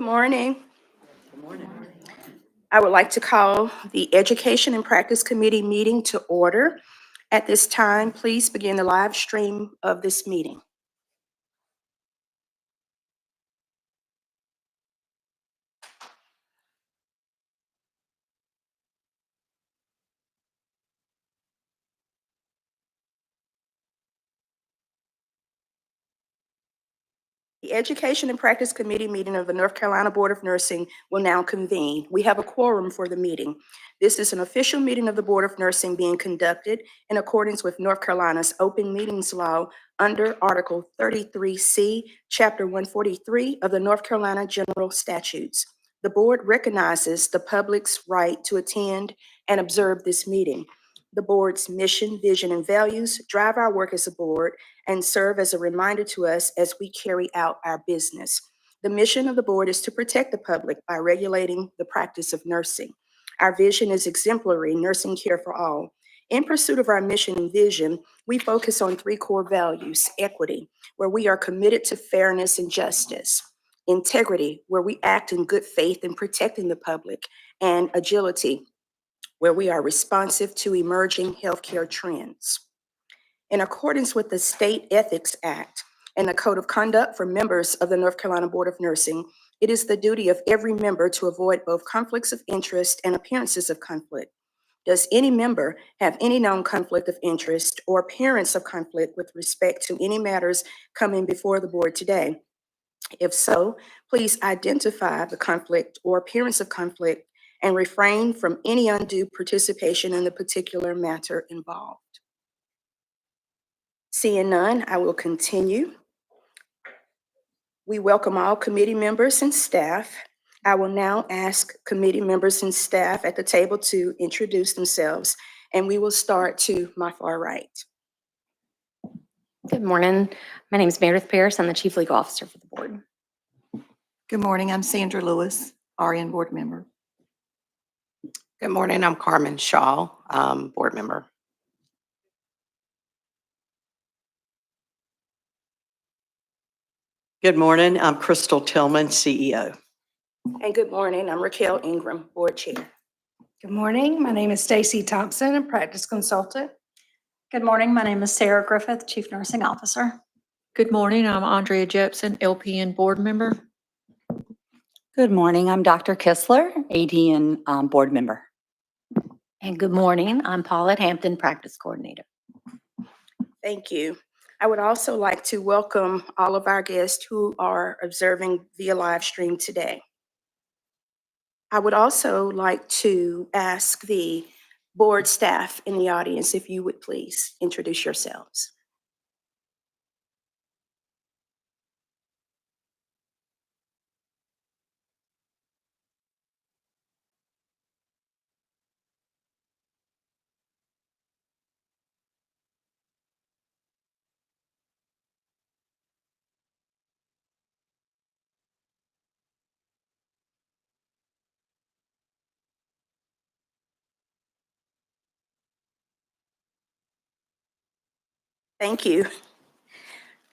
morning. Good morning. I would like to call the Education and Practice Committee meeting to order. At this time, please begin the live stream of this meeting. The Education and Practice Committee meeting of the North Carolina Board of Nursing will now convene. We have a quorum for the meeting. This is an official meeting of the Board of Nursing being conducted in accordance with North Carolina's Open Meetings Law under Article 33C, Chapter 143 of the North Carolina General Statutes. The board recognizes the public's right to attend and observe this meeting. The board's mission, vision, and values drive our work as a board and serve as a reminder to us as we carry out our business. The mission of the board is to protect the public by regulating the practice of nursing. Our vision is exemplary, nursing care for all. In pursuit of our mission and vision, we focus on three core values: equity, where we are committed to fairness and justice; integrity, where we act in good faith in protecting the public; and agility, where we are responsive to emerging healthcare trends. In accordance with the State Ethics Act and the Code of Conduct for members of the North Carolina Board of Nursing, it is the duty of every member to avoid both conflicts of interest and appearances of conflict. Does any member have any known conflict of interest or appearance of conflict with respect to any matters coming before the board today? If so, please identify the conflict or appearance of conflict and refrain from any undue participation in the particular matter involved. Seeing none, I will continue. We welcome all committee members and staff. I will now ask committee members and staff at the table to introduce themselves, and we will start to my far right. Good morning. My name is Meredith Pierce. I'm the Chief Legal Officer for the board. Good morning. I'm Sandra Lewis, RN board member. Good morning. I'm Carmen Shaw, board member. Good morning. I'm Crystal Tillman, CEO. And good morning. I'm Raquel Ingram, board chair. Good morning. My name is Stacy Thompson, a practice consultant. Good morning. My name is Sarah Griffith, Chief Nursing Officer. Good morning. I'm Andrea Jepson, LPN board member. Good morning. I'm Dr. Kistler, ADN board member. And good morning. I'm Paulette Hampton, practice coordinator. Thank you. I would also like to welcome all of our guests who are observing via live stream today. I would also like to ask the board staff in the audience if you would please introduce yourselves. Thank you.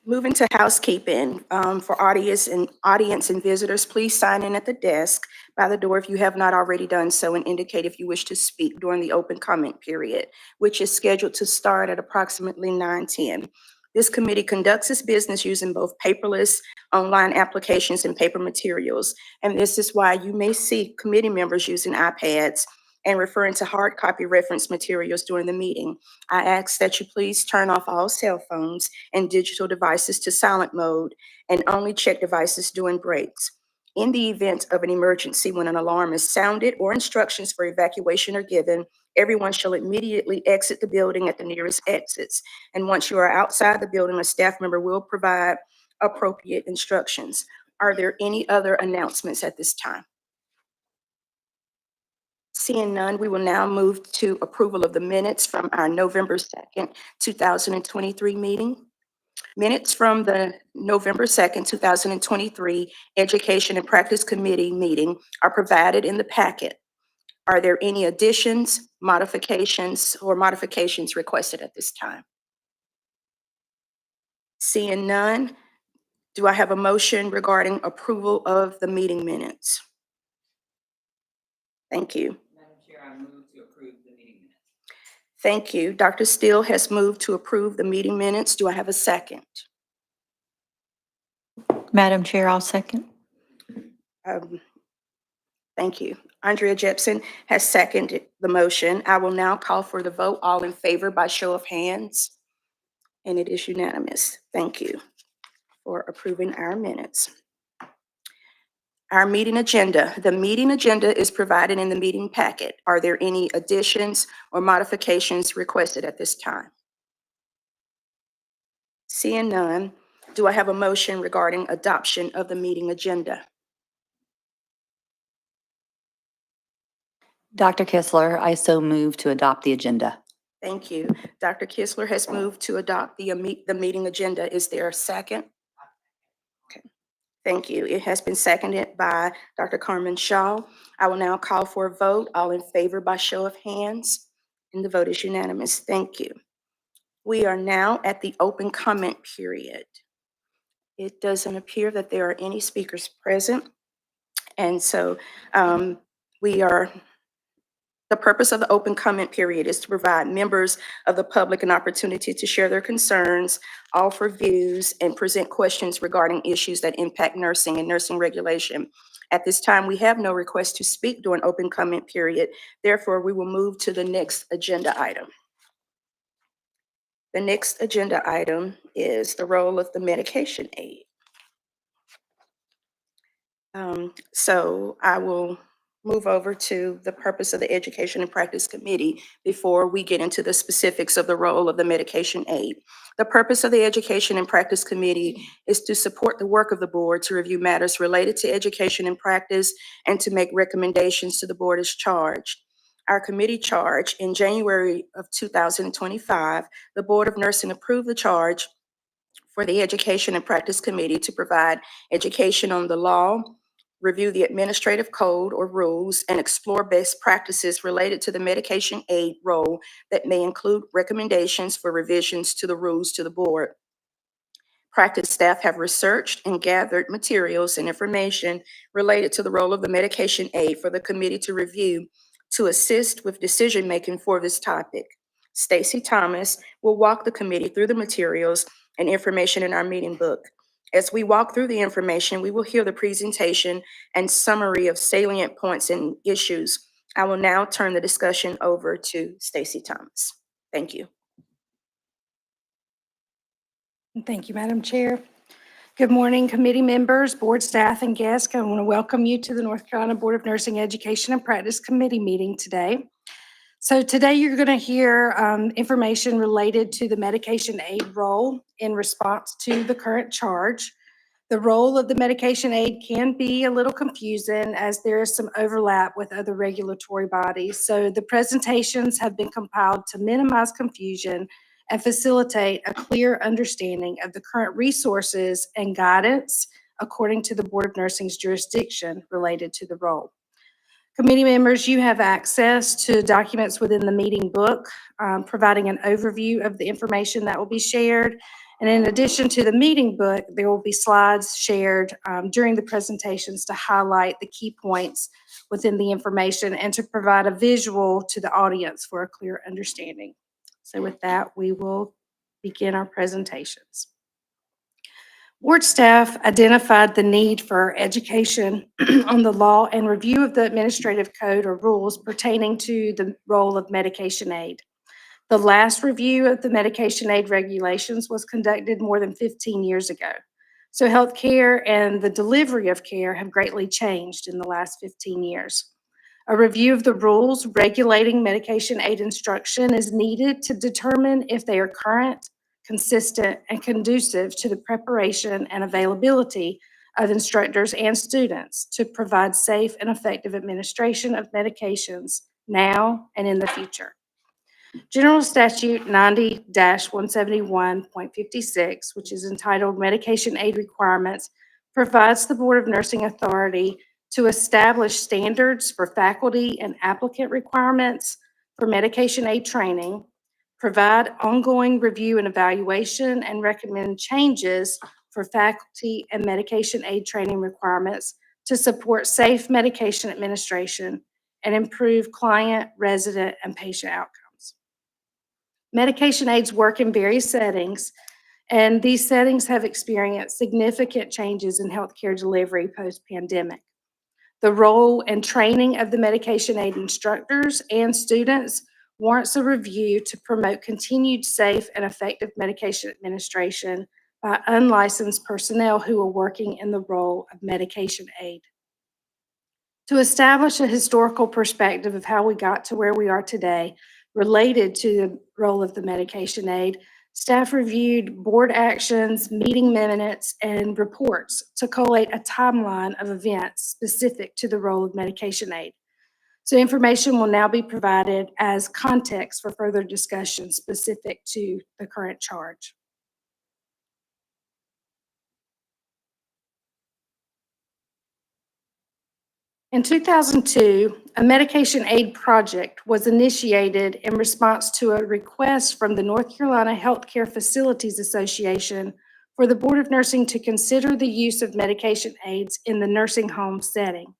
Moving to housekeeping, for audience and visitors, please sign in at the desk by the door if you have not already done so, and indicate if you wish to speak during the open comment period, which is scheduled to start at approximately 9:10. This committee conducts its business using both paperless online applications and paper materials, and this is why you may see committee members using iPads and referring to hard copy reference materials during the meeting. I ask that you please turn off all cell phones and digital devices to silent mode and only check devices during breaks. In the event of an emergency, when an alarm is sounded or instructions for evacuation are given, everyone shall immediately exit the building at the nearest exits. And once you are outside the building, a staff member will provide appropriate instructions. Are there any other announcements at this time? Seeing none, we will now move to approval of the minutes from our November 2nd, 2023 meeting. Minutes from the November 2nd, 2023 Education and Practice Committee meeting are provided in the packet. Are there any additions, modifications requested at this time? Seeing none, Do I have a motion regarding approval of the meeting minutes? Thank you. Madam Chair, I move to approve the meeting minutes. Thank you. Dr. Steele has moved to approve the meeting minutes. Do I have a second? Madam Chair, I'll second. Thank you. Andrea Jepson has seconded the motion. I will now call for the vote. All in favor by show of hands. And it is unanimous. Thank you for approving our minutes. Our meeting agenda. The meeting agenda is provided in the meeting packet. Are there any additions or modifications requested at this time? Seeing none, do I have a motion regarding adoption of the meeting agenda? Dr. Kistler, I so move to adopt the agenda. Thank you. Dr. Kistler has moved to adopt the meeting agenda. Is there a second? Okay. Thank you. It has been seconded by Dr. Carmen Shaw. I will now call for a vote. All in favor by show of hands, and the vote is unanimous. Thank you. We are now at the open comment period. It doesn't appear that there are any speakers present. And so the purpose of the open comment period is to provide members of the public an opportunity to share their concerns, offer views, and present questions regarding issues that impact nursing and nursing regulation. At this time, we have no request to speak during open comment period. Therefore, we will move to the next agenda item. The next agenda item is the role of the medication aid. So I will move over to the purpose of the Education and Practice Committee before we get into the specifics of the role of the medication aid. The purpose of the Education and Practice Committee is to support the work of the board to review matters related to education and practice and to make recommendations to the board as charged. Our committee charge in January of 2025, the Board of Nursing approved the charge for the Education and Practice Committee to provide education on the law, review the administrative code or rules, and explore best practices related to the medication aid role that may include recommendations for revisions to the rules to the board. Practice staff have researched and gathered materials and information related to the role of the medication aid for the committee to review to assist with decision-making for this topic. Stacy Thomas will walk the committee through the materials and information in our meeting book. As we walk through the information, we will hear the presentation and summary of salient points and issues. I will now turn the discussion over to Stacy Thomas. Thank you. Thank you, Madam Chair. Good morning, committee members, board staff, and guests. I want to welcome you to the North Carolina Board of Nursing Education and Practice Committee meeting today. So today you're going to hear information related to the medication aid role in response to the current charge. The role of the medication aid can be a little confusing as there is some overlap with other regulatory bodies. So the presentations have been compiled to minimize confusion and facilitate a clear understanding of the current resources and guidance according to the Board of Nursing's jurisdiction related to the role. Committee members, you have access to documents within the meeting book, providing an overview of the information that will be shared. And in addition to the meeting book, there will be slides shared during the presentations to highlight the key points within the information and to provide a visual to the audience for a clear understanding. So with that, we will begin our presentations. Board staff identified the need for education on the law and review of the administrative code or rules pertaining to the role of medication aid. The last review of the medication aid regulations was conducted more than 15 years ago. So healthcare and the delivery of care have greatly changed in the last 15 years. A review of the rules regulating medication aid instruction is needed to determine if they are current, consistent, and conducive to the preparation and availability of instructors and students to provide safe and effective administration of medications now and in the future. General Statute 90-171.56, which is entitled Medication Aid Requirements, provides the Board of Nursing authority to establish standards for faculty and applicant requirements for medication aid training, provide ongoing review and evaluation, and recommend changes for faculty and medication aid training requirements to support safe medication administration and improve client, resident, and patient outcomes. Medication aids work in various settings, and these settings have experienced significant changes in healthcare delivery post-pandemic. The role and training of the medication aid instructors and students warrants a review to promote continued safe and effective medication administration by unlicensed personnel who are working in the role of medication aid. To establish a historical perspective of how we got to where we are today related to the role of the medication aid, staff reviewed board actions, meeting minutes, and reports to collate a timeline of events specific to the role of medication aid. So information will now be provided as context for further discussion specific to the current charge. In 2002, a medication aid project was initiated in response to a request from the North Carolina Healthcare Facilities Association for the Board of Nursing to consider the use of medication aids in the nursing home setting.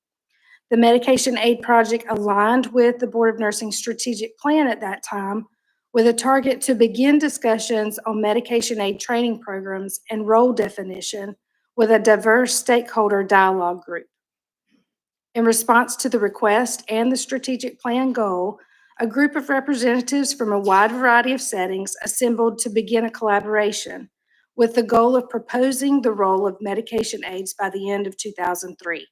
The medication aid project aligned with the Board of Nursing strategic plan at that time, with a target to begin discussions on medication aid training programs and role definition with a diverse stakeholder dialogue group. In response to the request and the strategic plan goal, a group of representatives from a wide variety of settings assembled to begin a collaboration with the goal of proposing the role of medication aids by the end of 2003.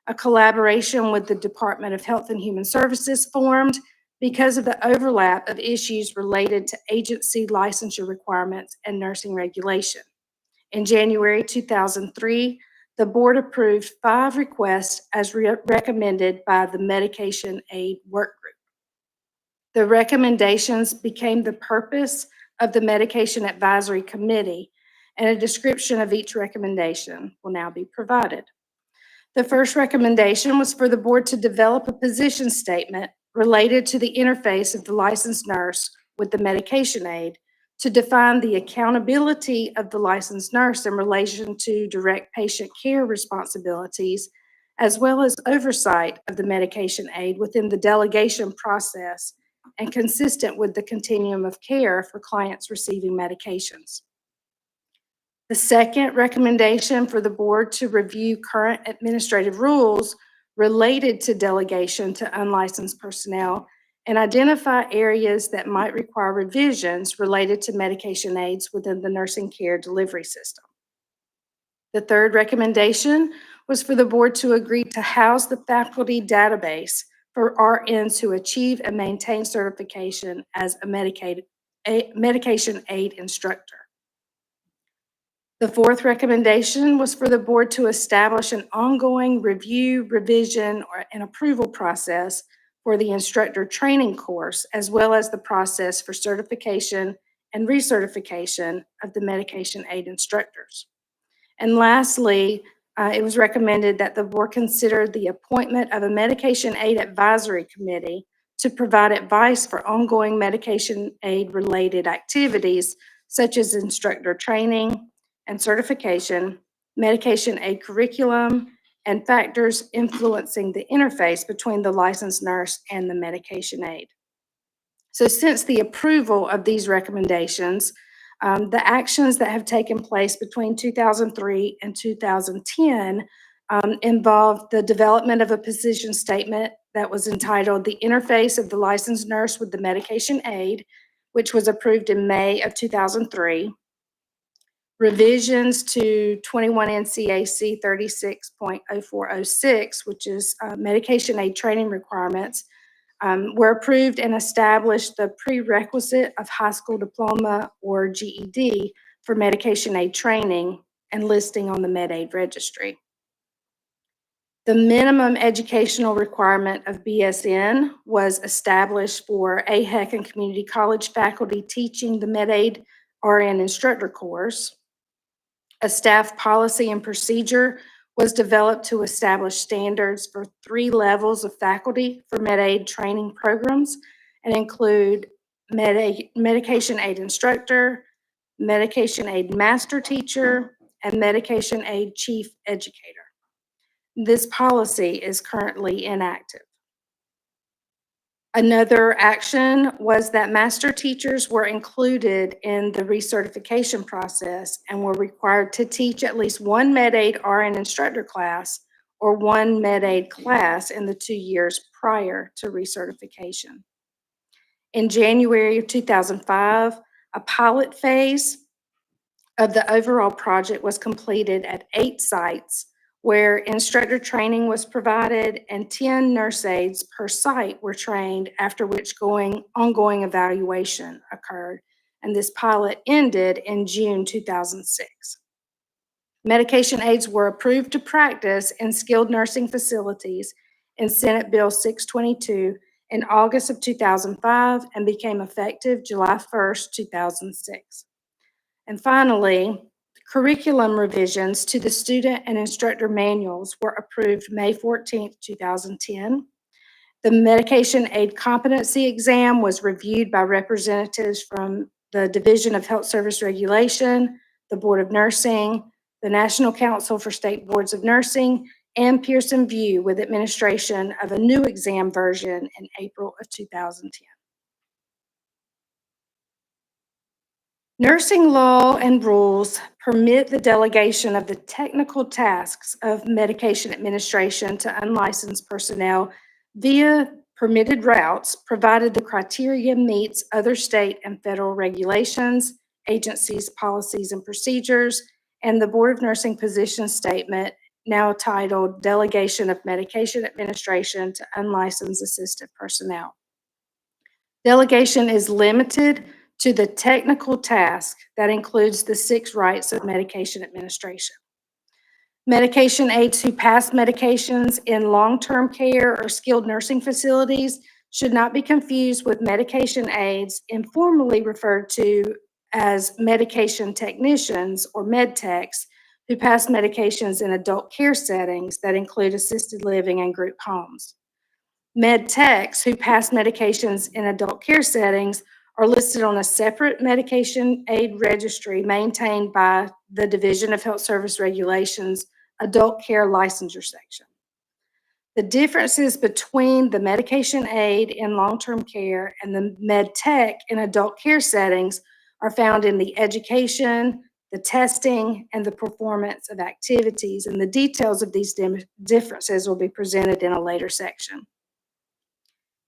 A collaboration with the Department of Health and Human Services formed because of the overlap of issues related to agency licensure requirements and nursing regulation. In January 2003, the board approved 5 requests as recommended by the Medication Aid Work Group. The recommendations became the purpose of the Medication Advisory Committee, and a description of each recommendation will now be provided. The first recommendation was for the board to develop a position statement related to the interface of the licensed nurse with the medication aid to define the accountability of the licensed nurse in relation to direct patient care responsibilities, as well as oversight of the medication aid within the delegation process and consistent with the continuum of care for clients receiving medications. The second recommendation for the board to review current administrative rules related to delegation to unlicensed personnel and identify areas that might require revisions related to medication aids within the nursing care delivery system. The third recommendation was for the board to agree to house the faculty database for RNs who achieve and maintain certification as a medication aid instructor. The fourth recommendation was for the board to establish an ongoing review, revision, and approval process for the instructor training course, as well as the process for certification and recertification of the medication aid instructors. And lastly, it was recommended that the board consider the appointment of a medication aid advisory committee to provide advice for ongoing medication aid related activities, such as instructor training and certification, medication aid curriculum, and factors influencing the interface between the licensed nurse and the medication aid. So since the approval of these recommendations, the actions that have taken place between 2003 and 2010 involved the development of a position statement that was entitled The Interface of the Licensed Nurse with the Medication Aid, which was approved in May of 2003. Revisions to 21 NCAC 36.0406, which is medication aid training requirements, were approved and established the prerequisite of high school diploma or GED for medication aid training and listing on the MedAid registry. The minimum educational requirement of BSN was established for AHEC and community college faculty teaching the MedAid RN instructor course. A staff policy and procedure was developed to establish standards for 3 levels of faculty for MedAid training programs and include medication aid instructor, medication aid master teacher, and medication aid chief educator. This policy is currently inactive. Another action was that master teachers were included in the recertification process and were required to teach at least one Med-Aid RN instructor class or one Med-Aid class in the 2 years prior to recertification. In January of 2005, a pilot phase of the overall project was completed at 8 sites where instructor training was provided and 10 nurse aides per site were trained, after which ongoing evaluation occurred. And this pilot ended in June 2006. Medication aids were approved to practice in skilled nursing facilities in Senate Bill 622 in August of 2005 and became effective July 1st, 2006. And finally, curriculum revisions to the student and instructor manuals were approved May 14th, 2010. The medication aid competency exam was reviewed by representatives from the Division of Health Service Regulation, the Board of Nursing, the National Council for State Boards of Nursing, and Pearson VUE, with administration of a new exam version in April of 2010. Nursing law and rules permit the delegation of the technical tasks of medication administration to unlicensed personnel via permitted routes, provided the criteria meets other state and federal regulations, agencies, policies, and procedures, and the Board of Nursing position statement, now titled Delegation of Medication Administration to Unlicensed Assistive Personnel. Delegation is limited to the technical task that includes the 6 rights of medication administration. Medication aides who pass medications in long-term care or skilled nursing facilities should not be confused with medication aides, informally referred to as medication technicians or med techs, who pass medications in adult care settings that include assisted living and group homes. Med techs who pass medications in adult care settings are listed on a separate medication aid registry maintained by the Division of Health Service Regulations Adult Care Licensure Section. The differences between the medication aid in long-term care and the med tech in adult care settings are found in the education, the testing, and the performance of activities, and the details of these differences will be presented in a later section.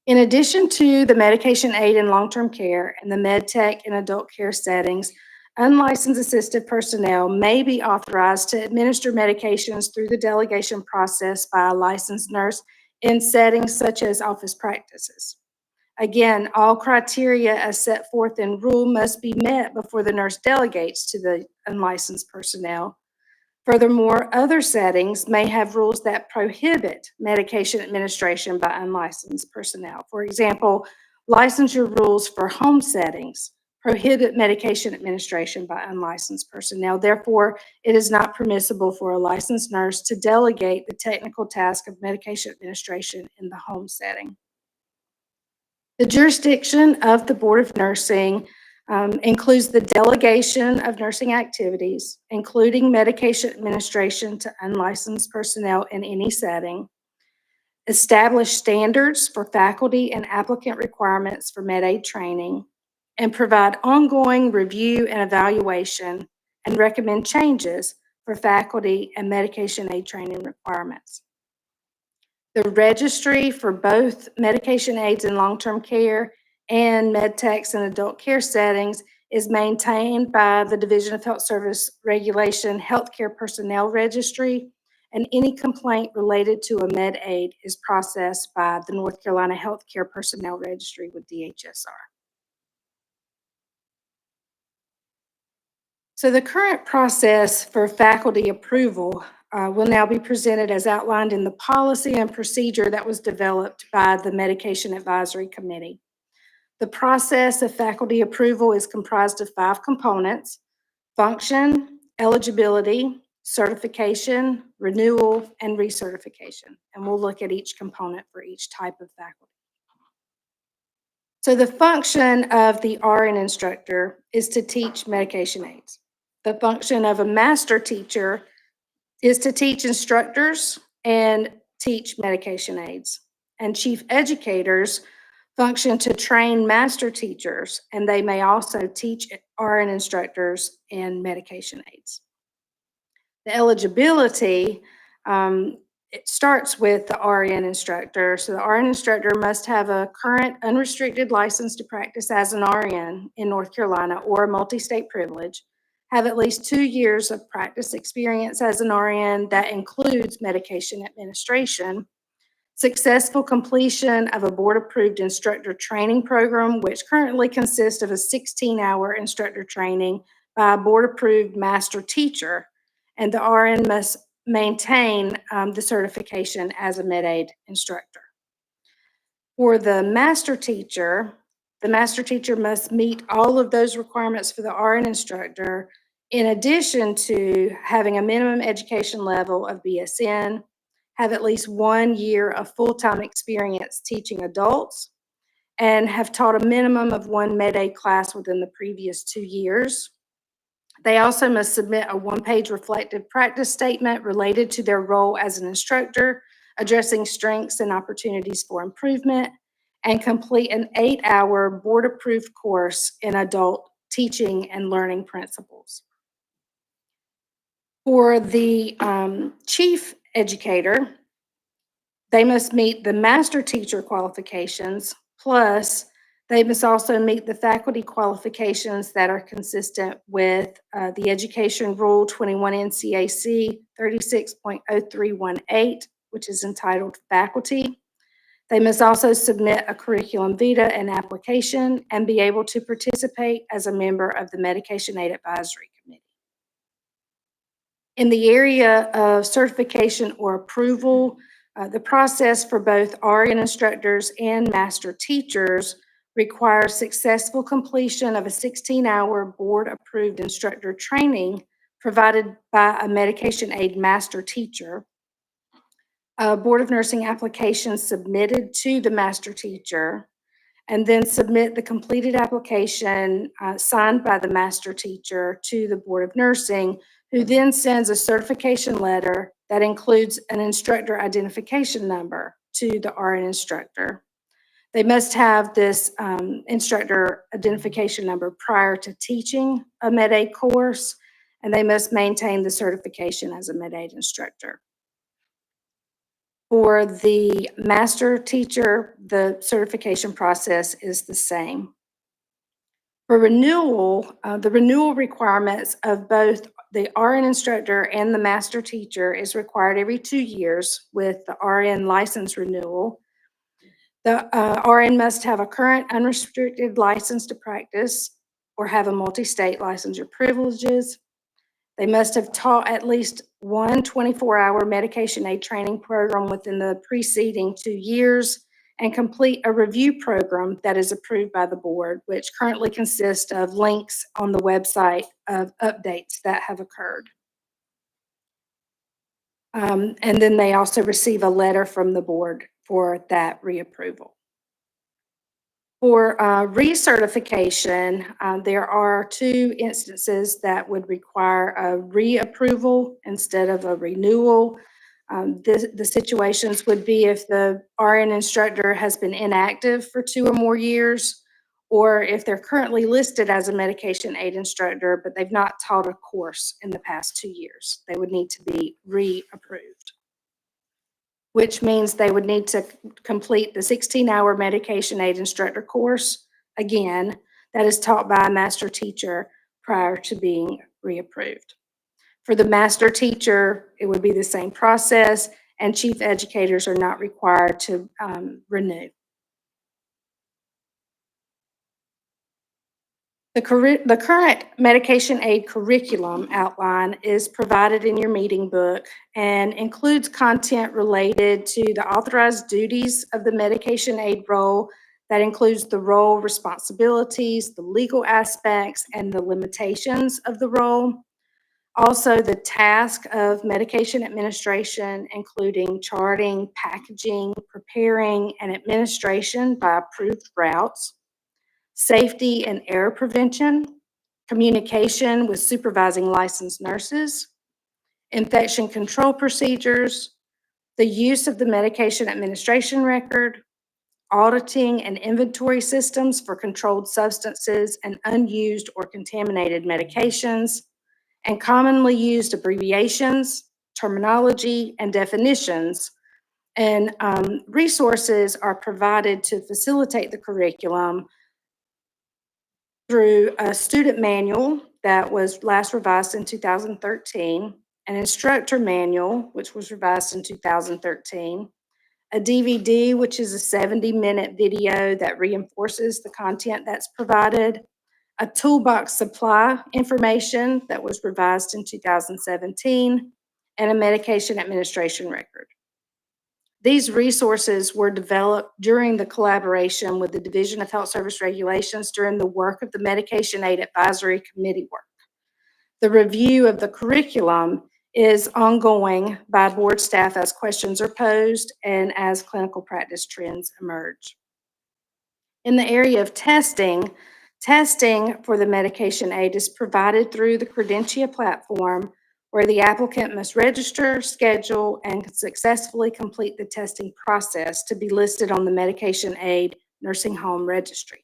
In addition to the medication aid in long-term care and the med tech in adult care settings, unlicensed assistive personnel may be authorized to administer medications through the delegation process by a licensed nurse in settings such as office practices. Again, all criteria as set forth in rule must be met before the nurse delegates to the unlicensed personnel. Furthermore, other settings may have rules that prohibit medication administration by unlicensed personnel. For example, licensure rules for home settings prohibit medication administration by unlicensed personnel. Therefore, it is not permissible for a licensed nurse to delegate the technical task of medication administration in the home setting. The jurisdiction of the Board of Nursing includes the delegation of nursing activities, including medication administration to unlicensed personnel in any setting, establish standards for faculty and applicant requirements for Med-Aid training, and provide ongoing review and evaluation and recommend changes for faculty and medication aid training requirements. The registry for both medication aids in long-term care and med techs in adult care settings is maintained by the Division of Health Service Regulation Healthcare Personnel Registry, and any complaint related to a med aid is processed by the North Carolina Healthcare Personnel Registry with DHSR. So the current process for faculty approval will now be presented as outlined in the policy and procedure that was developed by the Medication Advisory Committee. The process of faculty approval is comprised of 5 components: function, eligibility, certification, renewal, and recertification. And we'll look at each component for each type of faculty. So the function of the RN instructor is to teach medication aids. The function of a master teacher is to teach instructors and teach medication aids. And chief educators function to train master teachers, and they may also teach RN instructors and medication aids. The eligibility, it starts with the RN instructor. So the RN instructor must have a current unrestricted license to practice as an RN in North Carolina or a multi-state privilege, have at least 2 years of practice experience as an RN that includes medication administration, successful completion of a board-approved instructor training program, which currently consists of a 16-hour instructor training by a board-approved master teacher, and the RN must maintain the certification as a med-aid instructor. For the master teacher must meet all of those requirements for the RN instructor, in addition to having a minimum education level of BSN, have at least 1 year of full-time experience teaching adults, and have taught a minimum of 1 med-aid class within the previous 2 years. They also must submit a 1-page reflective practice statement related to their role as an instructor, addressing strengths and opportunities for improvement, and complete an 8-hour board-approved course in adult teaching and learning principles. For the chief educator, they must meet the master teacher qualifications, plus they must also meet the faculty qualifications that are consistent with the Education Rule 21 NCAC 36.0318, which is entitled Faculty. They must also submit a curriculum vitae and application and be able to participate as a member of the Medication Aid Advisory Committee. In the area of certification or approval, the process for both RN instructors and master teachers requires successful completion of a 16-hour board-approved instructor training provided by a medication aid master teacher, a Board of Nursing application submitted to the master teacher, and then submit the completed application signed by the master teacher to the Board of Nursing, who then sends a certification letter that includes an instructor identification number to the RN instructor. They must have this instructor identification number prior to teaching a med-aid course, and they must maintain the certification as a med-aid instructor. For the master teacher, the certification process is the same. For renewal, the renewal requirements of both the RN instructor and the master teacher is required every 2 years with the RN license renewal. The RN must have a current unrestricted license to practice or have a multi-state license or privileges. They must have taught at least 1 24-hour medication aid training program within the preceding 2 years and complete a review program that is approved by the board, which currently consists of links on the website of updates that have occurred. And then they also receive a letter from the board for that reapproval. For recertification, there are 2 instances that would require a reapproval instead of a renewal. The situations would be if the RN instructor has been inactive for 2 or more years, or if they're currently listed as a medication aid instructor, but they've not taught a course in the past 2 years. They would need to be reapproved, which means they would need to complete the 16-hour medication aid instructor course again that is taught by a master teacher prior to being reapproved. For the master teacher, it would be the same process, and chief educators are not required to renew. The current medication aid curriculum outline is provided in your meeting book and includes content related to the authorized duties of the medication aid role. That includes the role responsibilities, the legal aspects, and the limitations of the role. Also, the task of medication administration, including charting, packaging, preparing, and administration by approved routes, safety and error prevention, communication with supervising licensed nurses, infection control procedures, the use of the medication administration record, auditing and inventory systems for controlled substances and unused or contaminated medications, and commonly used abbreviations, terminology, and definitions. And resources are provided to facilitate the curriculum through a student manual that was last revised in 2013, an instructor manual, which was revised in 2013, a DVD, which is a 70-minute video that reinforces the content that's provided, a toolbox supply information that was revised in 2017, and a medication administration record. These resources were developed during the collaboration with the Division of Health Service Regulations during the work of the Medication Aid Advisory Committee work. The review of the curriculum is ongoing by board staff as questions are posed and as clinical practice trends emerge. In the area of testing for the medication aid is provided through the Credentia platform, where the applicant must register, schedule, and successfully complete the testing process to be listed on the medication aid nursing home registry.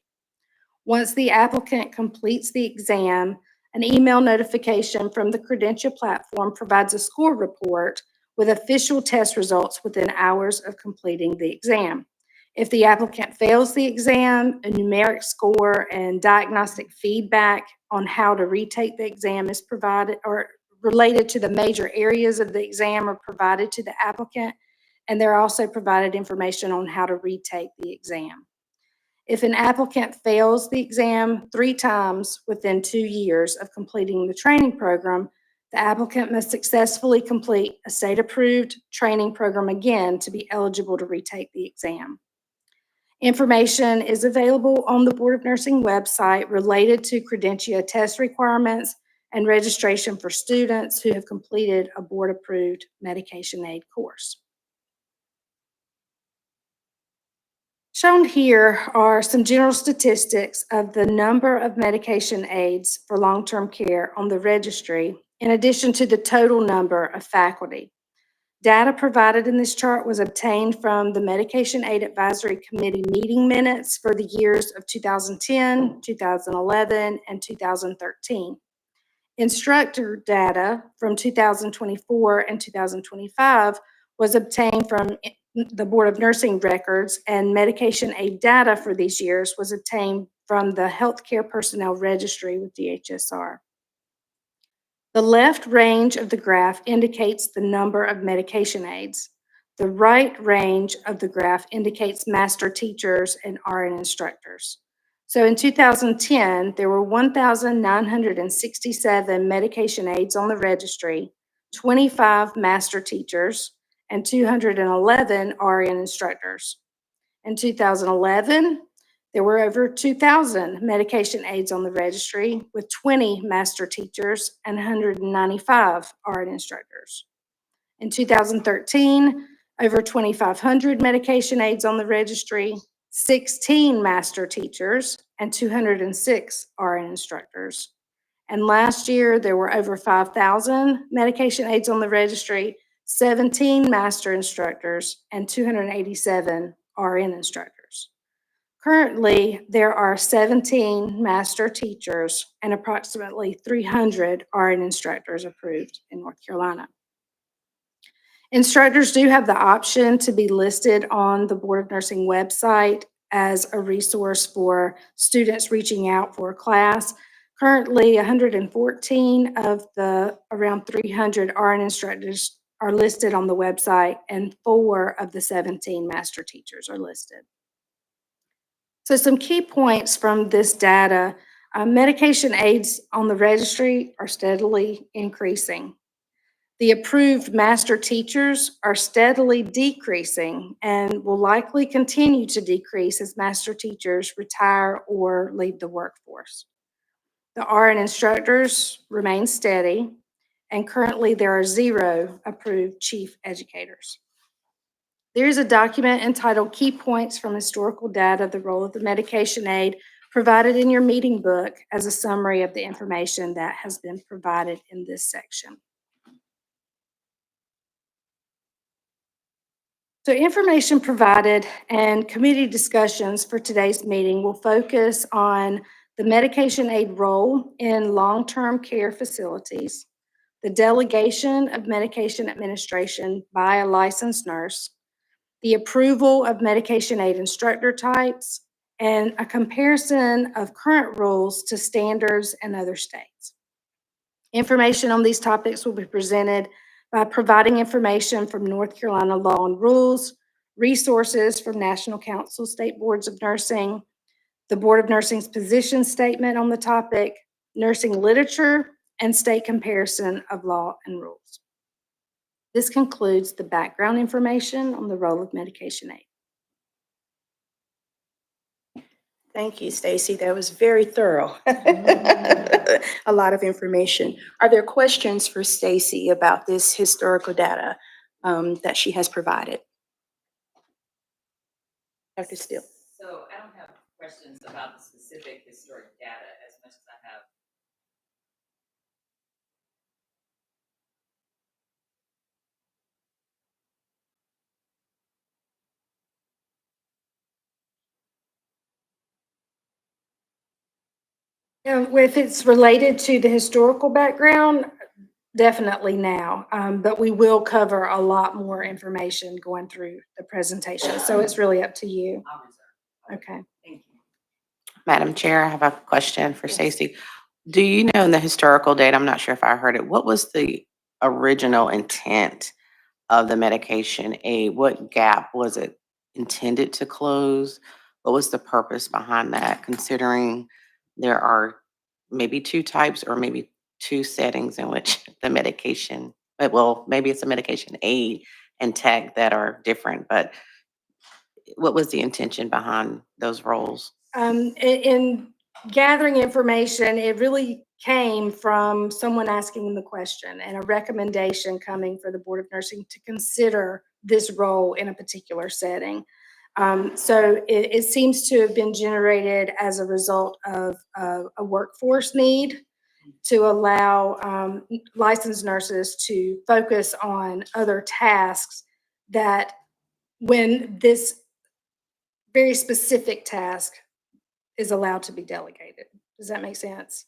Once the applicant completes the exam, an email notification from the Credentia platform provides a score report with official test results within hours of completing the exam. If the applicant fails the exam, a numeric score and diagnostic feedback on how to retake the exam is provided, or related to the major areas of the exam are provided to the applicant, and they're also provided information on how to retake the exam. If an applicant fails the exam 3 times within 2 years of completing the training program, the applicant must successfully complete a state-approved training program again to be eligible to retake the exam. Information is available on the Board of Nursing website related to Credentia test requirements and registration for students who have completed a board-approved medication aid course. Shown here are some general statistics of the number of medication aids for long-term care on the registry, in addition to the total number of faculty. Data provided in this chart was obtained from the Medication Aid Advisory Committee meeting minutes for the years of 2010, 2011, and 2013. Instructor data from 2024 and 2025 was obtained from the Board of Nursing records, and medication aid data for these years was obtained from the Healthcare Personnel Registry with DHSR. The left range of the graph indicates the number of medication aids. The right range of the graph indicates master teachers and RN instructors. So in 2010, there were 1,967 medication aids on the registry, 25 master teachers, and 211 RN instructors. In 2011, there were over 2,000 medication aids on the registry with 20 master teachers and 195 RN instructors. In 2013, over 2,500 medication aids on the registry, 16 master teachers, and 206 RN instructors. And last year, there were over 5,000 medication aids on the registry, 17 master instructors, and 287 RN instructors. Currently, there are 17 master teachers and approximately 300 RN instructors approved in North Carolina. Instructors do have the option to be listed on the Board of Nursing website as a resource for students reaching out for a class. Currently, 114 of the around 300 RN instructors are listed on the website, and 4 of the 17 master teachers are listed. So some key points from this data: medication aids on the registry are steadily increasing. The approved master teachers are steadily decreasing and will likely continue to decrease as master teachers retire or leave the workforce. The RN instructors remain steady, and currently there are 0 approved chief educators. There is a document entitled Key Points from Historical Data, the Role of the Medication Aid provided in your meeting book as a summary of the information that has been provided in this section. So information provided and committee discussions for today's meeting will focus on the medication aid role in long-term care facilities, the delegation of medication administration by a licensed nurse, the approval of medication aid instructor types, and a comparison of current rules to standards in other states. Information on these topics will be presented by providing information from North Carolina law and rules, resources from National Council State Boards of Nursing, the Board of Nursing's position statement on the topic, nursing literature, and state comparison of law and rules. This concludes the background information on the role of medication aid. Thank you, Stacy. That was very thorough. A lot of information. Are there questions for Stacy about this historical data that she has provided? Dr. Steele. So I don't have questions about the specific historic data as much as I have. If it's related to the historical background, definitely now, but we will cover a lot more information going through the presentation, so it's really up to you. I'll reserve. Okay. Thank you. Madam Chair, I have a question for Stacy. Do you know in the historical data, I'm not sure if I heard it, what was the original intent of the medication aid? What gap was it intended to close? What was the purpose behind that, considering there are maybe two types or maybe two settings in which the medication, well, maybe it's a medication aid and tech that are different, but what was the intention behind those roles? In gathering information, it really came from someone asking the question and a recommendation coming for the Board of Nursing to consider this role in a particular setting. So it seems to have been generated as a result of a workforce need to allow licensed nurses to focus on other tasks that when this very specific task is allowed to be delegated. Does that make sense?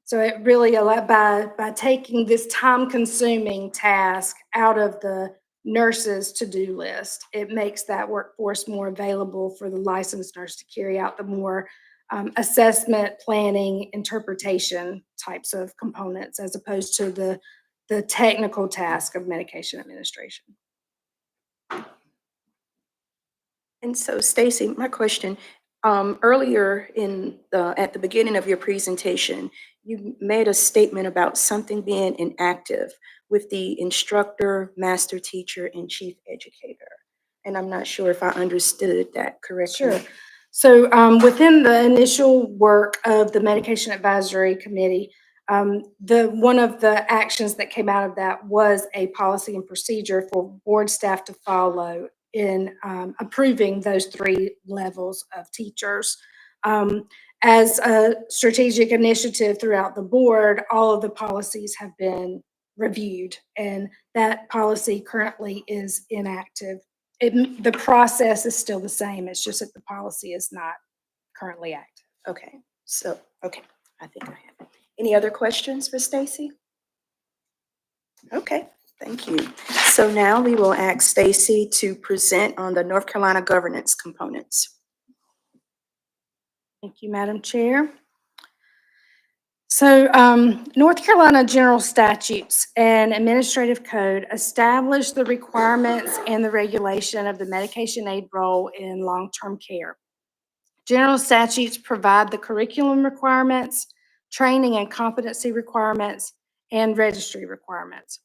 So it really allowed by taking this time-consuming task out of the nurse's to-do list, it makes that workforce more available for the licensed nurse to carry out the more assessment, planning, interpretation types of components, as opposed to the technical task of medication administration. And so, Stacy, my question, earlier at the beginning of your presentation, you made a statement about something being inactive with the instructor, master teacher, and chief educator. And I'm not sure if I understood that correctly. Sure. So within the initial work of the Medication Advisory Committee, one of the actions that came out of that was a policy and procedure for board staff to follow in approving those 3 levels of teachers. As a strategic initiative throughout the board, all of the policies have been reviewed, and that policy currently is inactive. The process is still the same. It's just that the policy is not currently active. Okay, so, okay, I think I have it. Any other questions for Stacy? Okay, thank you. So now we will ask Stacy to present on the North Carolina governance components. Thank you, Madam Chair. So North Carolina General Statutes and Administrative Code establish the requirements and the regulation of the medication aid role in long-term care. General statutes provide the curriculum requirements, training and competency requirements, and registry requirements.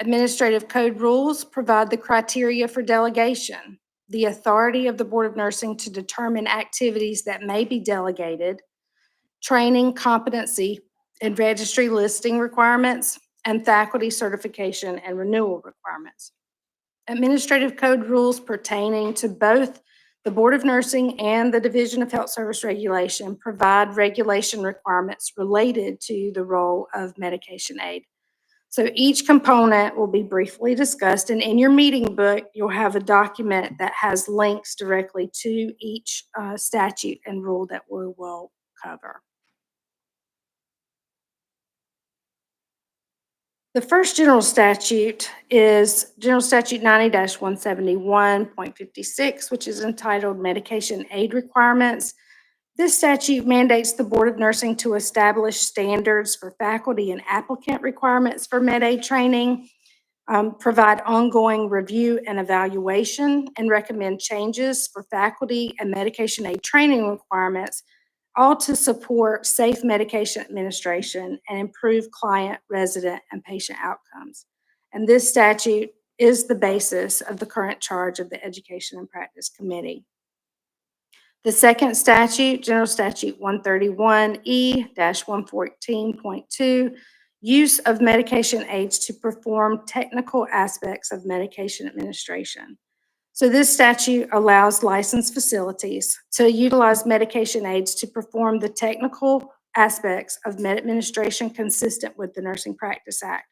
Administrative Code rules provide the criteria for delegation, the authority of the Board of Nursing to determine activities that may be delegated, training, competency, and registry listing requirements, and faculty certification and renewal requirements. Administrative Code rules pertaining to both The Board of Nursing and the Division of Health Service Regulation provide regulation requirements related to the role of medication aid. So each component will be briefly discussed, and in your meeting book, you'll have a document that has links directly to each statute and rule that we will cover. The first general statute is General Statute 90-171.56, which is entitled Medication Aid Requirements. This statute mandates the Board of Nursing to establish standards for faculty and applicant requirements for med-aid training, provide ongoing review and evaluation, and recommend changes for faculty and medication aid training requirements, all to support safe medication administration and improve client, resident, and patient outcomes. And this statute is the basis of the current charge of the Education and Practice Committee. The second statute, General Statute 131E-114.2, use of medication aids to perform technical aspects of medication administration. So this statute allows licensed facilities to utilize medication aids to perform the technical aspects of med administration consistent with the Nursing Practice Act.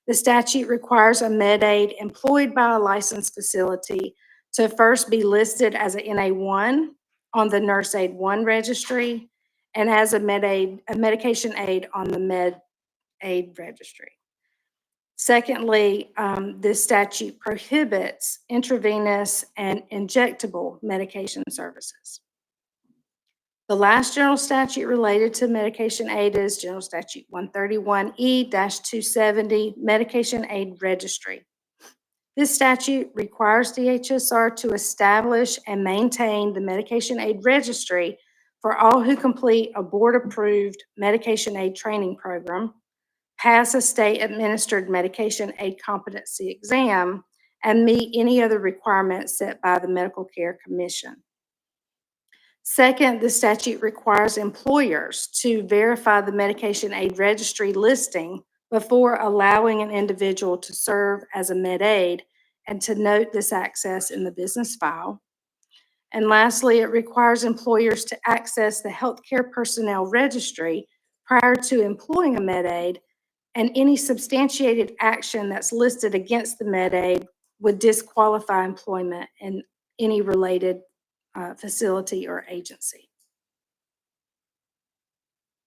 The statute requires a med aid employed by a licensed facility to first be listed as a NA1 on the Nurse Aid 1 registry and as a medication aid on the Med Aid registry. Secondly, this statute prohibits intravenous and injectable medication services. The last general statute related to medication aid is General Statute 131E-270, Medication Aid Registry. This statute requires DHSR to establish and maintain the medication aid registry for all who complete a board-approved medication aid training program, pass a state-administered medication aid competency exam, and meet any other requirements set by the Medical Care Commission. Second, the statute requires employers to verify the medication aid registry listing before allowing an individual to serve as a med aid and to note this access in the business file. And lastly, it requires employers to access the healthcare personnel registry prior to employing a med aid, and any substantiated action that's listed against the med aid would disqualify employment in any related facility or agency.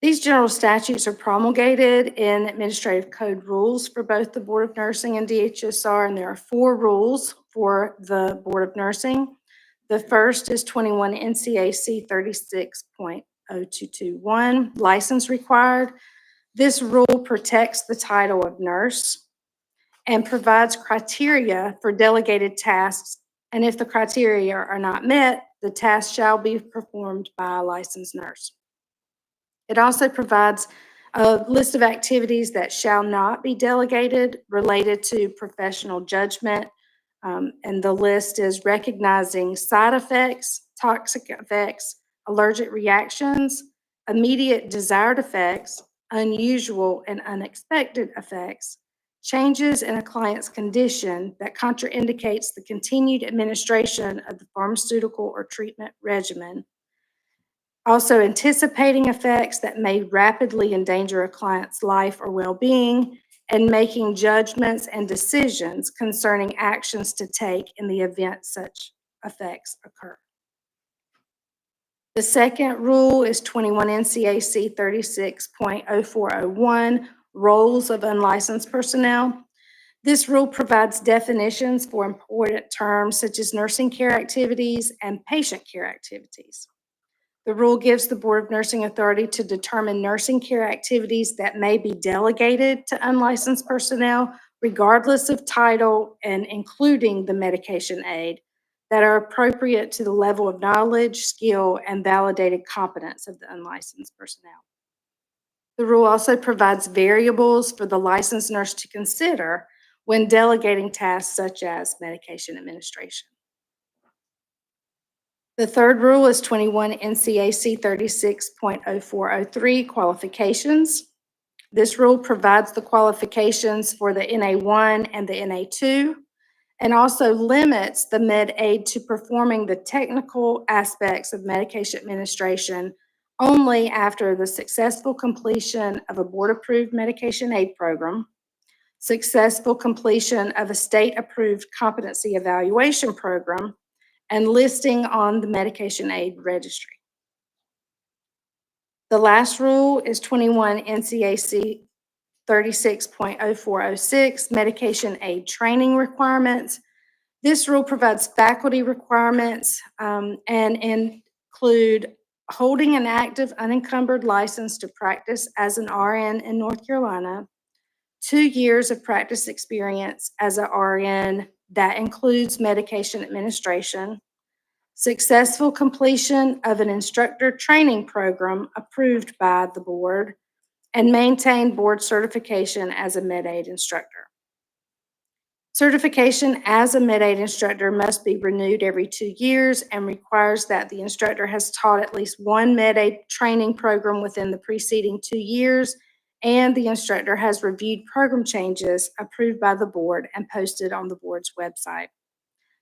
These general statutes are promulgated in administrative code rules for both the Board of Nursing and DHSR, and there are 4 rules for the Board of Nursing. The first is 21 NCAC 36.0221, license required. This rule protects the title of nurse and provides criteria for delegated tasks, and if the criteria are not met, the task shall be performed by a licensed nurse. It also provides a list of activities that shall not be delegated related to professional judgment, and the list is recognizing side effects, toxic effects, allergic reactions, immediate desired effects, unusual and unexpected effects, changes in a client's condition that contraindicates the continued administration of the pharmaceutical or treatment regimen, also anticipating effects that may rapidly endanger a client's life or well-being, and making judgments and decisions concerning actions to take in the event such effects occur. The second rule is 21 NCAC 36.0401, roles of unlicensed personnel. This rule provides definitions for important terms such as nursing care activities and patient care activities. The rule gives the Board of Nursing authority to determine nursing care activities that may be delegated to unlicensed personnel, regardless of title and including the medication aid, that are appropriate to the level of knowledge, skill, and validated competence of the unlicensed personnel. The rule also provides variables for the licensed nurse to consider when delegating tasks such as medication administration. The third rule is 21 NCAC 36.0403, qualifications. This rule provides the qualifications for the NA1 and the NA2, and also limits the med aid to performing the technical aspects of medication administration only after the successful completion of a board-approved medication aid program, successful completion of a state-approved competency evaluation program, and listing on the medication aid registry. The last rule is 21 NCAC 36.0406, medication aid training requirements. This rule provides faculty requirements and include holding an active unencumbered license to practice as an RN in North Carolina, 2 years of practice experience as a RN that includes medication administration, successful completion of an instructor training program approved by the board, and maintain board certification as a med-aid instructor. Certification as a med-aid instructor must be renewed every 2 years and requires that the instructor has taught at least one med-aid training program within the preceding 2 years, and the instructor has reviewed program changes approved by the board and posted on the board's website.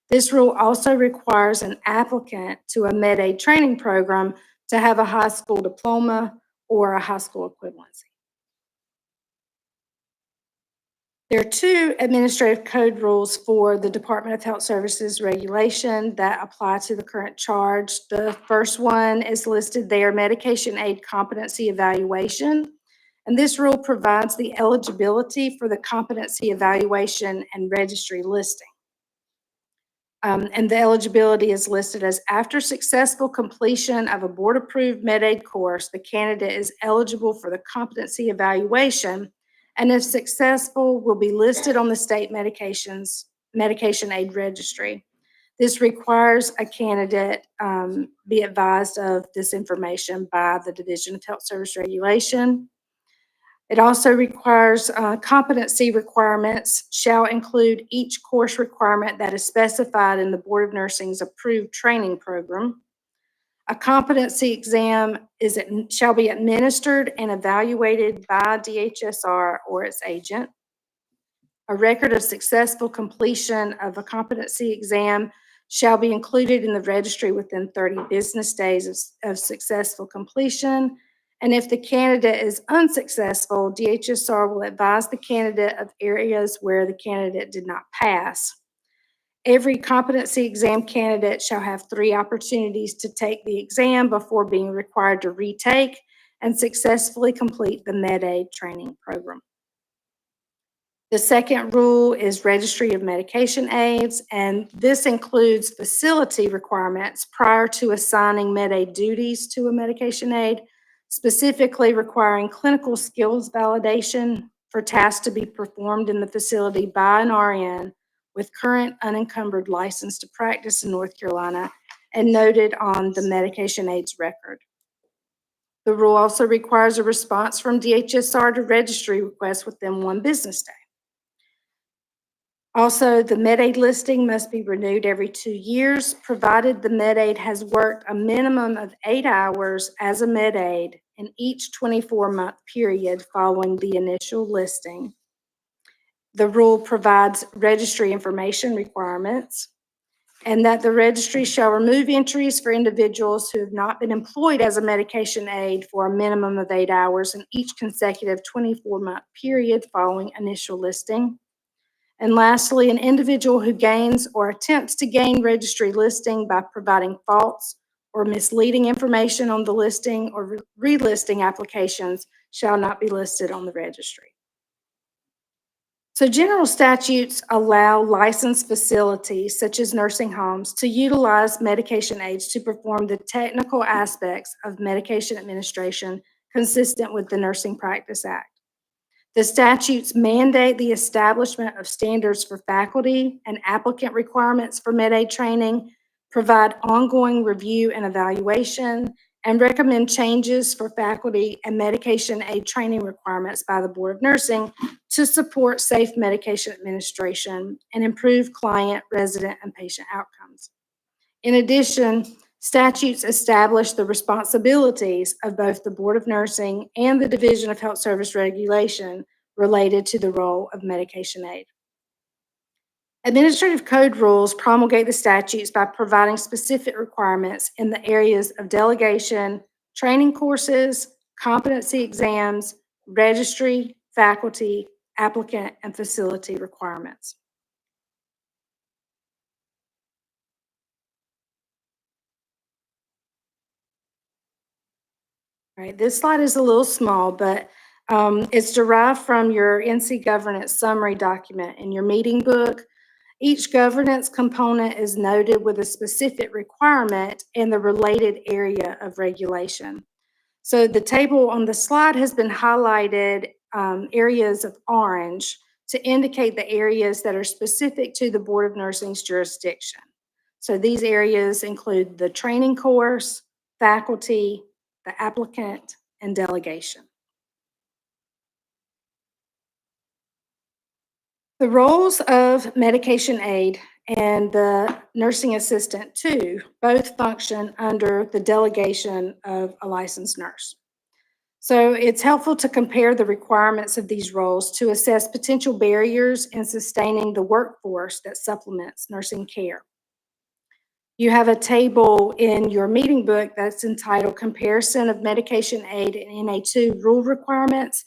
This rule also requires an applicant to a med-aid training program to have a high school diploma or a high school equivalency. There are 2 administrative code rules for the Department of Health Services regulation that apply to the current charge. The first one is listed there, medication aid competency evaluation. And this rule provides the eligibility for the competency evaluation and registry listing. And the eligibility is listed as after successful completion of a board-approved med-aid course, the candidate is eligible for the competency evaluation, and if successful, will be listed on the state medication aid registry. This requires a candidate be advised of this information by the Division of Health Service Regulation. It also requires competency requirements shall include each course requirement that is specified in the Board of Nursing's approved training program. A competency exam shall be administered and evaluated by DHSR or its agent. A record of successful completion of a competency exam shall be included in the registry within 30 business days of successful completion. And if the candidate is unsuccessful, DHSR will advise the candidate of areas where the candidate did not pass. Every competency exam candidate shall have 3 opportunities to take the exam before being required to retake and successfully complete the med-aid training program. The second rule is registry of medication aids, and this includes facility requirements prior to assigning med-aid duties to a medication aid, specifically requiring clinical skills validation for tasks to be performed in the facility by an RN with current unencumbered license to practice in North Carolina and noted on the medication aids record. The rule also requires a response from DHSR to registry requests within 1 business day. Also, the med-aid listing must be renewed every 2 years, provided the med-aid has worked a minimum of 8 hours as a med-aid in each 24-month period following the initial listing. The rule provides registry information requirements, and that the registry shall remove entries for individuals who have not been employed as a medication aid for a minimum of 8 hours in each consecutive 24-month period following initial listing. And lastly, an individual who gains or attempts to gain registry listing by providing false or misleading information on the listing or relisting applications shall not be listed on the registry. So general statutes allow licensed facilities such as nursing homes to utilize medication aids to perform the technical aspects of medication administration consistent with the Nursing Practice Act. The statutes mandate the establishment of standards for faculty and applicant requirements for med-aid training, provide ongoing review and evaluation, and recommend changes for faculty and medication aid training requirements by the Board of Nursing to support safe medication administration and improve client, resident, and patient outcomes. In addition, statutes establish the responsibilities of both the Board of Nursing and the Division of Health Service Regulation related to the role of medication aid. Administrative code rules promulgate the statutes by providing specific requirements in the areas of delegation, training courses, competency exams, registry, faculty, applicant, and facility requirements. All right, this slide is a little small, but it's derived from your NC governance summary document in your meeting book. Each governance component is noted with a specific requirement and the related area of regulation. So the table on the slide has been highlighted areas of orange to indicate the areas that are specific to the Board of Nursing's jurisdiction. So these areas include the training course, faculty, the applicant, and delegation. The roles of medication aid and the nursing assistant too both function under the delegation of a licensed nurse. So it's helpful to compare the requirements of these roles to assess potential barriers in sustaining the workforce that supplements nursing care. You have a table in your meeting book that's entitled Comparison of Medication Aid and NA2 Rule Requirements,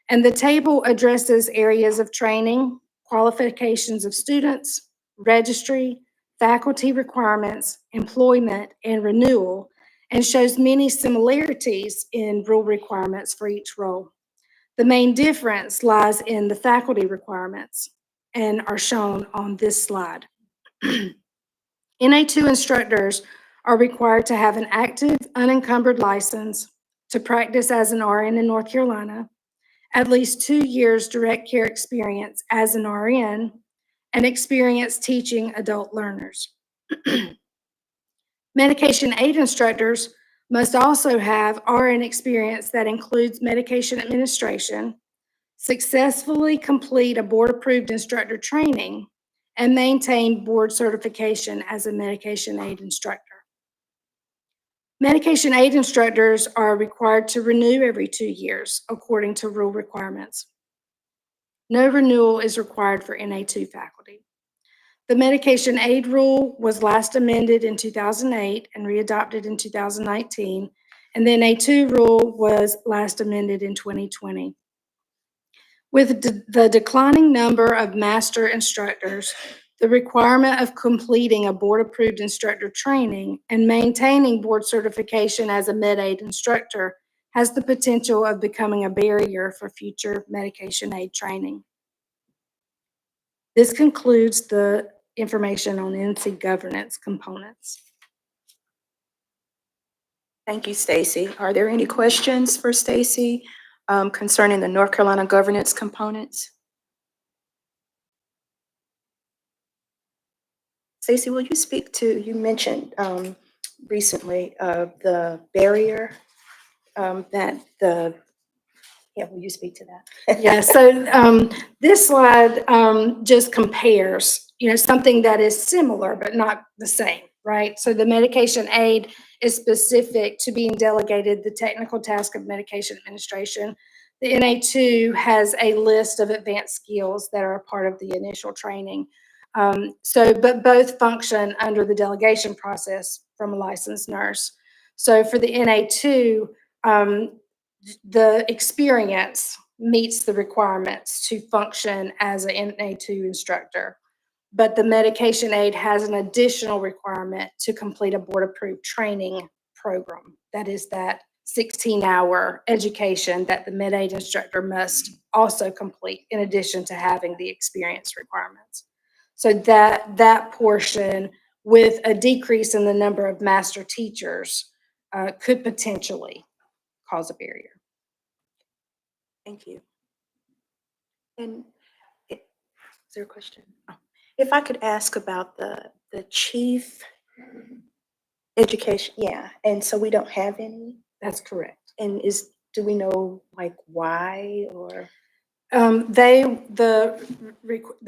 and the table addresses areas of training, qualifications of students, registry, faculty requirements, employment, and renewal, and shows many similarities in rule requirements for each role. The main difference lies in the faculty requirements and are shown on this slide. NA2 instructors are required to have an active, unencumbered license to practice as an RN in North Carolina, at least 2 years direct care experience as an RN, and experience teaching adult learners. Medication aid instructors must also have RN experience that includes medication administration, successfully complete a board-approved instructor training, and maintain board certification as a medication aid instructor. Medication aid instructors are required to renew every 2 years according to rule requirements. No renewal is required for NA2 faculty. The medication aid rule was last amended in 2008 and readopted in 2019, and the NA2 rule was last amended in 2020. With the declining number of master instructors, the requirement of completing a board-approved instructor training and maintaining board certification as a med-aid instructor has the potential of becoming a barrier for future medication aid training. This concludes the information on NC governance components. Thank you, Stacy. Are there any questions for Stacy concerning the North Carolina governance components? Stacy, will you speak to, you mentioned recently the barrier that the, yeah, will you speak to that? Yeah, so this slide just compares, something that is similar but not the same, right? So the medication aid is specific to being delegated the technical task of medication administration. The NA2 has a list of advanced skills that are a part of the initial training. But both function under the delegation process from a licensed nurse. So for the NA2, the experience meets the requirements to function as an NA2 instructor, but the medication aid has an additional requirement to complete a board-approved training program. That is that 16-hour education that the med-aid instructor must also complete in addition to having the experience requirements. So that portion, with a decrease in the number of master teachers, could potentially cause a barrier. Thank you. And is there a question? Oh, if I could ask about the chief education, yeah, and so we don't have any? That's correct. And do we know like why or? The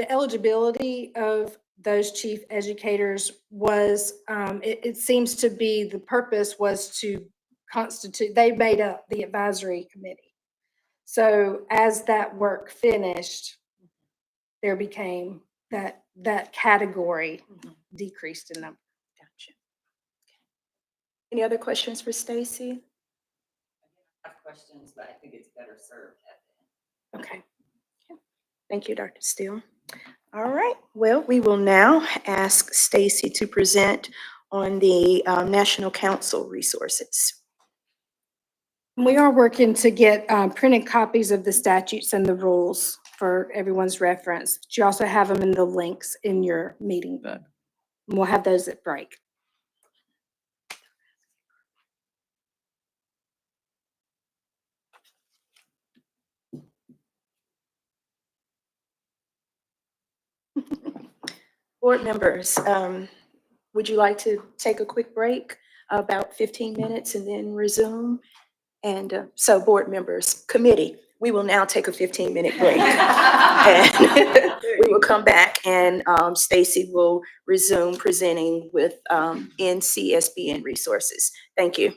eligibility of those chief educators was, it seems to be the purpose was to constitute, they made up the advisory committee. So as that work finished, there became that category decreased in number. Gotcha. Any other questions for Stacy? I have questions, but I think it's better served at the end. Okay. Thank you, Dr. Steele. All right, well, we will now ask Stacy to present on the National Council resources. We are working to get printed copies of the statutes and the rules for everyone's reference. But you also have them in the links in your meeting book. And we'll have those at break. Board members, would you like to take a quick break, about 15 minutes, and then resume? And so board members, committee, we will now take a 15-minute break. And we will come back and Stacy will resume presenting with NCSBN resources. Thank you.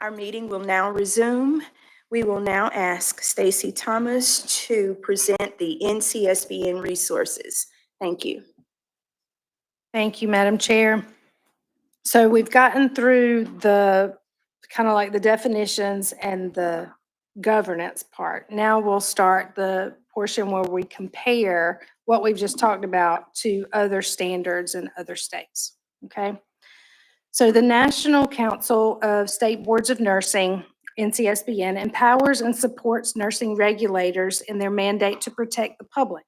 Our meeting will now resume. We will now ask Stacy Thomas to present the NCSBN resources. Thank you. Thank you, Madam Chair. So we've gotten through the, kind of like the definitions and the governance part. Now we'll start the portion where we compare what we've just talked about to other standards in other states, okay? So the National Council of State Boards of Nursing, NCSBN, empowers and supports nursing regulators in their mandate to protect the public.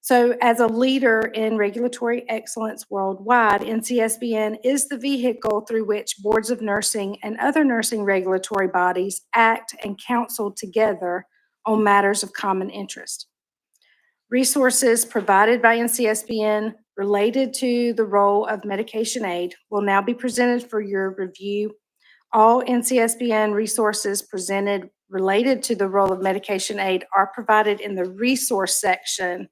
So as a leader in regulatory excellence worldwide, NCSBN is the vehicle through which boards of nursing and other nursing regulatory bodies act and counsel together on matters of common interest. Resources provided by NCSBN related to the role of medication aid will now be presented for your review. All NCSBN resources presented related to the role of medication aid are provided in the resource section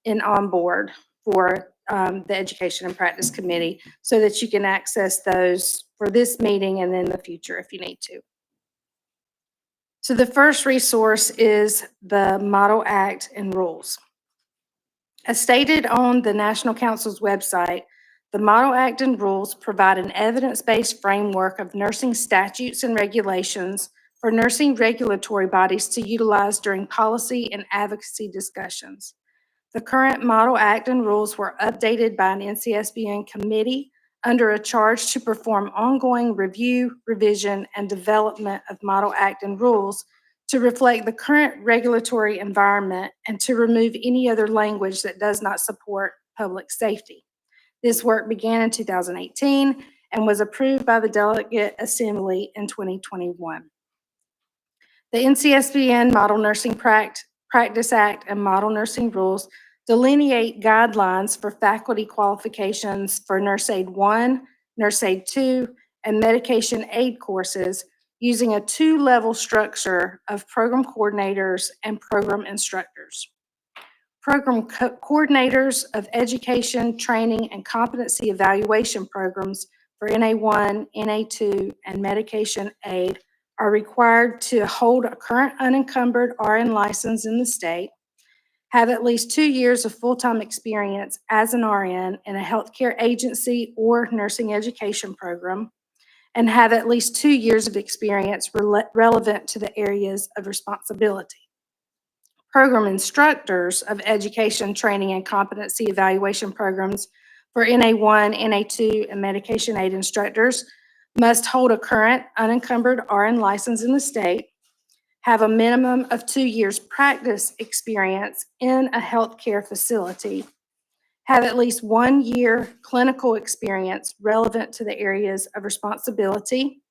in Onboard for the Education and Practice Committee so that you can access those for this meeting and in the future if you need to. So the first resource is the Model Act and Rules. As stated on the National Council's website, the Model Act and Rules provide an evidence-based framework of nursing statutes and regulations for nursing regulatory bodies to utilize during policy and advocacy discussions. The current Model Act and Rules were updated by an NCSBN committee under a charge to perform ongoing review, revision, and development of Model Act and Rules to reflect the current regulatory environment and to remove any other language that does not support public safety. This work began in 2018 and was approved by the Delegate Assembly in 2021. The NCSBN Model Nursing Practice Act and Model Nursing Rules delineate guidelines for faculty qualifications for Nurse Aid 1, Nurse Aid 2, and Medication Aid courses using a two-level structure of program coordinators and program instructors. Program coordinators of education, training, and competency evaluation programs for NA1, NA2, and Medication Aid are required to hold a current unencumbered RN license in the state, have at least 2 years of full-time experience as an RN in a healthcare agency or nursing education program, and have at least 2 years of experience relevant to the areas of responsibility. Program instructors of education, training, and competency evaluation programs for NA1, NA2, and Medication Aid instructors must hold a current unencumbered RN license in the state, have a minimum of 2 years practice experience in a healthcare facility, have at least 1 year clinical experience relevant to the areas of responsibility,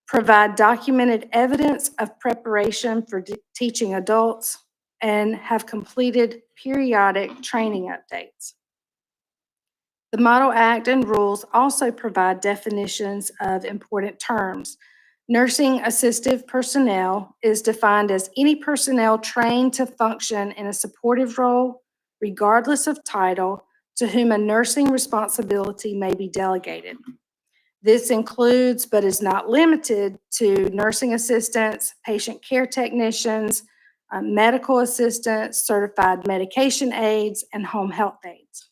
provide documented evidence of preparation for teaching adults, and have completed periodic training updates. The Model Act and Rules also provide definitions of important terms. Nursing assistive personnel is defined as any personnel trained to function in a supportive role, regardless of title, to whom a nursing responsibility may be delegated. This includes, but is not limited to, nursing assistants, patient care technicians, medical assistants, certified medication aides, and home health aides.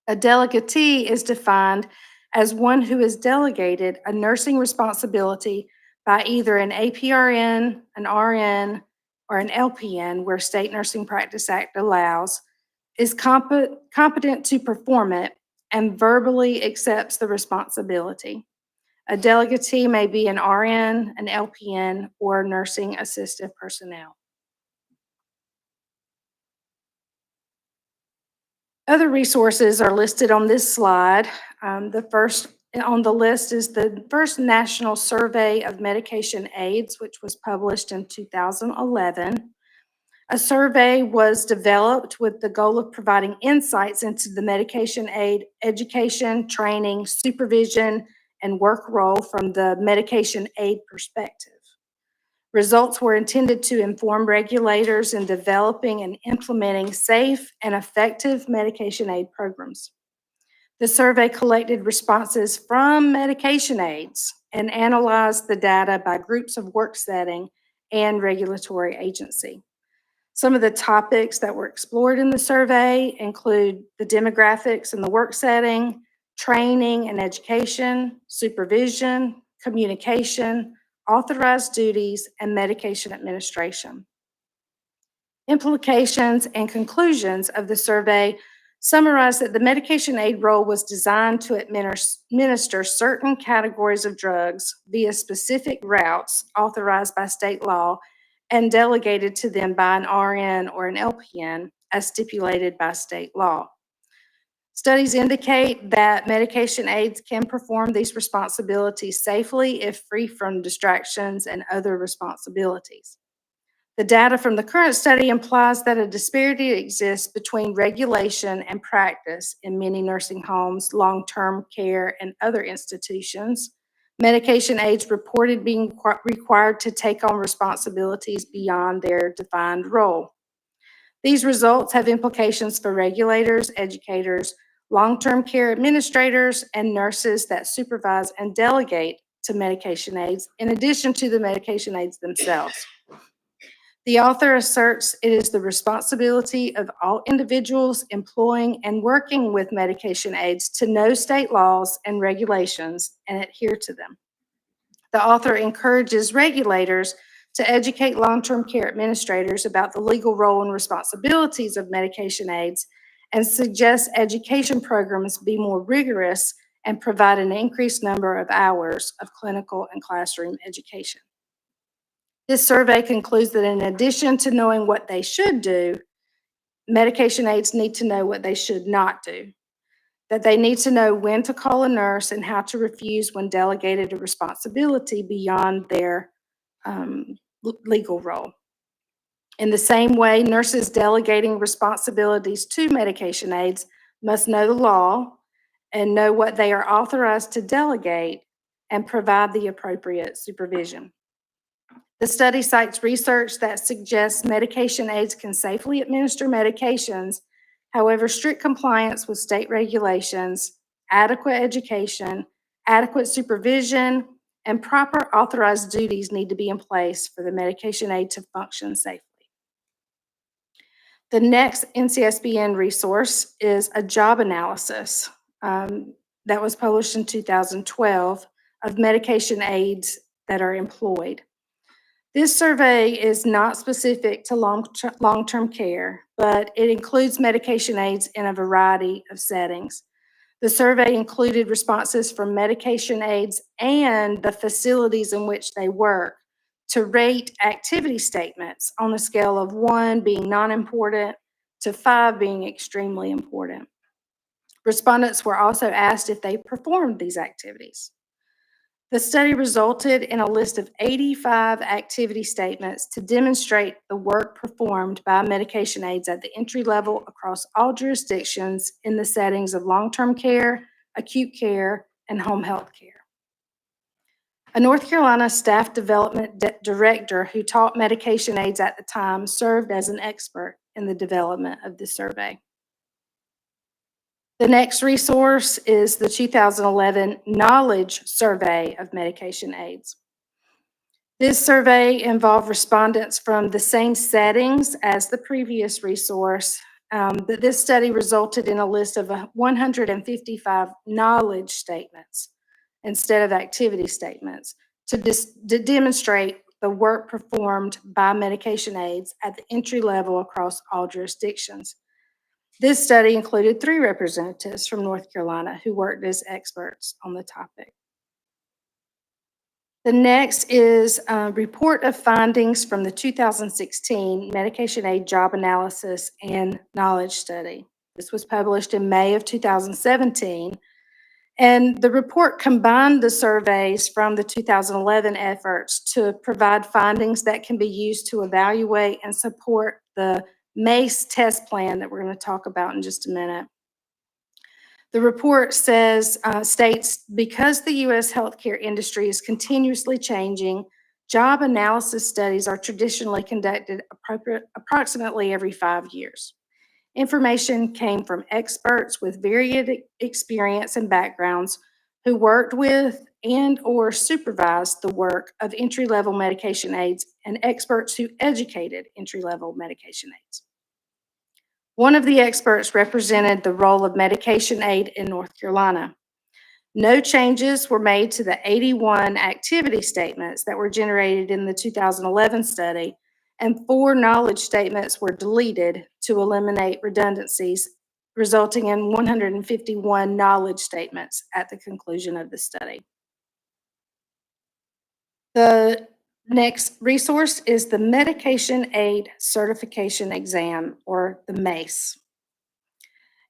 A delegatee is defined as one who is delegated a nursing responsibility by either an APRN, an RN, or an LPN, where State Nursing Practice Act allows, is competent to perform it, and verbally accepts the responsibility. A delegatee may be an RN, an LPN, or nursing assistive personnel. Other resources are listed on this slide. The first on the list is the first National Survey of Medication Aids, which was published in 2011. A survey was developed with the goal of providing insights into the medication aid education, training, supervision, and work role from the medication aid perspective. Results were intended to inform regulators in developing and implementing safe and effective medication aid programs. The survey collected responses from medication aides and analyzed the data by groups of work setting and regulatory agency. Some of the topics that were explored in the survey include the demographics in the work setting, training and education, supervision, communication, authorized duties, and medication administration. Implications and conclusions of the survey summarize that the medication aid role was designed to administer certain categories of drugs via specific routes authorized by state law and delegated to them by an RN or an LPN as stipulated by state law. Studies indicate that medication aids can perform these responsibilities safely if free from distractions and other responsibilities. The data from the current study implies that a disparity exists between regulation and practice in many nursing homes, long-term care, and other institutions. Medication aids reported being required to take on responsibilities beyond their defined role. These results have implications for regulators, educators, long-term care administrators, and nurses that supervise and delegate to medication aids, in addition to the medication aids themselves. The author asserts it is the responsibility of all individuals employing and working with medication aids to know state laws and regulations and adhere to them. The author encourages regulators to educate long-term care administrators about the legal role and responsibilities of medication aids and suggests education programs be more rigorous and provide an increased number of hours of clinical and classroom education. This survey concludes that in addition to knowing what they should do, medication aids need to know what they should not do. That they need to know when to call a nurse and how to refuse when delegated a responsibility beyond their legal role. In the same way, nurses delegating responsibilities to medication aids must know the law and know what they are authorized to delegate and provide the appropriate supervision. The study cites research that suggests medication aids can safely administer medications. However, strict compliance with state regulations, adequate education, adequate supervision, and proper authorized duties need to be in place for the medication aid to function safely. The next NCSBN resource is a job analysis that was published in 2012 of medication aids that are employed. This survey is not specific to long-term care, but it includes medication aids in a variety of settings. The survey included responses from medication aids and the facilities in which they work to rate activity statements on a scale of 1 being non-important to 5 being extremely important. Respondents were also asked if they performed these activities. The study resulted in a list of 85 activity statements to demonstrate the work performed by medication aids at the entry level across all jurisdictions in the settings of long-term care, acute care, and home health care. A North Carolina staff development director who taught medication aids at the time served as an expert in the development of this survey. The next resource is the 2011 Knowledge Survey of Medication Aids. This survey involved respondents from the same settings as the previous resource, but this study resulted in a list of 155 knowledge statements instead of activity statements to demonstrate the work performed by medication aids at the entry level across all jurisdictions. This study included 3 representatives from North Carolina who worked as experts on the topic. The next is a report of findings from the 2016 Medication Aid Job Analysis and Knowledge Study. This was published in May of 2017, and the report combined the surveys from the 2011 efforts to provide findings that can be used to evaluate and support the MACE test plan that we're going to talk about in just a minute. The report states, because the U.S. healthcare industry is continuously changing, job analysis studies are traditionally conducted approximately every 5 years. Information came from experts with varied experience and backgrounds who worked with and/or supervised the work of entry-level medication aides and experts who educated entry-level medication aides. One of the experts represented the role of medication aide in North Carolina. No changes were made to the 81 activity statements that were generated in the 2011 study, and 4 knowledge statements were deleted to eliminate redundancies, resulting in 151 knowledge statements at the conclusion of the study. The next resource is the Medication Aid Certification Exam, or the MACE.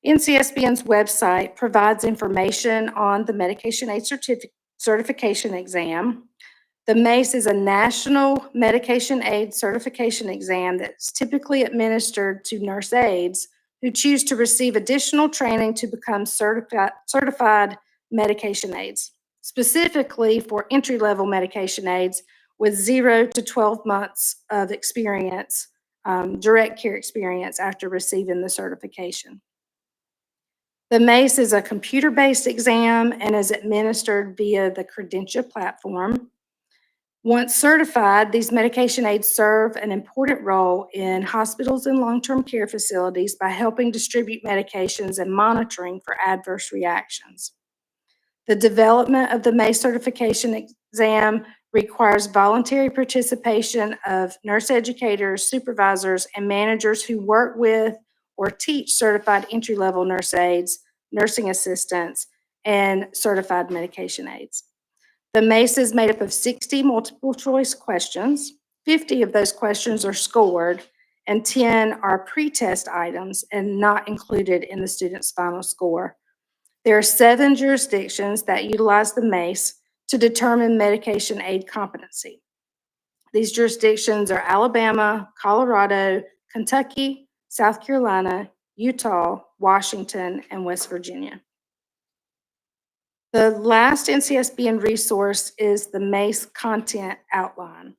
NCSBN's website provides information on the Medication Aid Certification Exam. The MACE is a national medication aid certification exam that's typically administered to nurse aides who choose to receive additional training to become certified medication aides, specifically for entry-level medication aides with 0 to 12 months of experience, direct care experience after receiving the certification. The MACE is a computer-based exam and is administered via the Credentia platform. Once certified, these medication aides serve an important role in hospitals and long-term care facilities by helping distribute medications and monitoring for adverse reactions. The development of the MACE certification exam requires voluntary participation of nurse educators, supervisors, and managers who work with or teach certified entry-level nurse aides, nursing assistants, and certified medication aides. The MACE is made up of 60 multiple choice questions. 50 of those questions are scored, and 10 are pretest items and not included in the student's final score. There are 7 jurisdictions that utilize the MACE to determine medication aid competency. These jurisdictions are Alabama, Colorado, Kentucky, South Carolina, Utah, Washington, and West Virginia. The last NCSBN resource is the MACE content outline.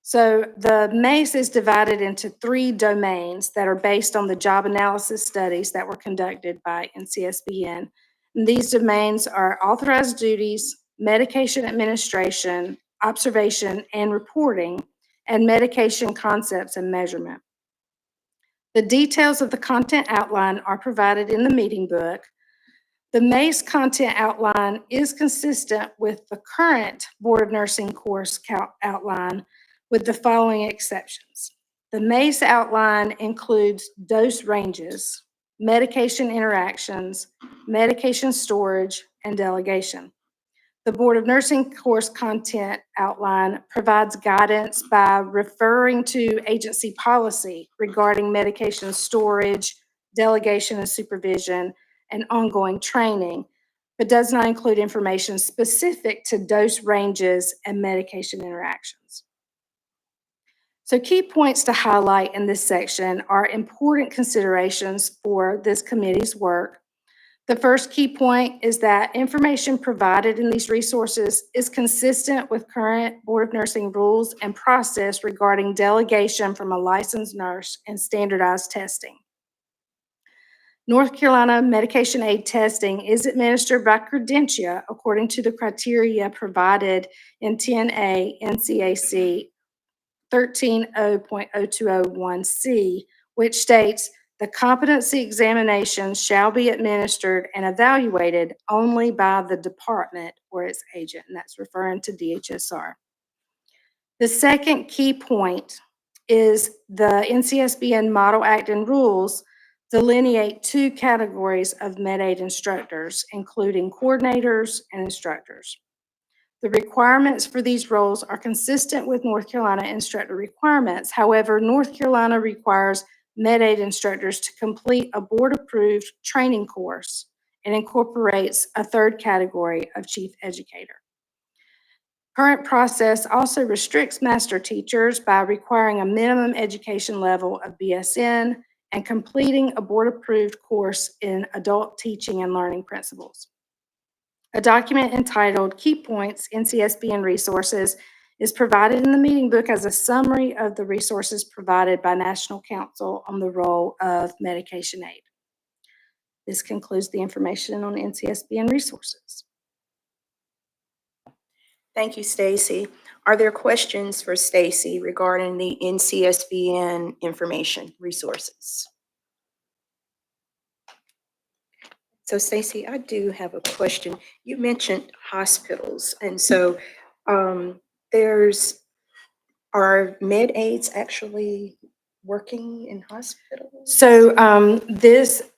So the MACE is divided into 3 domains that are based on the job analysis studies that were conducted by NCSBN. And these domains are authorized duties, medication administration, observation and reporting, and medication concepts and measurement. The details of the content outline are provided in the meeting book. The MACE content outline is consistent with the current Board of Nursing course outline with the following exceptions. The MACE outline includes dose ranges, medication interactions, medication storage, and delegation. The Board of Nursing course content outline provides guidance by referring to agency policy regarding medication storage, delegation and supervision, and ongoing training, but does not include information specific to dose ranges and medication interactions. So key points to highlight in this section are important considerations for this committee's work. The first key point is that information provided in these resources is consistent with current Board of Nursing rules and process regarding delegation from a licensed nurse and standardized testing. North Carolina medication aid testing is administered by Credentia according to the criteria provided in 10A NCAC 13.0.0201C, which states the competency examination shall be administered and evaluated only by the department or its agent, and that's referring to DHSR. The second key point is the NCSBN Model Act and rules delineate 2 categories of med-aid instructors, including coordinators and instructors. The requirements for these roles are consistent with North Carolina instructor requirements. However, North Carolina requires med-aid instructors to complete a board-approved training course and incorporates a 3rd category of chief educator. Current process also restricts master teachers by requiring a minimum education level of BSN and completing a board-approved course in adult teaching and learning principles. A document entitled Key Points NCSBN Resources is provided in the meeting book as a summary of the resources provided by National Council on the role of medication aid. This concludes the information on NCSBN resources. Thank you, Stacy. Are there questions for Stacy regarding the NCSBN information resources? So Stacy, I do have a question. You mentioned hospitals, and so are med aids actually working in hospitals? So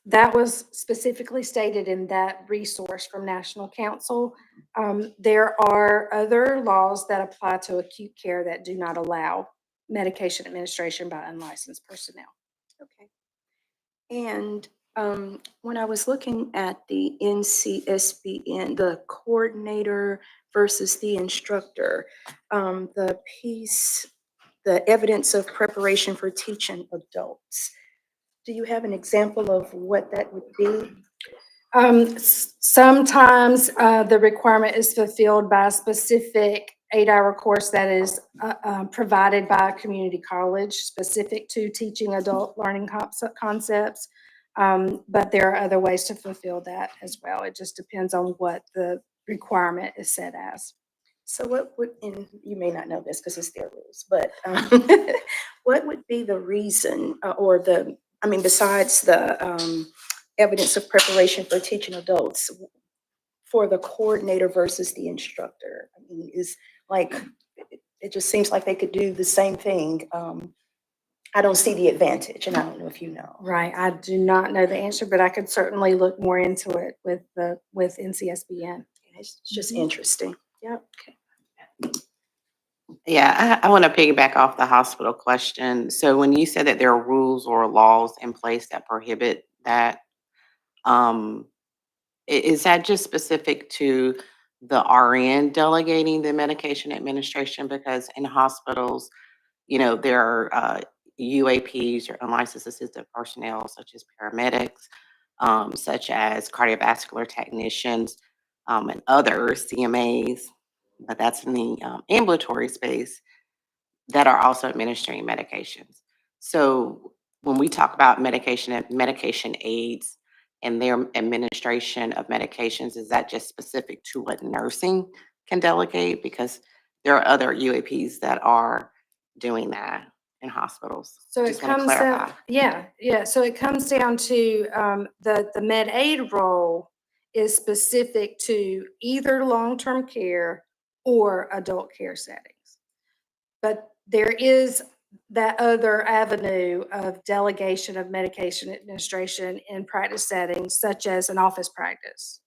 that was specifically stated in that resource from National Council. There are other laws that apply to acute care that do not allow medication administration by unlicensed personnel. Okay. And when I was looking at the NCSBN, the coordinator versus the instructor, the piece, the evidence of preparation for teaching adults, do you have an example of what that would be? Sometimes the requirement is fulfilled by a specific 8-hour course that is provided by a community college specific to teaching adult learning concepts. But there are other ways to fulfill that as well. It just depends on what the requirement is set as. So what would, and you may not know this because it's their rules, but what would be the reason besides the evidence of preparation for teaching adults for the coordinator versus the instructor? I mean, it just seems like they could do the same thing. I don't see the advantage, and I don't know if you know. Right. I do not know the answer, but I could certainly look more into it with NCSBN. It's just interesting. Yeah. Okay. Yeah, I want to piggyback off the hospital question. So when you said that there are rules or laws in place that prohibit that, um, is that just specific to the RN delegating the medication administration? Because in hospitals, there are UAPs or unlicensed assistant personnel, such as paramedics, such as cardiovascular technicians, and other CMAs, but that's in the ambulatory space, that are also administering medications. So when we talk about medication aids and their administration of medications, is that just specific to what nursing can delegate? Because there are other UAPs that are doing that in hospitals. So it Just want to comes clarify. down, yeah. So it comes down to the med aid role is specific to either long-term care or adult care settings. But there is that other avenue of delegation of medication administration in practice settings, such as an office practice.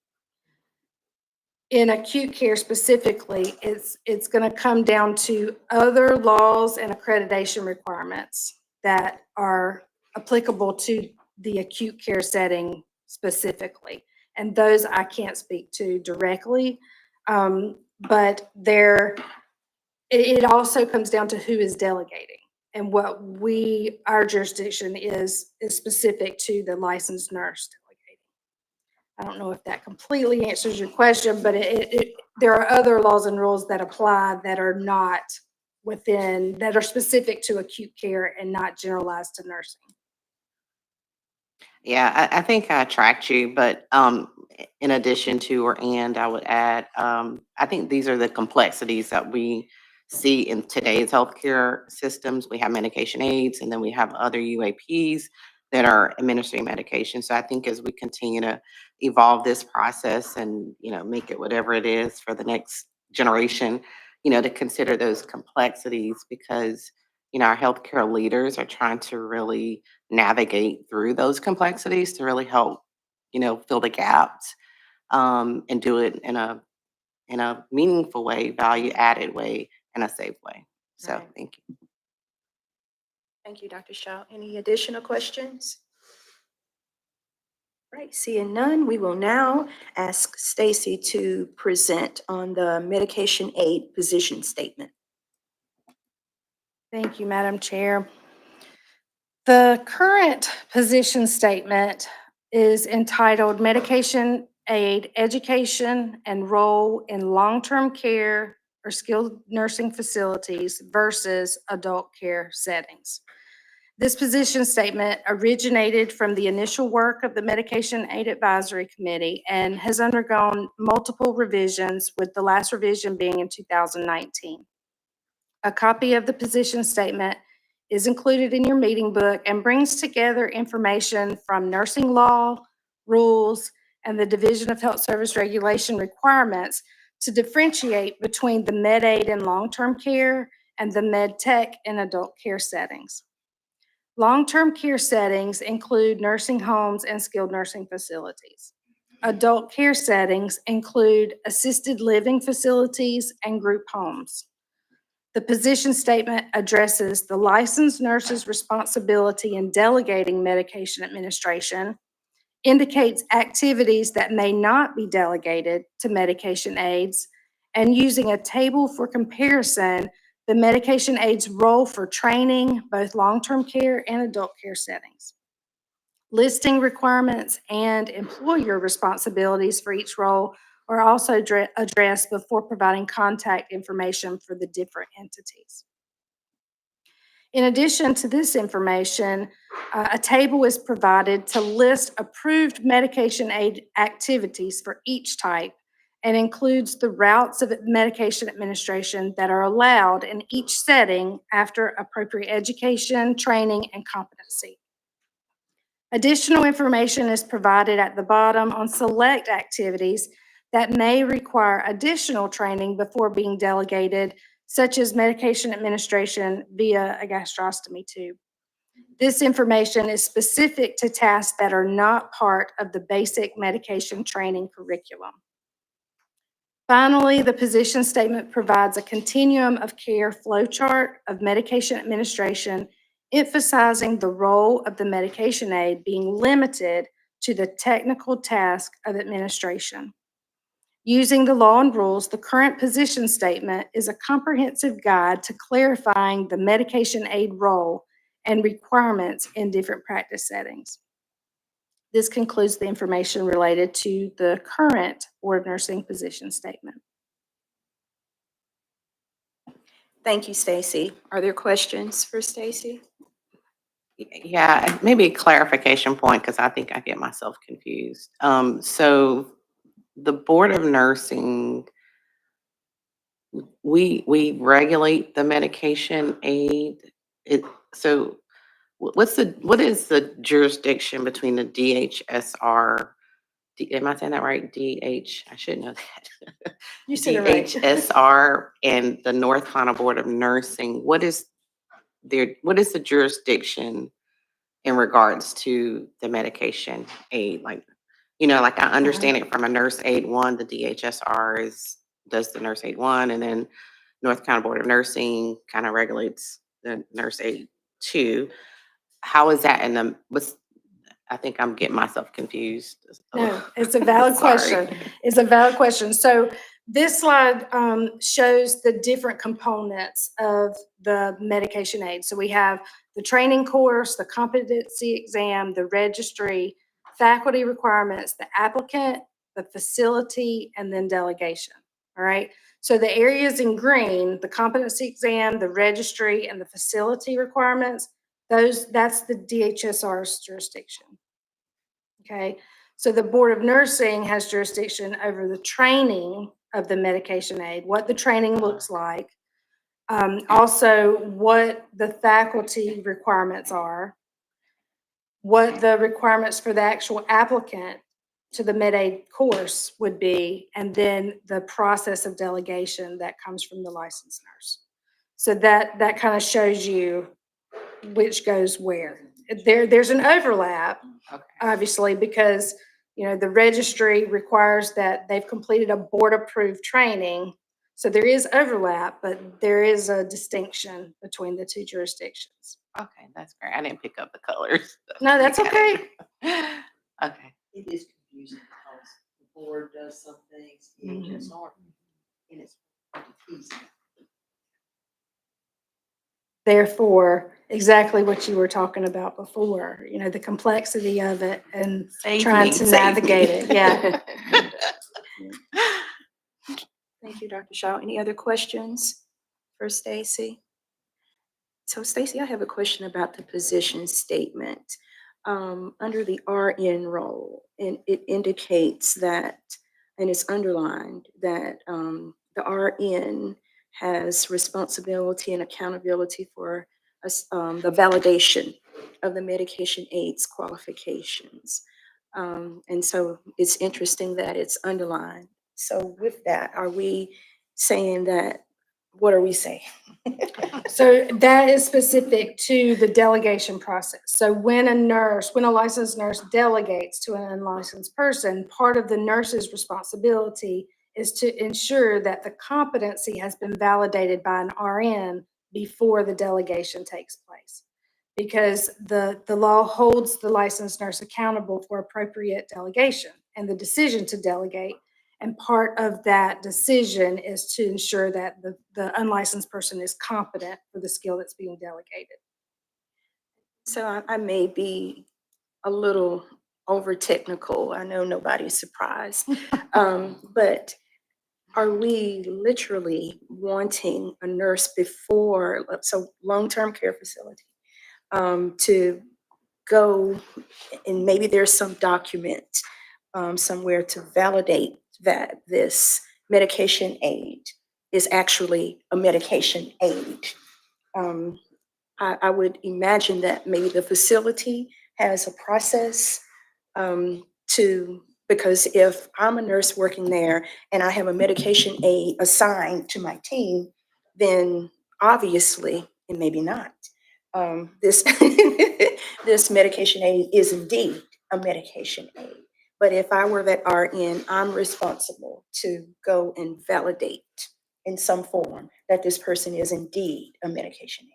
In acute care specifically, it's going to come down to other laws and accreditation requirements that are applicable to the acute care setting specifically. And those I can't speak to directly, but it also comes down to who is delegating. And our jurisdiction is specific to the licensed nurse delegating. I don't know if that completely answers your question, but there are other laws and rules that apply that are not that are specific to acute care and not generalized to nursing. Yeah, I think I tracked you, but in addition to I would add, I think these are the complexities that we see in today's healthcare systems. We have medication aids, and then we have other UAPs that are administering medication. So I think as we continue to evolve this process and make it whatever it is for the next generation, to consider those complexities, because our healthcare leaders are trying to really navigate through those complexities to really help, fill the gaps, and do it in a meaningful way, value added way, and a safe way. So Right. thank you. Thank you, Dr. Shaw. Any additional questions? Right, seeing none, we will now ask Stacy to present on the medication aid position statement. Thank you, Madam Chair. The current position statement is entitled Medication Aid Education and Role in Long-Term Care or Skilled Nursing Facilities versus Adult Care Settings. This position statement originated from the initial work of the Medication Aid Advisory Committee and has undergone multiple revisions, with the last revision being in 2019. A copy of the position statement is included in your meeting book and brings together information from nursing law, rules, and the Division of Health Service Regulation requirements to differentiate between the med aid in long-term care and the med tech in adult care settings. Long-term care settings include nursing homes and skilled nursing facilities. Adult care settings include assisted living facilities and group homes. The position statement addresses the licensed nurse's responsibility in delegating medication administration, indicates activities that may not be delegated to medication aides, and using a table for comparison, the medication aide's role for training both long-term care and adult care settings. Listing requirements and employer responsibilities for each role are also addressed before providing contact information for the different entities. In addition to this information, a table is provided to list approved medication aid activities for each type and includes the routes of medication administration that are allowed in each setting after appropriate education, training, and competency. Additional information is provided at the bottom on select activities that may require additional training before being delegated, such as medication administration via a gastrostomy tube. This information is specific to tasks that are not part of the basic medication training curriculum. Finally, the position statement provides a continuum of care flowchart of medication administration, emphasizing the role of the medication aid being limited to the technical task of administration. Using the law and rules, the current position statement is a comprehensive guide to clarifying the medication aid role and requirements in different practice settings. This concludes the information related to the current Board of Nursing position statement. Thank you, Stacy. Are there questions for Stacy? Yeah, maybe a clarification point, because I think I get myself confused. So the Board of Nursing, we regulate the medication aid. So what is the jurisdiction between the DHSR? Am I saying that right? I should know that. You said it right. DHSR and the North Carolina Board of Nursing. What is the jurisdiction in regards to the medication aid? Like I understand it from a nurse aid one, the DHSR does the nurse aid one, and then North Carolina Board of Nursing kind of regulates the nurse aid two. How is that I think I'm getting myself confused. No, it's a valid Sorry. question. It's a valid question. So this slide shows the different components of the medication aid. So we have the training course, the competency exam, the registry, faculty requirements, the applicant, the facility, and then delegation. All right. So the areas in green, the competency exam, the registry, and the facility requirements, that's the DHSR's jurisdiction. Okay, so the Board of Nursing has jurisdiction over the training of the medication aid, what the training looks like, also what the faculty requirements are, what the requirements for the actual applicant to the med aid course would be, and then the process of delegation that comes from the licensed nurse. So that kind of shows you which goes where. There's an overlap, obviously, because the registry requires that they've completed a board-approved training. So there is overlap, but there is a distinction between the two jurisdictions. Okay, that's great. I didn't pick up the colors. No, that's okay. Okay. It is confusing because the board does some things, DHSR, and it's confusing. Therefore, exactly what you were talking about before, the complexity of it and trying to navigate it. Yeah. Thank you, Dr. Shaw. Any other questions for Stacy? So Stacy, I have a question about the position statement. Under the RN role, and it indicates that, and it's underlined, that the RN has responsibility and accountability for the validation of the medication aids qualifications. And so it's interesting that it's underlined. So with that, are we saying that, what are we saying? So that is specific to the delegation process. So when a licensed nurse delegates to an unlicensed person, part of the nurse's responsibility is to ensure that the competency has been validated by an RN before the delegation takes place. Because the law holds the licensed nurse accountable for appropriate delegation and the decision to delegate. And part of that decision is to ensure that the unlicensed person is competent for the skill that's being delegated. So I may be a little over technical. I know nobody's surprised. But are we literally wanting a nurse before, so long-term care facility, to go, and maybe there's some document somewhere to validate that this medication aid is actually a medication aid? I would imagine that maybe the facility has a process because if I'm a nurse working there and I have a medication aid assigned to my team, then obviously, and maybe not, this, this medication aid is indeed a medication aid. But if I were that RN, I'm responsible to go and validate in some form that this person is indeed a medication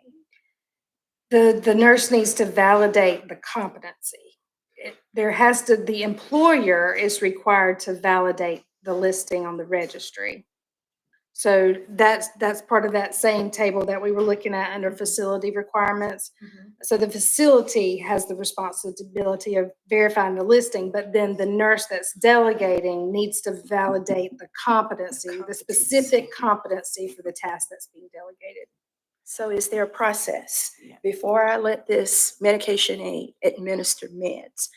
aid. The nurse needs to validate the competency. The employer is required to validate the listing on the registry. So that's part of that same table that we were looking at under facility requirements. So the facility has the responsibility of verifying the listing, but then the nurse that's delegating needs to validate the competency, the specific competency for the task that's being delegated. So is there a process before I let this medication aid administer meds?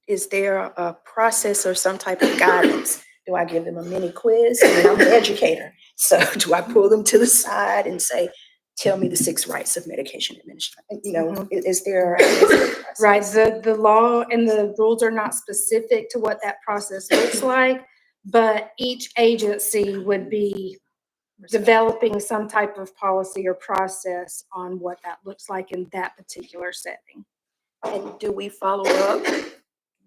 Is there a process or some type of guidance? Do I give them a mini quiz? I mean, I'm an educator. So do I pull them to the side and say, tell me the 6 rights of medication administration? You know, is there a process? Right, the law and the rules are not specific to what that process looks like, but each agency would be developing some type of policy or process on what that looks like in that particular setting. And do we follow up?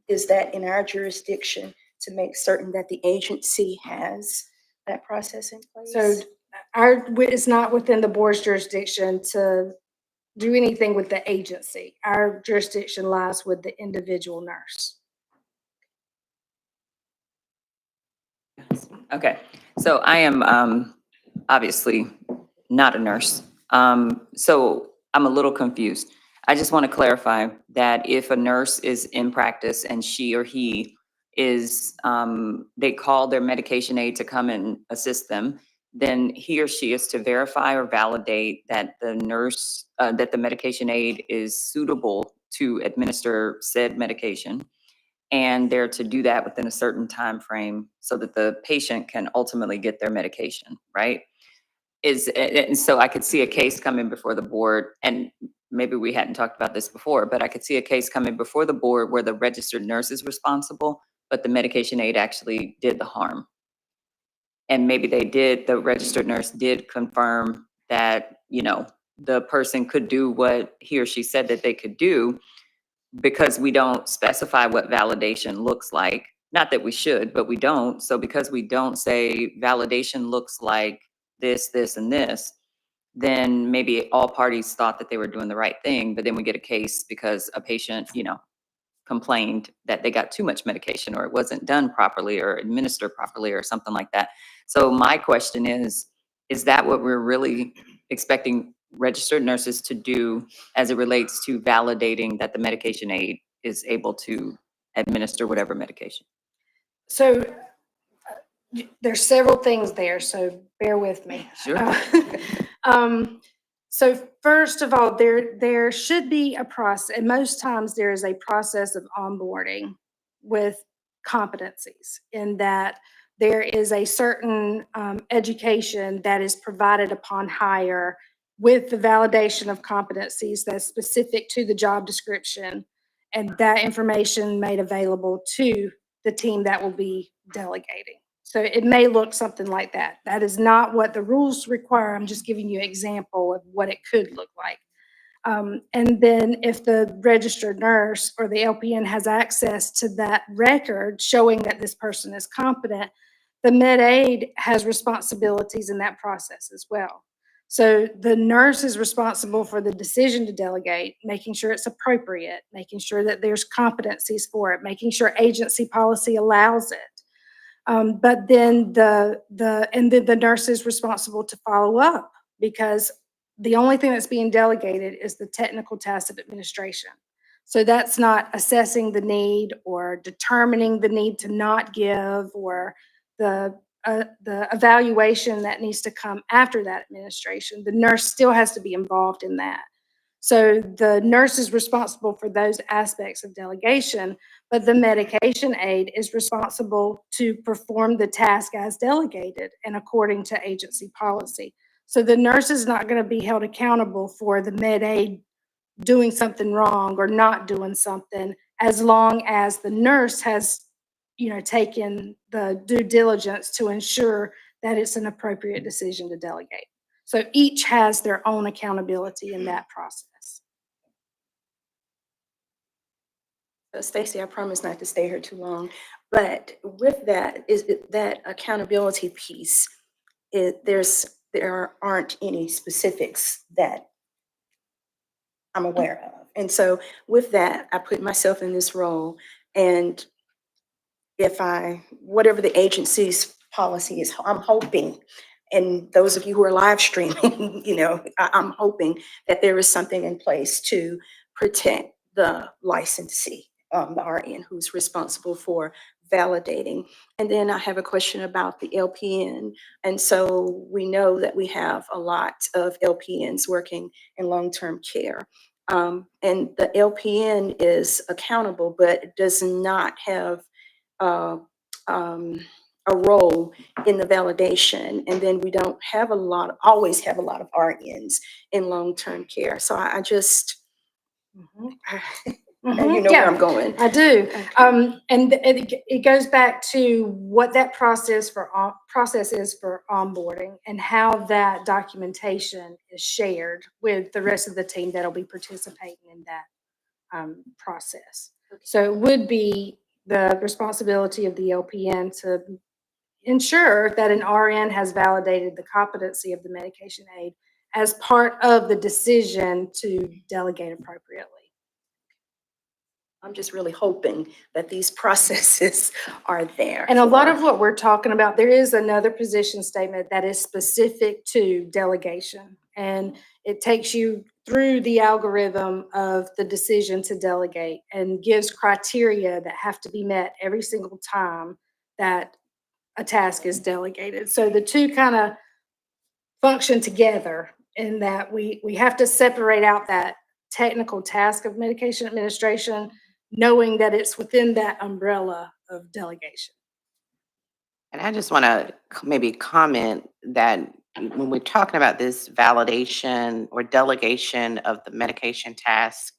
Is that in our jurisdiction to make certain that the agency has that process in place? So it's not within the board's jurisdiction to do anything with the agency. Our jurisdiction lies with the individual nurse. Okay, so I am obviously not a nurse. So I'm a little confused. I just want to clarify that if a nurse is in practice and she or he is, they call their medication aid to come and assist them, then he or she is to verify or validate that the nurse, that the medication aid is suitable to administer said medication. And they're to do that within a certain time frame so that the patient can ultimately get their medication, right? And so I could see a case coming before the board, and maybe we hadn't talked about this before, but I could see a case coming before the board where the registered nurse is responsible, but the medication aid actually did the harm. And maybe the registered nurse did confirm that, you know, the person could do what he or she said that they could do, because we don't specify what validation looks like. Not that we should, but we don't. So because we don't say validation looks like this, this, and this, then maybe all parties thought that they were doing the right thing, but then we get a case because a patient, you know, complained that they got too much medication or it wasn't done properly or administered properly or something like that. So my question is that what we're really expecting registered nurses to do as it relates to validating that the medication aid is able to administer whatever medication? So there's several things there, so bear with me. Sure. So first of all, there should be a process, and most times there is a process of onboarding with competencies in that there is a certain education that is provided upon hire with the validation of competencies that's specific to the job description, and that information made available to the team that will be delegating. So it may look something like that. That is not what the rules require. I'm just giving you an example of what it could look like. And then if the registered nurse or the LPN has access to that record showing that this person is competent, the med aid has responsibilities in that process as well. So the nurse is responsible for the decision to delegate, making sure it's appropriate, making sure that there's competencies for it, making sure agency policy allows it. But then the nurse is responsible to follow up, because the only thing that's being delegated is the technical task of administration. So that's not assessing the need or determining the need to not give, or the evaluation that needs to come after that administration. The nurse still has to be involved in that. So the nurse is responsible for those aspects of delegation, but the medication aide is responsible to perform the task as delegated and according to agency policy. So the nurse is not going to be held accountable for the med aide doing something wrong or not doing something, as long as the nurse has, taken the due diligence to ensure that it's an appropriate decision to delegate. So each has their own accountability in that process. Stacy, I promise not to stay here too long, but with that, that accountability piece, there aren't any specifics that I'm aware of. And so with that, I put myself in this role, and whatever the agency's policy is, I'm hoping, and those of you who are live streaming, I'm hoping that there is something in place to protect the licensee, the RN, who's responsible for validating. And then I have a question about the LPN. And so we know that we have a lot of LPNs working in long-term care. And the LPN is accountable, but does not have uh, a role in the validation. And then we don't have always have a lot of RNs in long-term care. So I just, you know where I'm going. I do. Okay. And it goes back to what that process is for onboarding, and how that documentation is shared with the rest of the team that'll be participating in that process. So it would be the responsibility of the LPN to ensure that an RN has validated the competency of the medication aid as part of the decision to delegate appropriately. I'm just really hoping that these processes are there. And a lot of what we're talking about, there is another position statement that is specific to delegation. And it takes you through the algorithm of the decision to delegate and gives criteria that have to be met every single time that a task is delegated. So the two kind of function together in that we have to separate out that technical task of medication administration, knowing that it's within that umbrella of delegation. And I just want to maybe comment that when we're talking about this validation or delegation of the medication task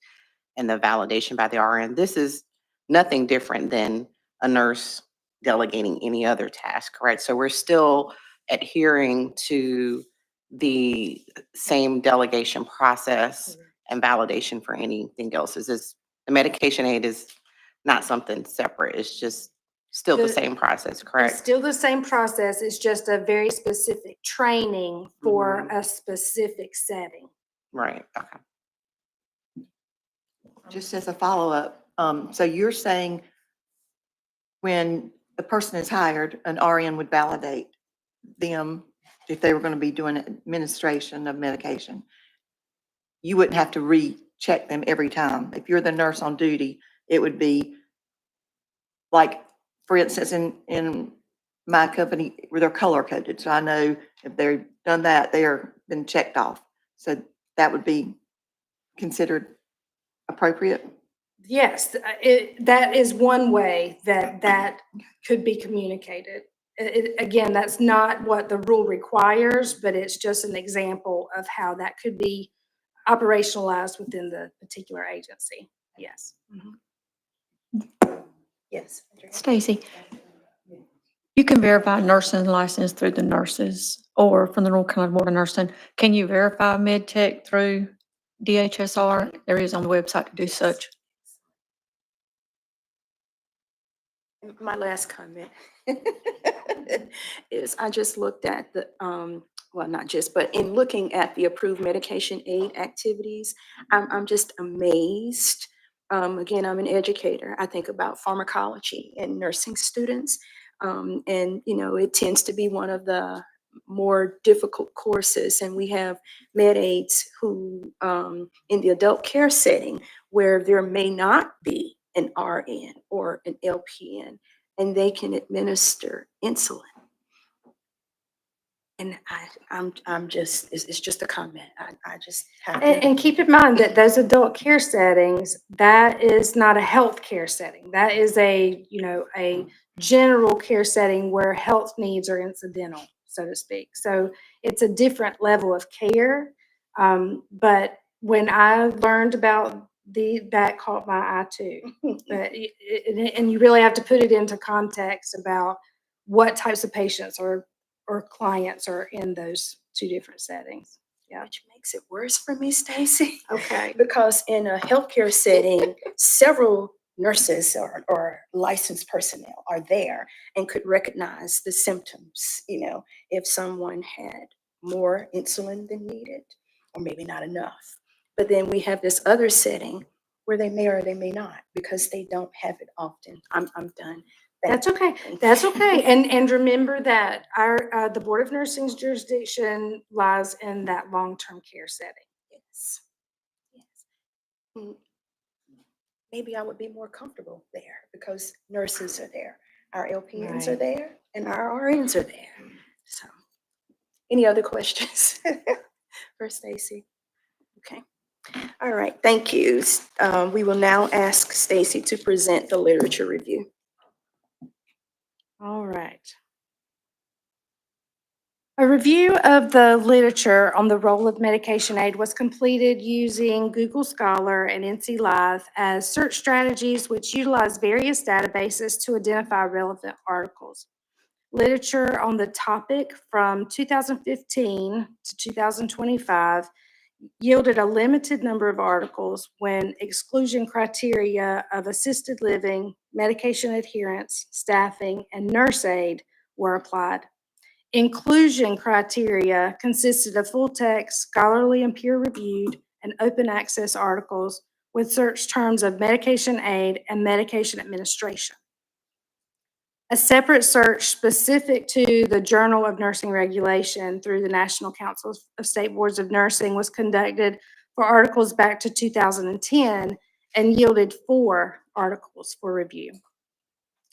and the validation by the RN, this is nothing different than a nurse delegating any other task, right? So we're still adhering to the same delegation process and validation for anything else. The medication aid is not something separate. It's just still the same process, It's correct? still the same process. It's just a very specific training for a specific setting. Right, okay. Just as a follow-up, so you're saying when the person is hired, an RN would validate them if they were going to be doing administration of medication. You wouldn't have to recheck them every time. If you're the nurse on duty, it would be like, for instance, in my company, where they're color coded. So I know if they've done that, they are been checked off. So that would be considered appropriate? Yes, that is one way that could be communicated. Again, that's not what the rule requires, but it's just an example of how that could be operationalized within the particular agency. Yes. Yes. Stacy, you can verify nursing license through the nurses or from the North Carolina Board of Nursing. Can you verify med tech through DHSR? There is on the website to do such. My last comment is I just looked at the, well, not just, but in looking at the approved medication aid activities, I'm just amazed. Again, I'm an educator. I think about pharmacology and nursing students. And, you know, it tends to be one of the more difficult courses. And we have med aides who, in the adult care setting, where there may not be an RN or an LPN, and they can administer insulin. And I'm just, it's just a comment. I just have to. And keep in mind that those adult care settings, that is not a health care setting. That is a, you know, a general care setting where health needs are incidental, so to speak. So it's a different level of care. But when I learned about that caught my eye too. But and you really have to put it into context about what types of patients or clients are in those two different settings. Yeah. Which makes it worse for me, Stacy. Okay. Because in a healthcare setting, several nurses or licensed personnel are there and could recognize the symptoms, you know, if someone had more insulin than needed, or maybe not enough. But then we have this other setting where they may or they may not, because they don't have it often. I'm done. Thank That's okay. you. That's okay. And remember that our, the Board of Nursing's jurisdiction lies in that long-term care setting. Yes. Yes. Maybe I would be more comfortable there because nurses are there, our LPNs are Right. there, and our RNs are there. So, any other questions for Stacy? Okay. All right. Thank you. We will now ask Stacy to present the literature review. All right. A review of the literature on the role of medication aid was completed using Google Scholar and NC Live as search strategies which utilize various databases to identify relevant articles. Literature on the topic from 2015 to 2025 yielded a limited number of articles when exclusion criteria of assisted living, medication adherence, staffing, and nurse aid were applied. Inclusion criteria consisted of full-text, scholarly and peer-reviewed, and open access articles with search terms of medication aid and medication administration. A separate search specific to the Journal of Nursing Regulation through the National Council of State Boards of Nursing was conducted for articles back to 2010 and yielded 4 articles for review.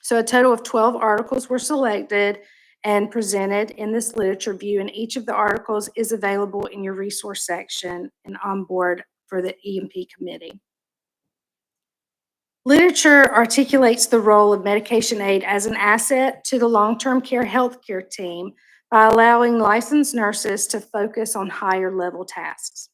So a total of 12 articles were selected and presented in this literature review, and each of the articles is available in your resource section and on board for the E&P committee. Literature articulates the role of medication aid as an asset to the long-term care healthcare team by allowing licensed nurses to focus on higher level tasks.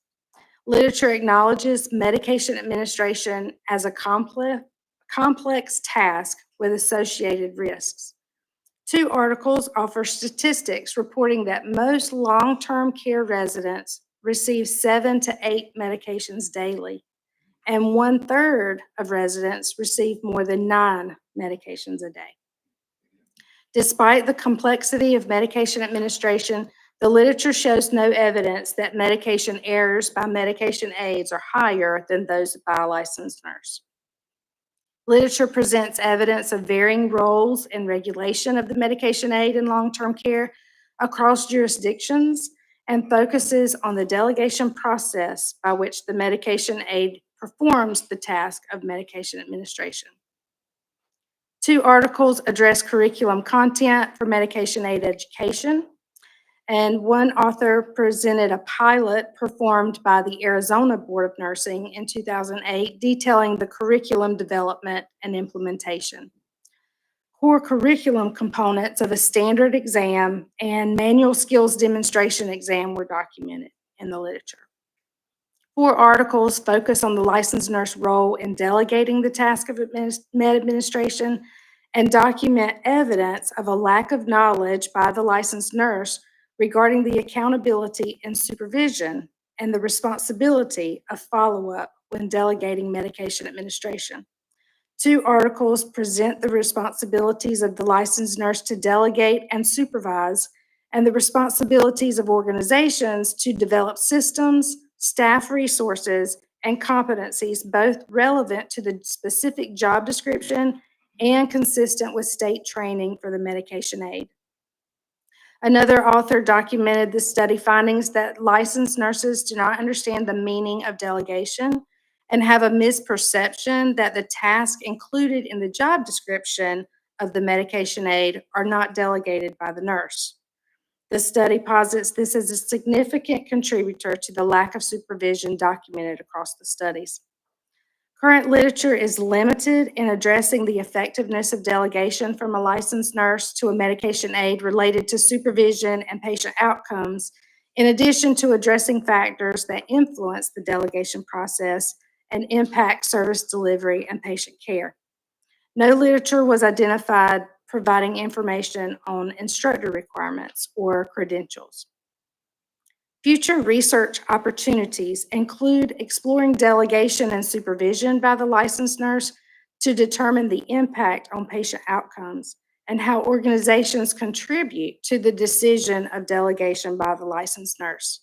Literature acknowledges medication administration as a complex task with associated risks. 2 articles offer statistics reporting that most long-term care residents receive 7 to 8 medications daily, and 1/3 of residents receive more than 9 medications a day. Despite the complexity of medication administration, the literature shows no evidence that medication errors by medication aides are higher than those by a licensed nurse. Literature presents evidence of varying roles in regulation of the medication aid in long-term care across jurisdictions and focuses on the delegation process by which the medication aid performs the task of medication administration. 2 articles address curriculum content for medication aid education, And one author presented a pilot performed by the Arizona Board of Nursing in 2008, detailing the curriculum development and implementation. Core curriculum components of a standard exam and manual skills demonstration exam were documented in the literature. 4 articles focus on the licensed nurse role in delegating the task of med administration and document evidence of a lack of knowledge by the licensed nurse regarding the accountability and supervision and the responsibility of follow-up when delegating medication administration. 2 articles present the responsibilities of the licensed nurse to delegate and supervise, and the responsibilities of organizations to develop systems, staff resources, and competencies both relevant to the specific job description and consistent with state training for the medication aid. Another author documented the study findings that licensed nurses do not understand the meaning of delegation and have a misperception that the tasks included in the job description of the medication aid are not delegated by the nurse. The study posits this as a significant contributor to the lack of supervision documented across the studies. Current literature is limited in addressing the effectiveness of delegation from a licensed nurse to a medication aid related to supervision and patient outcomes, in addition to addressing factors that influence the delegation process and impact service delivery and patient care. No literature was identified providing information on instructor requirements or credentials. Future research opportunities include exploring delegation and supervision by the licensed nurse to determine the impact on patient outcomes and how organizations contribute to the decision of delegation by the licensed nurse.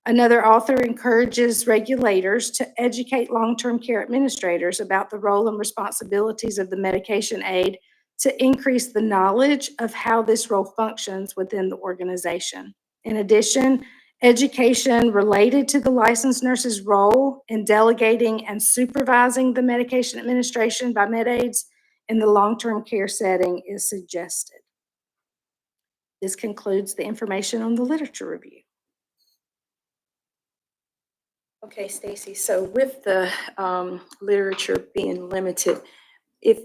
Another author encourages regulators to educate long-term care administrators about the role and responsibilities of the medication aid to increase the knowledge of how this role functions within the organization. In addition, education related to the licensed nurse's role in delegating and supervising the medication administration by med aids in the long-term care setting is suggested. This concludes the information on the literature review. Okay, Stacy, so with the literature being limited, if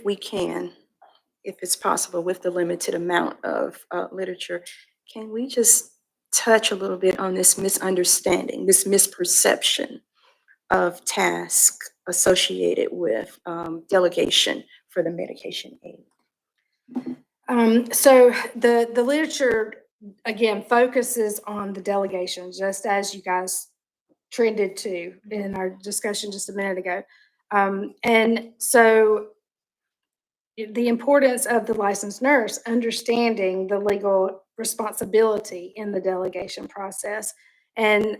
we can, if it's possible, with the limited amount of literature, can we just touch a little bit on this misunderstanding, this misperception of task associated with delegation for the medication aid? So the literature, again, focuses on the delegation, just as you guys trended to in our discussion just a minute ago. And so the importance of the licensed nurse understanding the legal responsibility in the delegation process and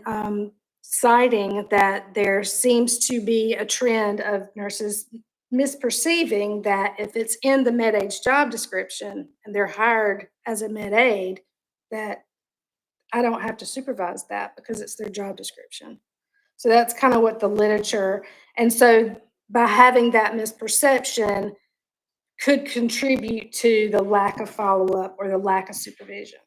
citing that there seems to be a trend of nurses misperceiving that if it's in the med aid's job description and they're hired as a med aid, that I don't have to supervise that because it's their job description. So that's kind of what the literature, and so by having that misperception could contribute to the lack of follow-up or the lack of supervision.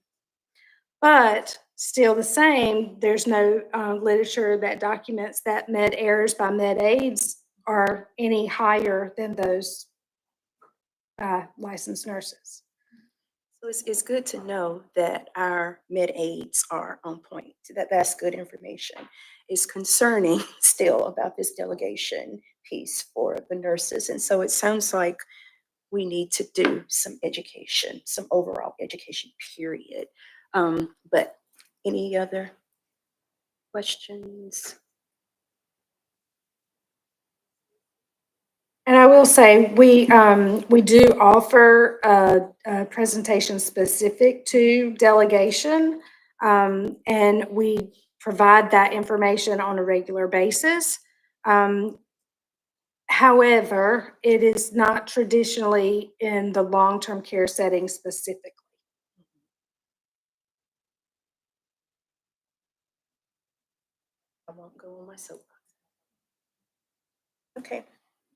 But still the same, there's no literature that documents that med errors by med aids are any higher than those licensed nurses. So it's good to know that our med aids are on point. That's good information. It's concerning still about this delegation piece for the nurses. And so it sounds like we need to do some education, some overall education, period. But any other questions? And I will say, we do offer a presentation specific to delegation, and we provide that information on a regular basis. However, it is not traditionally in the long-term care setting specifically. I won't go on my soapbox. Okay.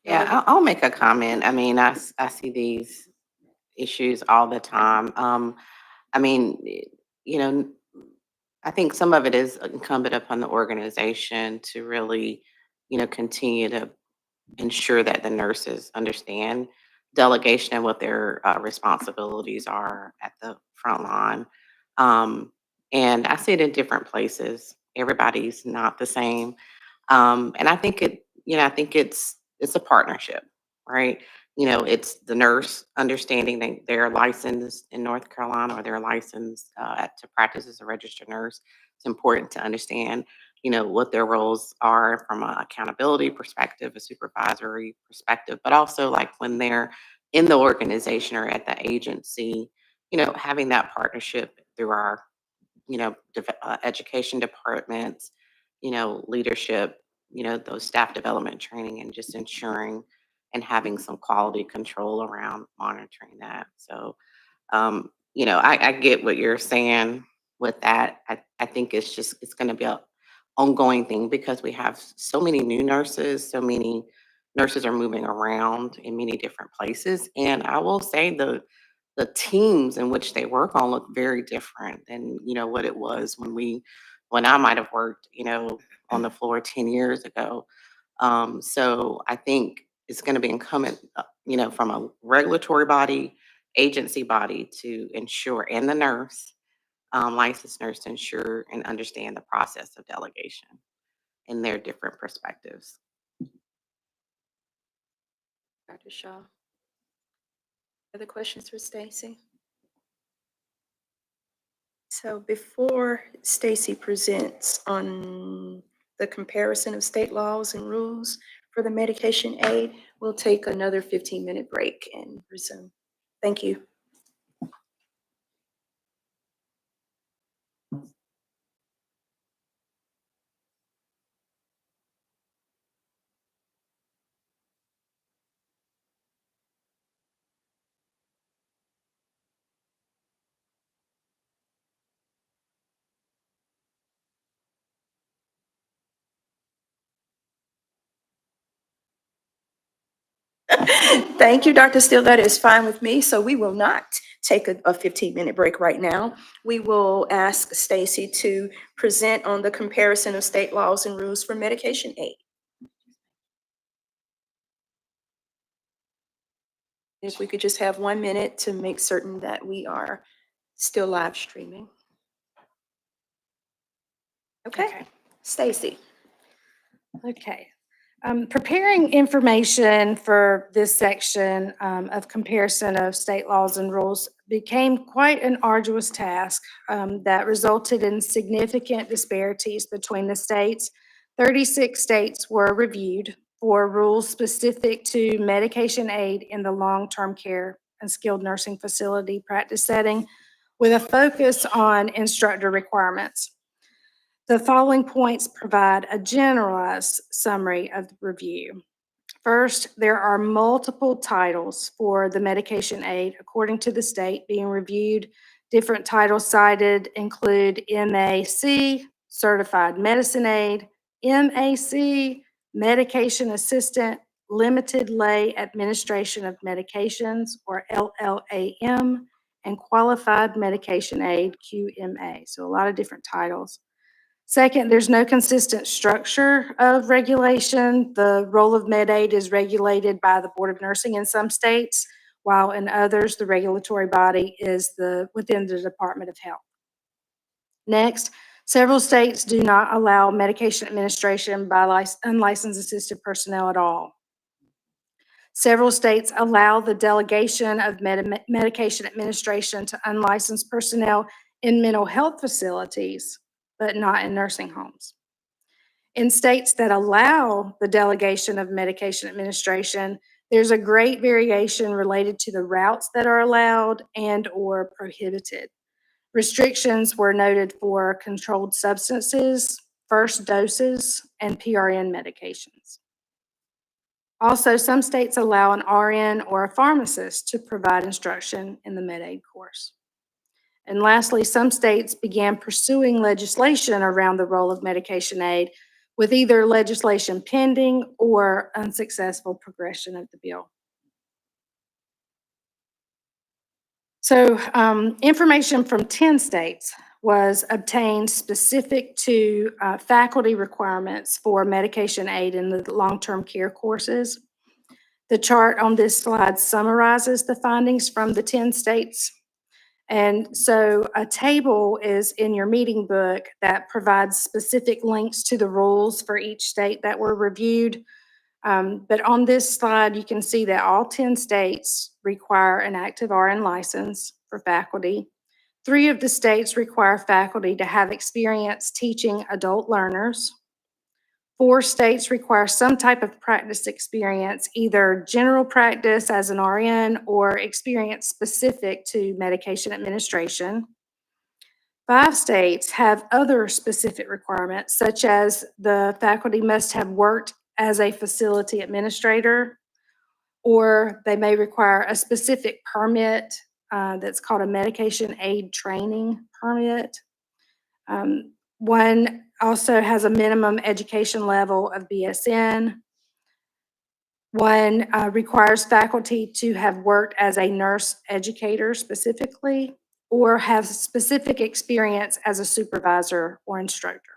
Yeah, I'll make a comment. I mean, I see these issues all the time. I mean, you know, I think some of it is incumbent upon the organization to really, continue to ensure that the nurses understand delegation and what their responsibilities are at the front line. Um, and I see it in different places. Everybody's not the same. And I think I think it's a partnership, right? It's the nurse understanding that they're licensed in North Carolina or they're licensed to practice as a registered nurse. It's important to understand, what their roles are from an accountability perspective, a supervisory perspective, but also like when they're in the organization or at the agency, having that partnership through our education departments, leadership, those staff development training and just ensuring and having some quality control around monitoring that. So, I get what you're saying with that. I think it's going to be a ongoing thing because we have so many new nurses, so many nurses are moving around in many different places. And I will say the teams in which they work on look very different than what it was when I might have worked on the floor 10 years ago. So I think it's going to be incumbent from a regulatory body, agency body to ensure, and the nurse, licensed nurse, to ensure and understand the process of delegation and their different perspectives. Dr. Shaw. Other questions for Stacy? So before Stacy presents on the comparison of state laws and rules for the medication aid, we'll take another 15-minute break and resume. Thank you. Thank you, Dr. Steele. That is fine with me. So we will not take a 15-minute break right now. We will ask Stacy to present on the comparison of state laws and rules for medication aid. If we could just have 1 minute to make certain that we are still live streaming. Okay, Stacy. Okay. Preparing information for this section of comparison of state laws and rules became quite an arduous task that resulted in significant disparities between the states. 36 states were reviewed for rules specific to medication aid in the long-term care and skilled nursing facility practice setting, with a focus on instructor requirements. The following points provide a generalized summary of the review. First, there are multiple titles for the medication aid according to the state being reviewed. Different titles cited include MAC, Certified Medicine Aid, MAC, Medication Assistant, Limited Lay Administration of Medications, or LLAM, and Qualified Medication Aid, QMA. So a lot of different titles. Second, there's no consistent structure of regulation. The role of med aid is regulated by the Board of Nursing in some states, while in others, the regulatory body is within the Department of Health. Next, several states do not allow medication administration by unlicensed assisted personnel at all. Several states allow the delegation of medication administration to unlicensed personnel in mental health facilities, but not in nursing homes. In states that allow the delegation of medication administration, there's a great variation related to the routes that are allowed and/or prohibited. Restrictions were noted for controlled substances, first doses, and PRN medications. Also, some states allow an RN or a pharmacist to provide instruction in the med aid course. And lastly, some states began pursuing legislation around the role of medication aid with either legislation pending or unsuccessful progression of the bill. So information from 10 states was obtained specific to faculty requirements for medication aid in the long-term care courses. The chart on this slide summarizes the findings from the 10 states. And so a table is in your meeting book that provides specific links to the rules for each state that were reviewed. But on this slide, you can see that all 10 states require an active RN license for faculty. 3 of the states require faculty to have experience teaching adult learners. 4 states require some type of practice experience, either general practice as an RN or experience specific to medication administration. 5 states have other specific requirements, such as the faculty must have worked as a facility administrator, or they may require a specific permit that's called a medication aid training permit. One also has a minimum education level of BSN. One requires faculty to have worked as a nurse educator specifically, or have specific experience as a supervisor or instructor.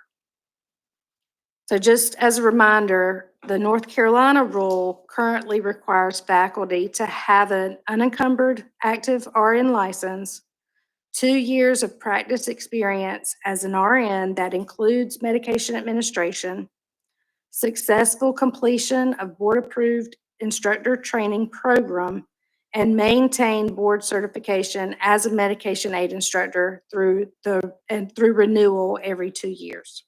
So just as a reminder, the North Carolina rule currently requires faculty to have an unencumbered active RN license, 2 years of practice experience as an RN that includes medication administration, successful completion of board-approved instructor training program, and maintain board certification as a medication aid instructor through renewal every 2 years.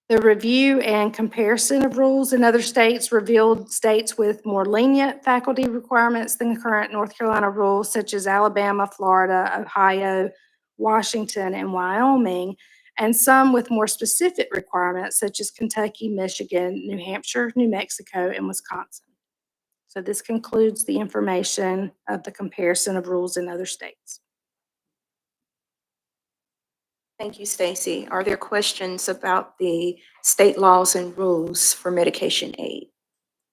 The review and comparison of rules in other states revealed states with more lenient faculty requirements than the current North Carolina rules, such as Alabama, Florida, Ohio, Washington, and Wyoming, and some with more specific requirements, such as Kentucky, Michigan, New Hampshire, New Mexico, and Wisconsin. So this concludes the information of the comparison of rules in other states. Thank you, Stacy. Are there questions about the state laws and rules for medication aid?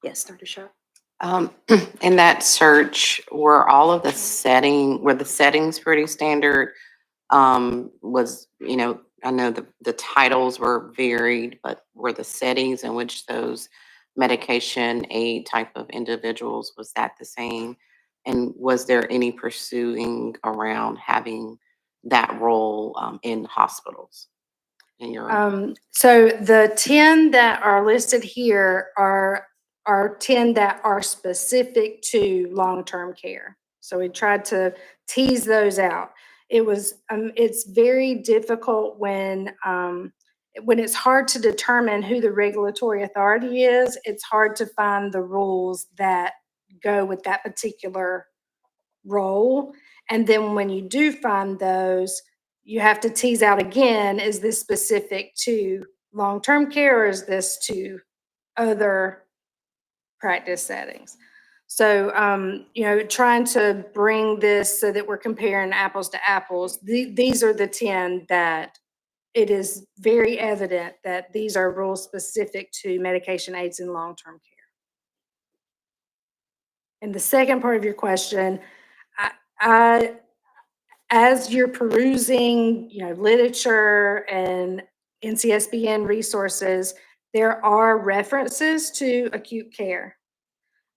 Yes, Dr. Shaw. In that search, were the settings pretty standard? I know the titles were varied, but were the settings in which those medication aid type of individuals, was that the same? And was there any pursuing around having that role in hospitals? In your So the 10 that are listed here are 10 that are specific to long-term care. So we tried to tease those out. It's very difficult when it's hard to determine who the regulatory authority is. It's hard to find the rules that go with that particular role. And then when you do find those, you have to tease out again, is this specific to long-term care or is this to other practice settings? So, trying to bring this so that we're comparing apples to apples, these are the 10 that it is very evident that these are rules specific to medication aids in long-term care. And the second part of your question, as you're perusing, literature and NCSBN resources, there are references to acute care.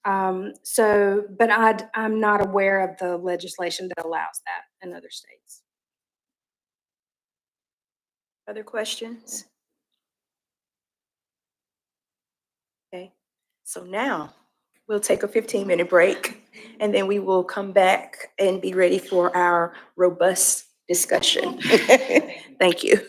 But I'm not aware of the legislation that allows that in other states. Other questions? Okay, so now we'll take a 15-minute break and then we will come back and be ready for our robust discussion. Thank you.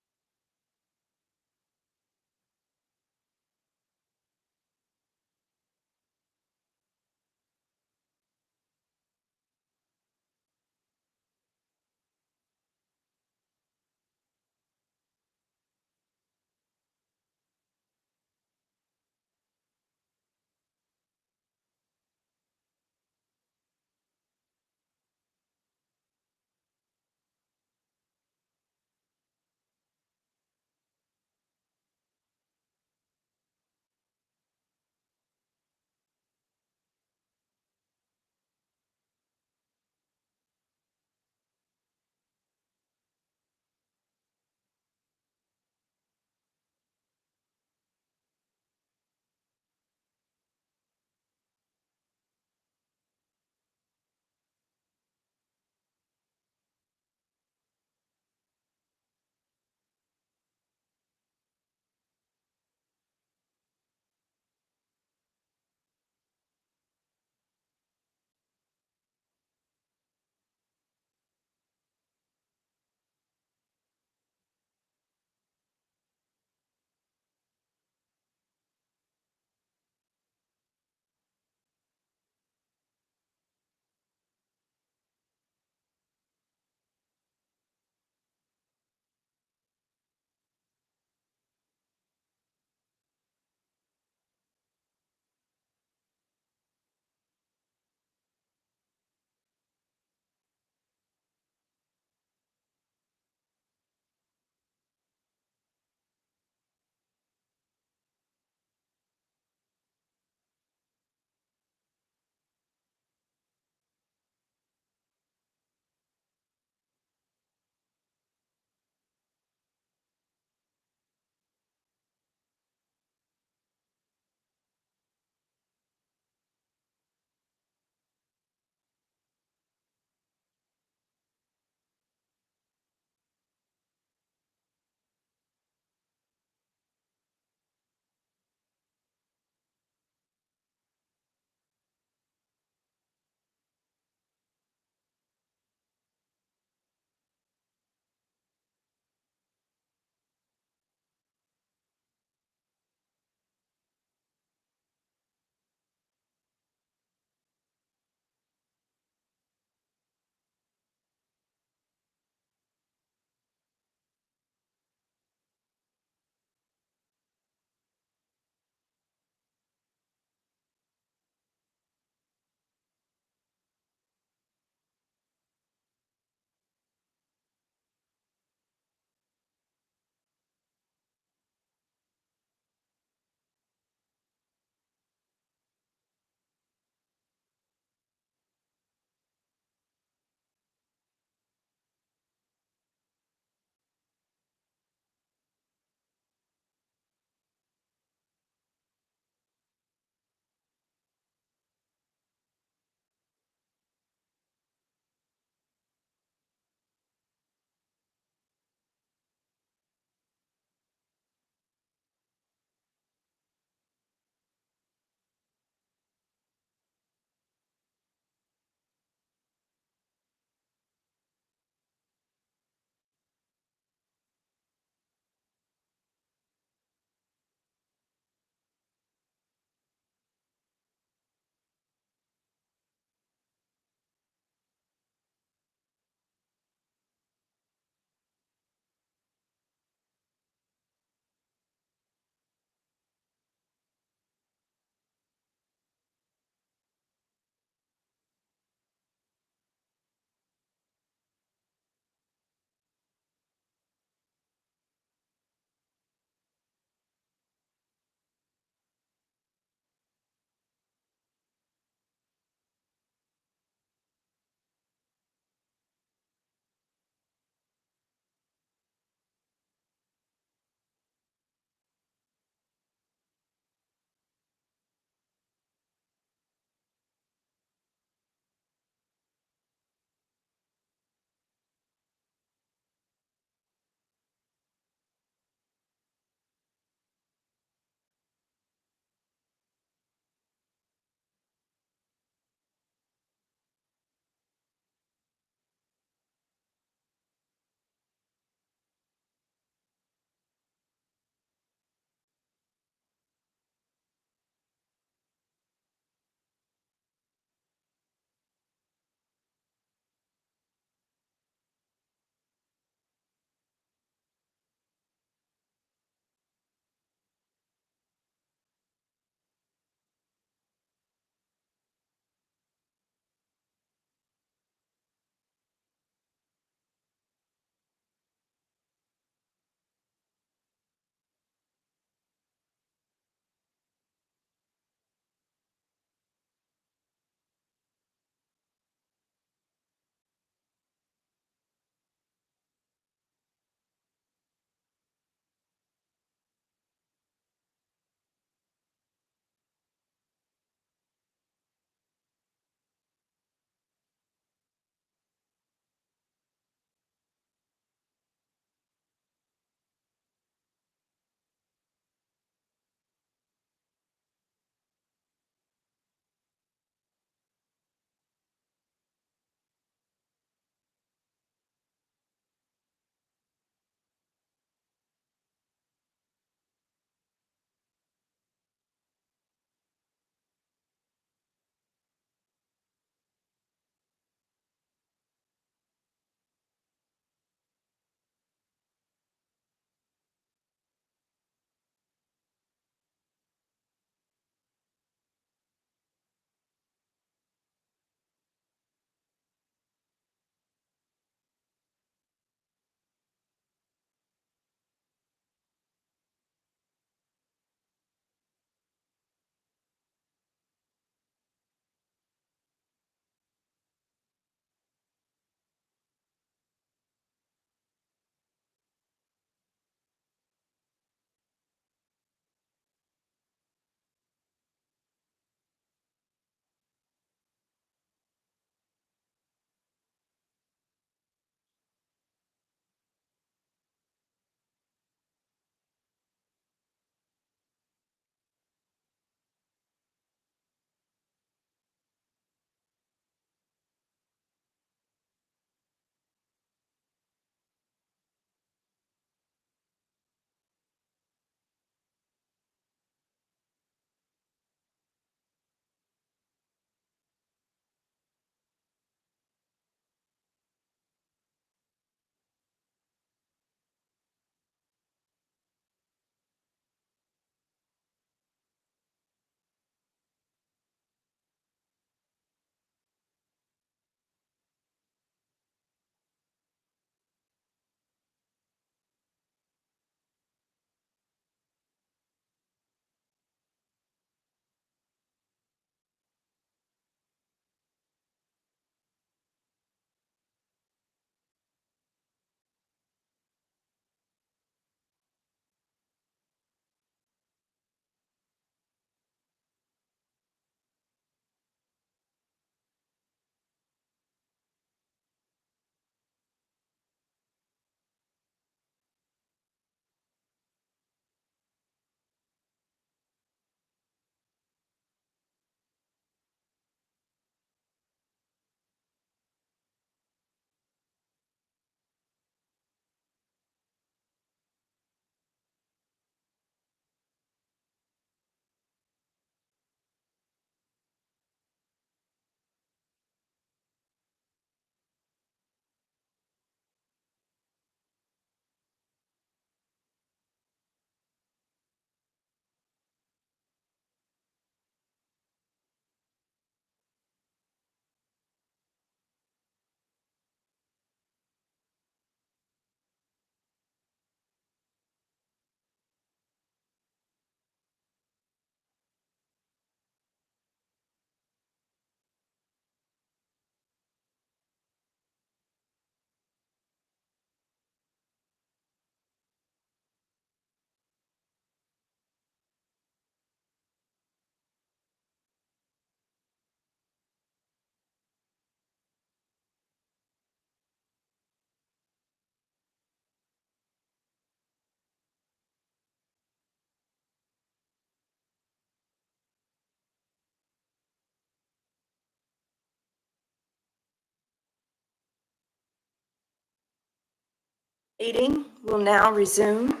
Meeting will now resume.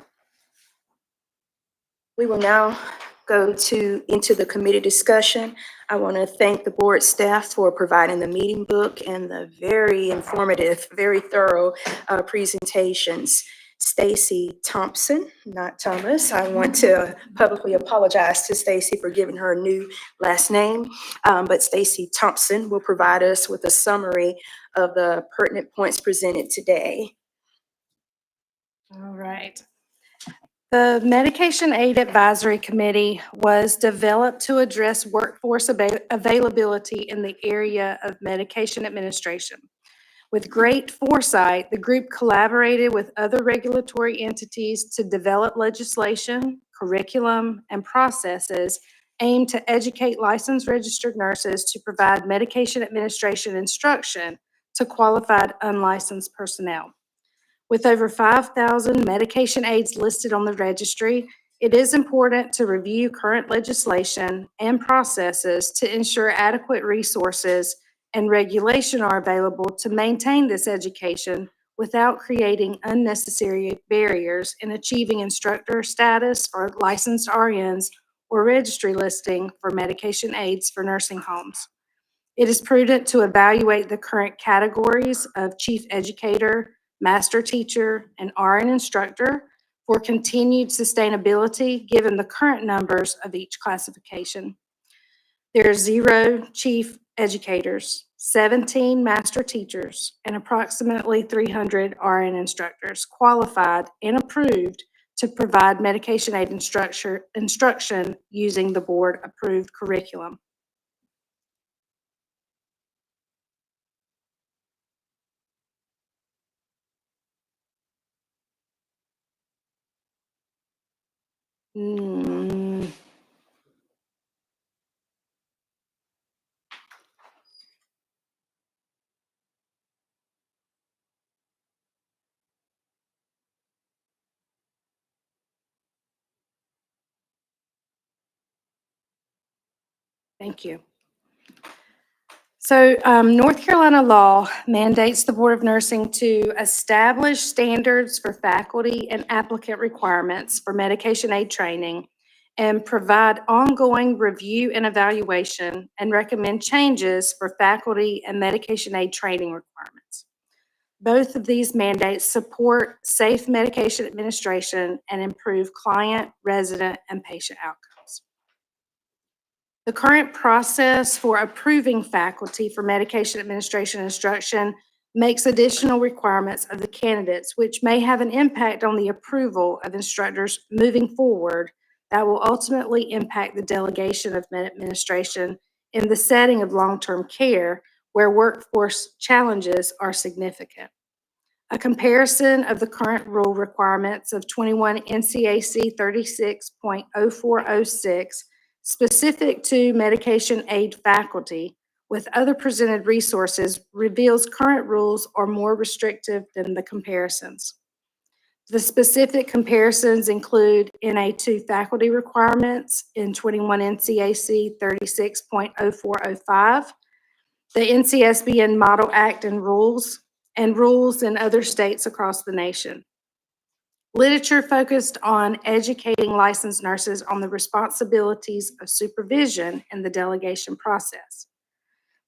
We will now go into the committee discussion. I want to thank the board staff for providing the meeting book and the very informative, very thorough presentations. Stacy Thompson, not Thomas. I want to publicly apologize to Stacy for giving her a new last name. But Stacy Thompson will provide us with a summary of the pertinent points presented today. All right. The Medication Aid Advisory Committee was developed to address workforce availability in the area of medication administration. With great foresight, the group collaborated with other regulatory entities to develop legislation, curriculum, and processes aimed to educate licensed registered nurses to provide medication administration instruction to qualified unlicensed personnel. With over 5,000 medication aids listed on the registry, it is important to review current legislation and processes to ensure adequate resources and regulation are available to maintain this education without creating unnecessary barriers in achieving instructor status for licensed RNs or registry listing for medication aids for nursing homes. It is prudent to evaluate the current categories of chief educator, master teacher, and RN instructor for continued sustainability given the current numbers of each classification. There are 0 chief educators, 17 master teachers, and approximately 300 RN instructors qualified and approved to provide medication aid instruction using the board-approved curriculum. Hmm. Thank you. So North Carolina law mandates the Board of Nursing to establish standards for faculty and applicant requirements for medication aid training and provide ongoing review and evaluation and recommend changes for faculty and medication aid training requirements. Both of these mandates support safe medication administration and improve client, resident, and patient outcomes. The current process for approving faculty for medication administration instruction makes additional requirements of the candidates, which may have an impact on the approval of instructors moving forward that will ultimately impact the delegation of med administration in the setting of long-term care where workforce challenges are significant. A comparison of the current rule requirements of 21 NCAC 36.0406 specific to medication aid faculty with other presented resources reveals current rules are more restrictive than the comparisons. The specific comparisons include NA2 faculty requirements in 21 NCAC 36.0405, the NCSBN Model Act and rules in other states across the nation. Literature focused on educating licensed nurses on the responsibilities of supervision in the delegation process.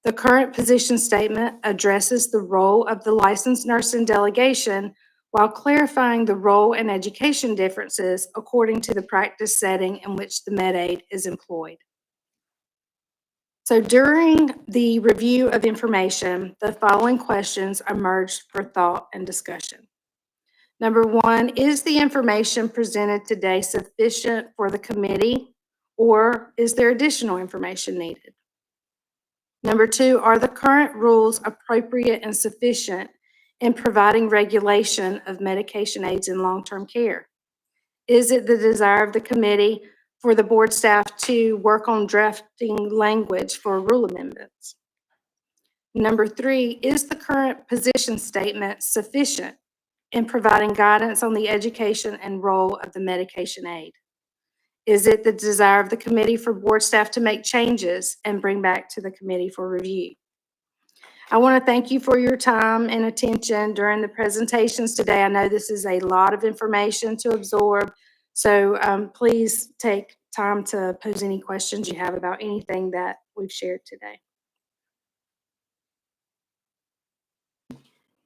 The current position statement addresses the role of the licensed nurse in delegation while clarifying the role and education differences according to the practice setting in which the med aid is employed. So during the review of information, the following questions emerged for thought and discussion. Number 1, is the information presented today sufficient for the committee, or is there additional information needed? Number 2, are the current rules appropriate and sufficient in providing regulation of medication aids in long-term care? Is it the desire of the committee for the board staff to work on drafting language for rule amendments? Number 3, is the current position statement sufficient in providing guidance on the education and role of the medication aid? Is it the desire of the committee for board staff to make changes and bring back to the committee for review? I want to thank you for your time and attention during the presentations today. I know this is a lot of information to absorb, so please take time to pose any questions you have about anything that we've shared today.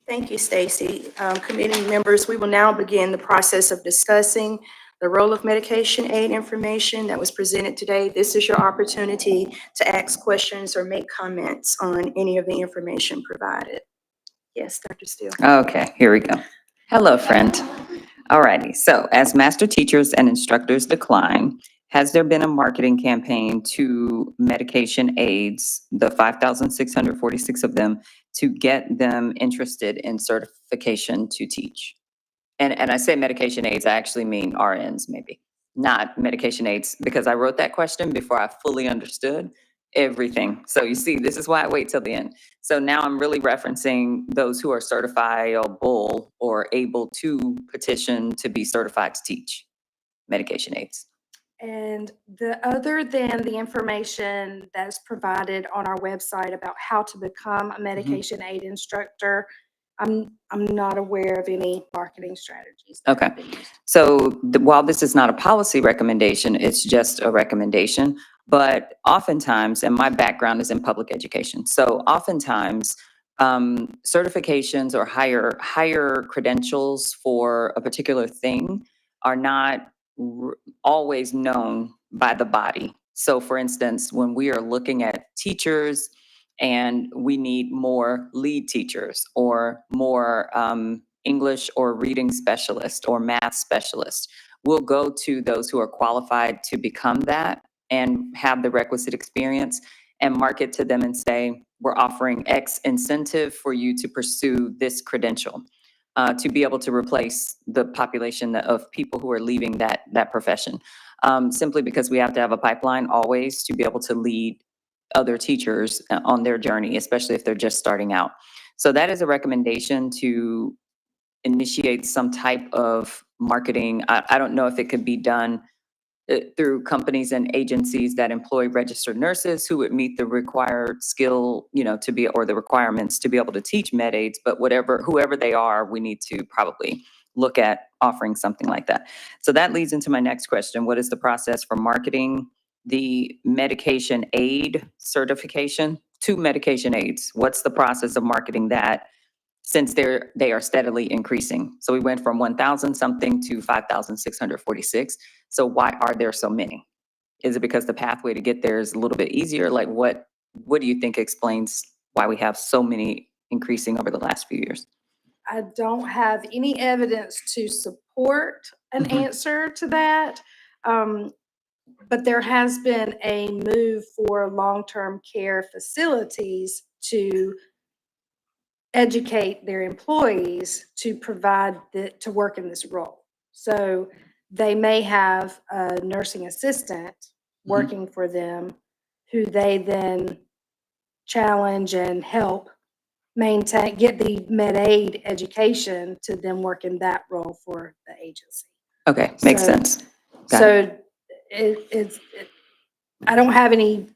Thank you, Stacy. Committee members, we will now begin the process of discussing the role of medication aid information that was presented today. This is your opportunity to ask questions or make comments on any of the information provided. Yes, Dr. Steele. Okay, here we go. Hello, friend. All righty, so as master teachers and instructors decline, has there been a marketing campaign to medication aids, the 5,646 of them, to get them interested in certification to teach? And I say medication aids, I actually mean RNs maybe, not medication aids, because I wrote that question before I fully understood everything. So you see, this is why I wait till the end. So now I'm really referencing those who are certifiable or able to petition to be certified to teach medication aids. And other than the information that's provided on our website about how to become a medication aid instructor, I'm not aware of any marketing strategies. that have Okay. been used. So while this is not a policy recommendation, it's just a recommendation. But oftentimes, and my background is in public education, so oftentimes certifications or higher credentials for a particular thing are not always known by the body. So for instance, when we are looking at teachers and we need more lead teachers or more English or reading specialist or math specialist, we'll go to those who are qualified to become that and have the requisite experience and market to them and say, we're offering X incentive for you to pursue this credential to be able to replace the population of people who are leaving that profession. Simply because we have to have a pipeline always to be able to lead other teachers on their journey, especially if they're just starting out. So that is a recommendation to initiate some type of marketing. I don't know if it could be done through companies and agencies that employ registered nurses who would meet the required skill, to be, or the requirements to be able to teach med aids, but whoever they are, we need to probably look at offering something like that. So that leads into my next question. What is the process for marketing the medication aid certification to medication aids? What's the process of marketing that, since they are steadily increasing? So we went from 1,000 something to 5,646. So why are there so many? Is it because the pathway to get there is a little bit easier? Like what do you think explains why we have so many increasing over the last few years? I don't have any evidence to support an Mhm. answer to that. But there has been a move for long-term care facilities to educate their employees to provide to work in this role. So they may have a nursing assistant working for them who they then challenge and help maintain, get the med aid education to then work in that role for the agency. Okay, makes So- sense. Got So I don't have any,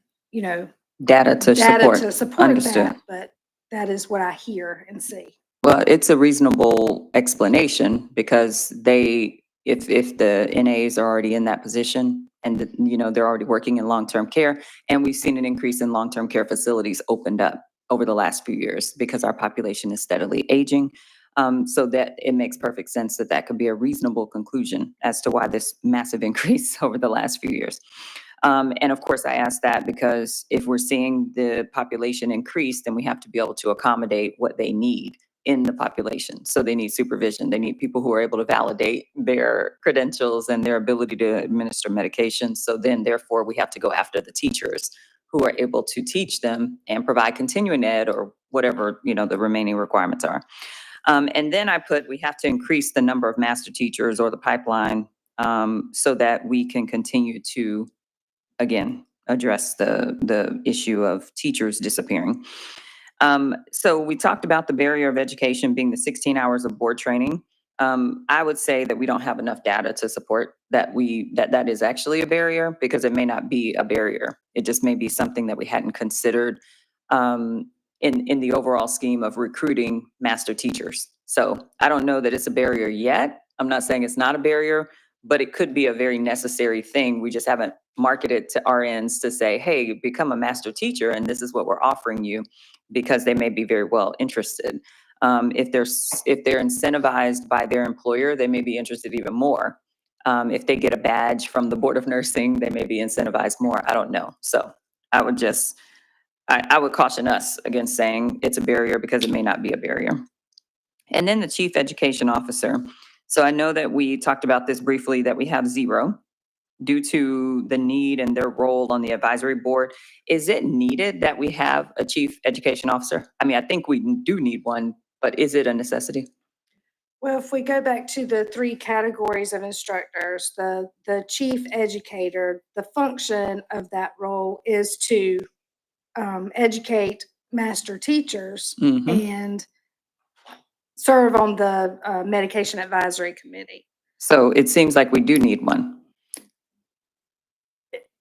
Data to support. data to support Understood. that, but that is what I hear and see. Well, it's a reasonable explanation because if the NAs are already in that position and, they're already working in long-term care, and we've seen an increase in long-term care facilities opened up over the last few years because our population is steadily aging. So that it makes perfect sense that could be a reasonable conclusion as to why this massive increase over the last few years. And of course, I ask that because if we're seeing the population increase, then we have to be able to accommodate what they need in the population. So they need supervision. They need people who are able to validate their credentials and their ability to administer medications. So then therefore we have to go after the teachers who are able to teach them and provide continuing ed or whatever, the remaining requirements are. And then we have to increase the number of master teachers or the pipeline so that we can continue to, again, address the issue of teachers disappearing. So we talked about the barrier of education being the 16 hours of board training. I would say that we don't have enough data to support that that is actually a barrier, because it may not be a barrier. It just may be something that we hadn't considered in the overall scheme of recruiting master teachers. So I don't know that it's a barrier yet. I'm not saying it's not a barrier, but it could be a very necessary thing. We just haven't marketed to RNs to say, hey, become a master teacher, and this is what we're offering you, because they may be very well interested. If they're incentivized by their employer, they may be interested even more. If they get a badge from the Board of Nursing, they may be incentivized more. I don't know. So I would caution us against saying it's a barrier, because it may not be a barrier. And then the Chief Education Officer. So I know that we talked about this briefly, that we have 0 due to the need and their role on the advisory board. Is it needed that we have a Chief Education Officer? I mean, I think we do need one, but is it a necessity? Well, if we go back to the 3 categories of instructors, the chief educator, the function of that role is to educate master teachers Mhm. and serve on the medication advisory committee. So it seems like we do need one.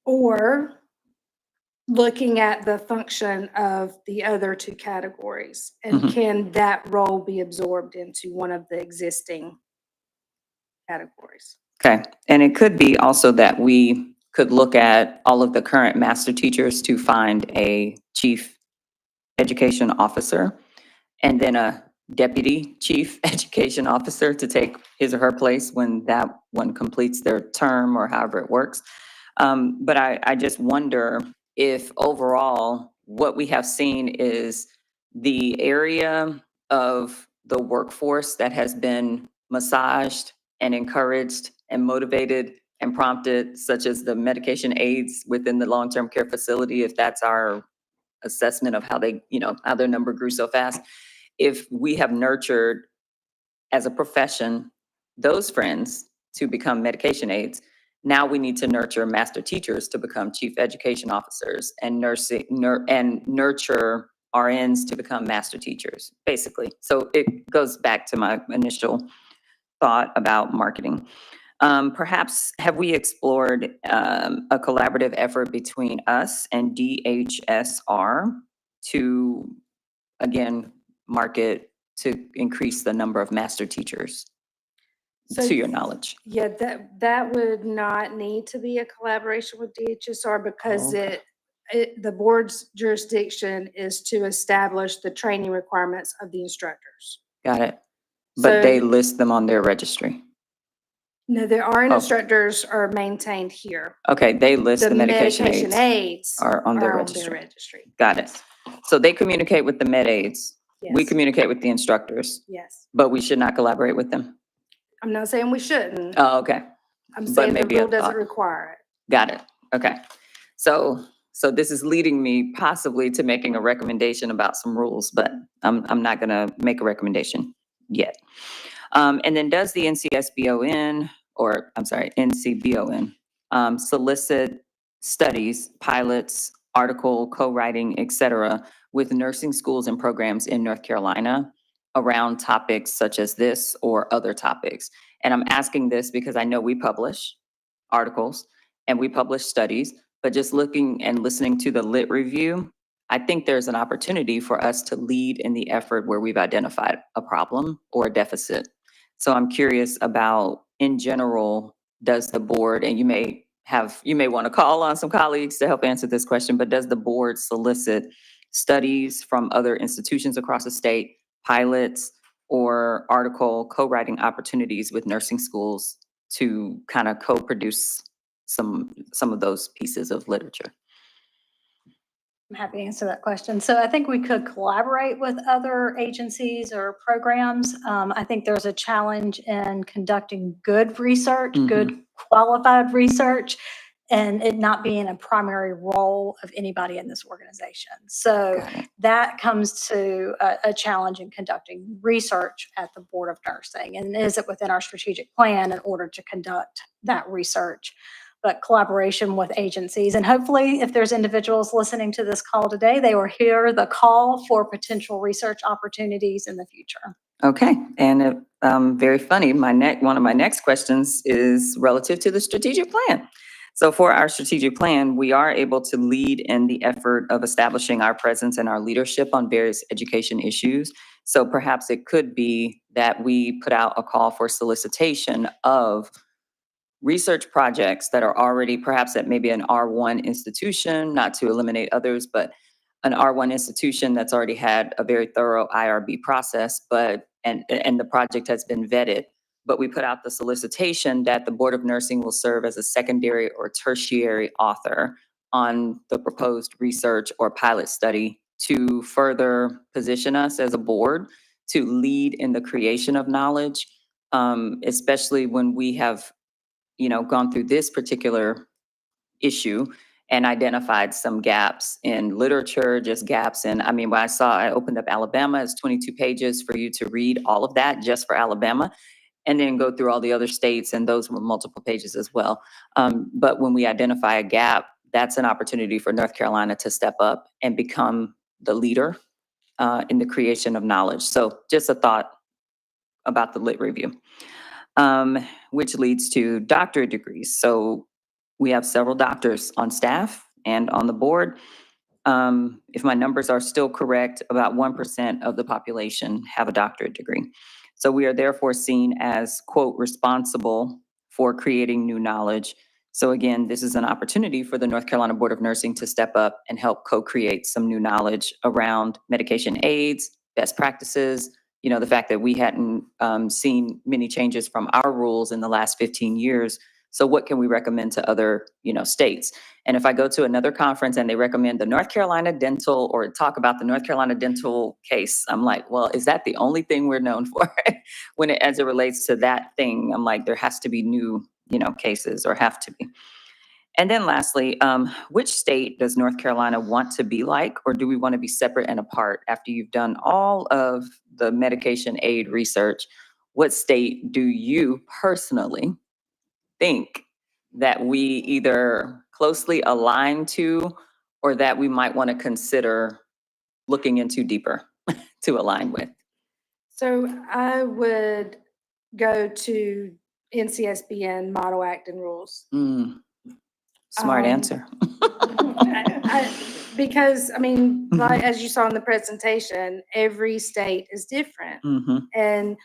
Or looking at the function of the other 2 categories, and Mhm. can that role be absorbed into one of the existing categories? Okay, and it could be also that we could look at all of the current master teachers to find a chief education officer, and then a deputy chief education officer to take his or her place when that one completes their term, or however it works. But I just wonder if overall, what we have seen is the area of the workforce that has been massaged and encouraged and motivated and prompted, such as the medication aides within the long-term care facility, if that's our assessment of how how their number grew so fast. If we have nurtured as a profession those friends to become medication aides, now we need to nurture master teachers to become chief education officers, and nurture RNs to become master teachers, basically. So it goes back to my initial thought about marketing. Perhaps have we explored a collaborative effort between us and DHSR to, again, market to increase the number of master teachers, So- to your knowledge? Yeah, that would not need to be a collaboration with DHSR, because Okay. the board's jurisdiction is to establish the training requirements of the instructors. Got it. But they So- list them on their registry. No, the RN Oh. instructors are maintained here. Okay, they list the medication aides aides are on their are registry. Got it. So they communicate with the med aides. We Yes, communicate with the instructors, yes. but we should not collaborate with them. I'm not saying we shouldn't. Oh, okay. I'm but saying the maybe a rule doesn't thought. require it. Got it. Okay. So this is leading me possibly to making a recommendation about some rules, but I'm not gonna make a recommendation yet. And then does the NCBON solicit studies, pilots, article, co-writing, et cetera, with nursing schools and programs in North Carolina around topics such as this or other topics? And I'm asking this because I know we publish articles and we publish studies, but just looking and listening to the lit review, I think there's an opportunity for us to lead in the effort where we've identified a problem or a deficit. So I'm curious about, in general, does the board, and you may want to call on some colleagues to help answer this question, but does the board solicit studies from other institutions across the state, pilots, or article co-writing opportunities with nursing schools to kind of co-produce some of those pieces of literature? I'm happy to answer that question. So I think we could collaborate with other agencies or programs. I think there's a challenge in conducting good research, good qualified research, and it not being a primary role of anybody in this organization. So Got it. that comes to a challenge in conducting research at the Board of Nursing. And is it within our strategic plan in order to conduct that research? But collaboration with agencies. And hopefully, if there's individuals listening to this call today, they will hear the call for potential research opportunities in the future. Okay, and very funny, one of my next questions is relative to the strategic plan. So for our strategic plan, we are able to lead in the effort of establishing our presence and our leadership on various education issues. So perhaps it could be that we put out a call for solicitation of research projects that are already perhaps at maybe an R1 institution, not to eliminate others, but an R1 institution that's already had a very thorough IRB process, and the project has been vetted. But we put out the solicitation that the Board of Nursing will serve as a secondary or tertiary author on the proposed research or pilot study to further position us as a board to lead in the creation of knowledge, especially when we have gone through this particular issue and identified some gaps in literature, just gaps in, when I opened up Alabama, it's 22 pages for you to read all of that just for Alabama, and then go through all the other states, and those were multiple pages as well. But when we identify a gap, that's an opportunity for North Carolina to step up and become the leader in the creation of knowledge. So just a thought about the lit review. Which leads to doctorate degrees. So we have several doctors on staff and on the board. If my numbers are still correct, about 1% of the population have a doctorate degree. So we are therefore seen as, quote, responsible for creating new knowledge. So again, this is an opportunity for the North Carolina Board of Nursing to step up and help co-create some new knowledge around medication aids, best practices, the fact that we hadn't seen many changes from our rules in the last 15 years. So what can we recommend to other, states? And if I go to another conference and they recommend the North Carolina dental or talk about the North Carolina dental case, I'm like, well, is that the only thing we're known for? As it relates to that thing, I'm like, there has to be new, cases, or have to be. And then lastly, which state does North Carolina want to be like, or do we want to be separate and apart? After you've done all of the medication aid research, what state do you personally think that we either closely align to, or that we might want to consider looking into deeper to align with? So I would go to NCSBN Model Act and Rules. Smart answer. Because, like, as you saw in the presentation, every state is different. And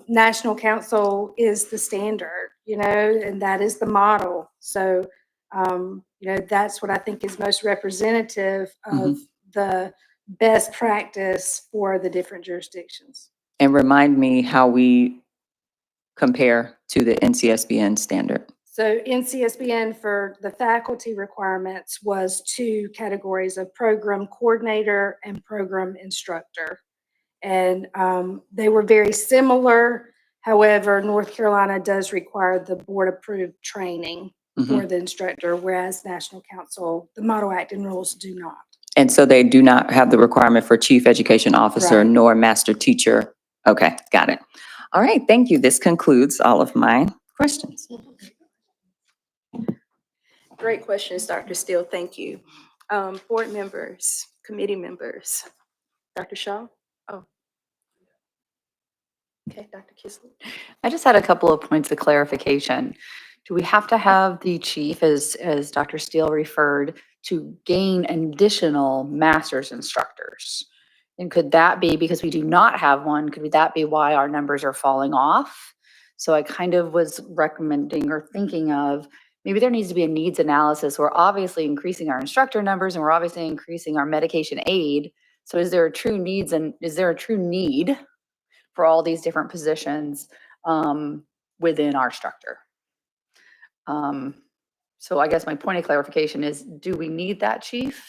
National Council is the standard, and that is the model. So, that's what I think is most representative of the best practice for the different jurisdictions. And remind me how we compare to the NCSBN standard. So NCSBN for the faculty requirements was 2 categories of program coordinator and program instructor. And they were very similar. However, North Carolina does require the board-approved training for the instructor, whereas National Council, the Model Act and Rules do not. And so they do not have the requirement for chief education officer Right. nor master teacher. Okay, got it. All right, thank you. This concludes all of my questions. Great questions, Dr. Steele. Thank you. Board members, committee members. Dr. Shaw? Oh. Okay, Dr. Kissler. I just had a couple of points of clarification. Do we have to have the chief, as Dr. Steele referred, to gain additional master's instructors? And could that be, because we do not have one, could that be why our numbers are falling off? So I kind of was recommending or thinking of, maybe there needs to be a needs analysis. We're obviously increasing our instructor numbers and we're obviously increasing our medication aid. So is there a true needs and is there a true need for all these different positions within our structure? So I guess my point of clarification is, do we need that chief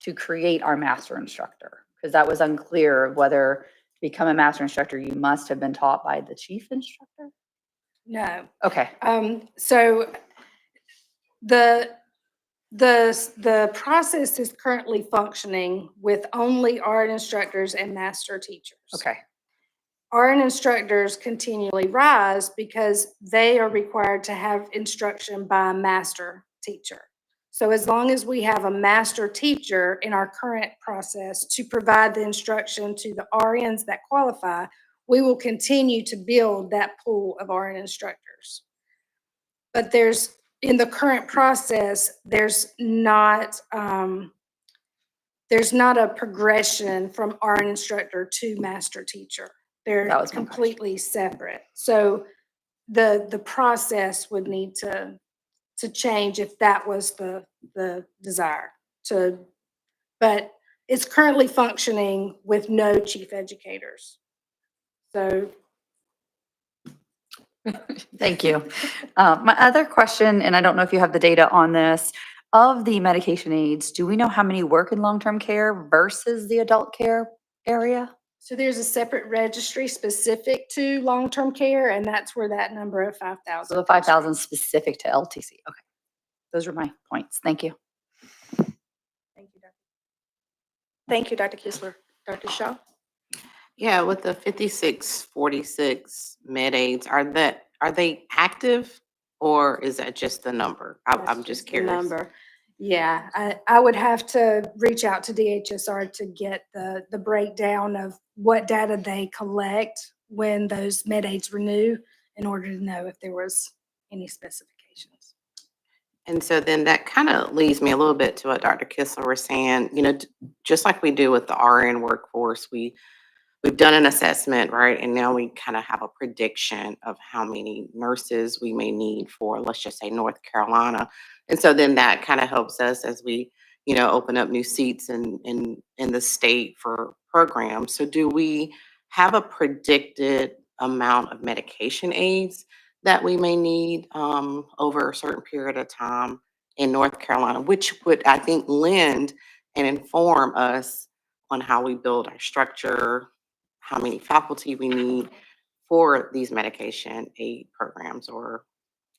to create our master instructor? Because that was unclear of whether to become a master instructor, you must have been taught by the chief instructor? No. Okay. So the process is currently functioning with only RN instructors and master teachers. Okay. RN instructors continually rise because they are required to have instruction by a master teacher. So as long as we have a master teacher in our current process to provide the instruction to the RNs that qualify, we will continue to build that pool of RN instructors. But there's in the current process, there's not a progression from RN instructor to master teacher. They're That was my question. completely separate. So the process would need to change if that was the desire to, but it's currently functioning with no chief educators. So Thank you. My other question, and I don't know if you have the data on this, of the medication aids, do we know how many work in long-term care versus the adult care area? So there's a separate registry specific to long-term care, and that's where that number of 5,000. So the 5,000 specific to LTC. Okay. Those are my points. Thank you. Thank you, Dr. Thank you, Dr. Kistler. Dr. Shaw? Yeah, with the 5646 med aids, are they active or is that just the number? I'm That's just the curious. number. Yeah, I would have to reach out to DHSR to get the breakdown of what data they collect when those med aids renew in order to know if there was any specifications. And so then that kind of leads me a little bit to what Dr. Kistler was saying, just like we do with the RN workforce, we've done an assessment, right? And now we kind of have a prediction of how many nurses we may need for, let's just say, North Carolina. And so then that kind of helps us as we, open up new seats in the state for programs. So do we have a predicted amount of medication aids that we may need over a certain period of time in North Carolina, which would, I think, lend and inform us on how we build our structure, how many faculty we need for these medication aid programs or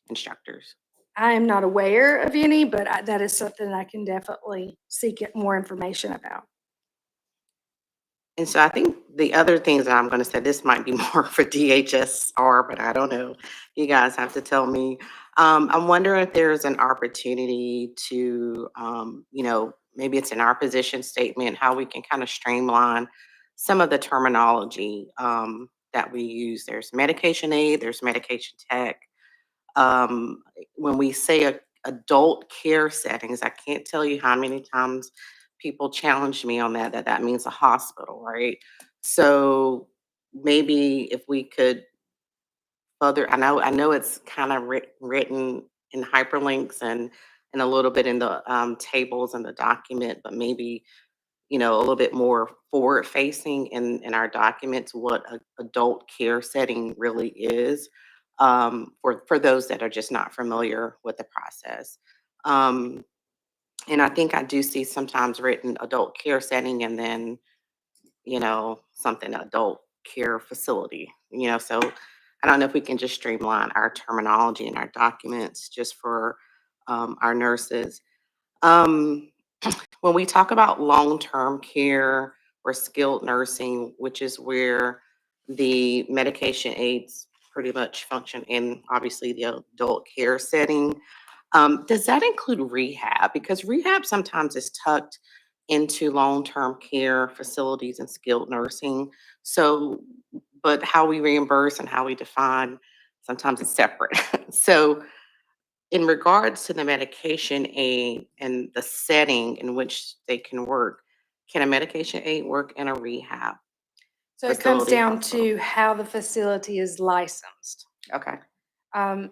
instructors? I am not aware of any, but that is something I can definitely seek more information about. And so I think the other things that I'm going to say, this might be more for DHSR, but I don't know. You guys have to tell me. I'm wondering if there's an opportunity to, maybe it's in our position statement, how we can kind of streamline some of the terminology that we use. There's medication aid, there's medication tech. When we say adult care settings, I can't tell you how many times people challenge me on that means a hospital, right? So maybe if we could further, I know it's kind of written in hyperlinks and a little bit in the tables and the document, but maybe a little bit more forward facing in our documents what a adult care setting really is, for those that are just not familiar with the process. Um, and I think I do see sometimes written adult care setting and then, something adult care facility, so I don't know if we can just streamline our terminology in our documents just for our nurses. Um, when we talk about long-term care or skilled nursing, which is where the medication aids pretty much function in obviously the adult care setting, does that include rehab? Because rehab sometimes is tucked into long-term care facilities and skilled nursing. So, but how we reimburse and how we define, sometimes it's separate. So in regards to the medication aid and the setting in which they can work, can a medication aid work in a rehab? So it comes Facility, down hospital. to how the facility is licensed. Okay, And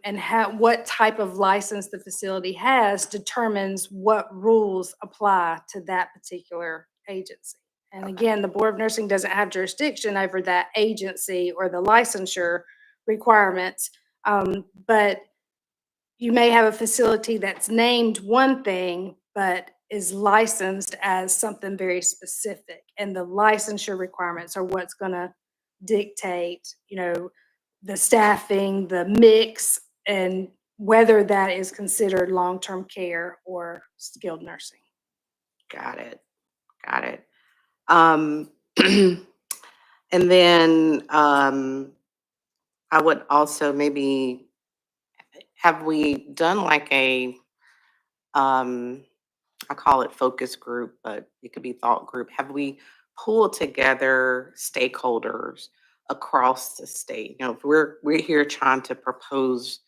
what type of license the facility has determines what rules apply to that particular agency. And Okay. again, the Board of Nursing doesn't have jurisdiction over that agency or the licensure requirements. But you may have a facility that's named one thing, but is licensed as something very specific. And the licensure requirements are what's gonna dictate, the staffing, the mix, and whether that is considered long-term care or skilled nursing. got it. Got it. Um, and then I would also maybe, have we done like um, I call it focus group, but it could be thought group. Have we pulled together stakeholders across the state? If we're here trying to propose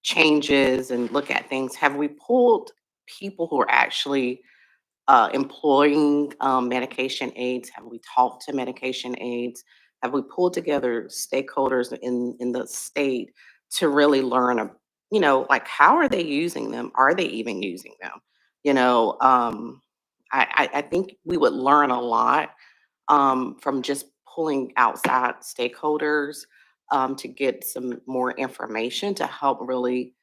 changes and look at things, have we pulled people who are actually employing medication aides? Have we talked to medication aides? Have we pulled together stakeholders in the state to really learn, like how are they using them? Are they even using them? I think we would learn a lot from just pulling outside stakeholders to get some more information to help really,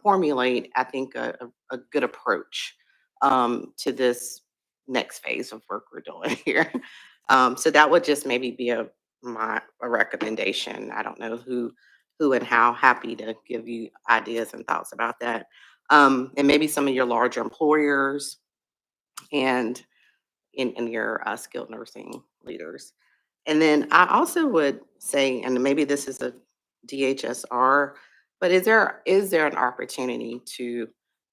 formulate, I think, a good approach to this next phase of work we're doing here. So that would just maybe be a recommendation. I don't know who and how. Happy to give you ideas and thoughts about that. And maybe some of your larger employers and in your skilled nursing leaders. And then I also would say, and maybe this is a DHSR, but is there an opportunity to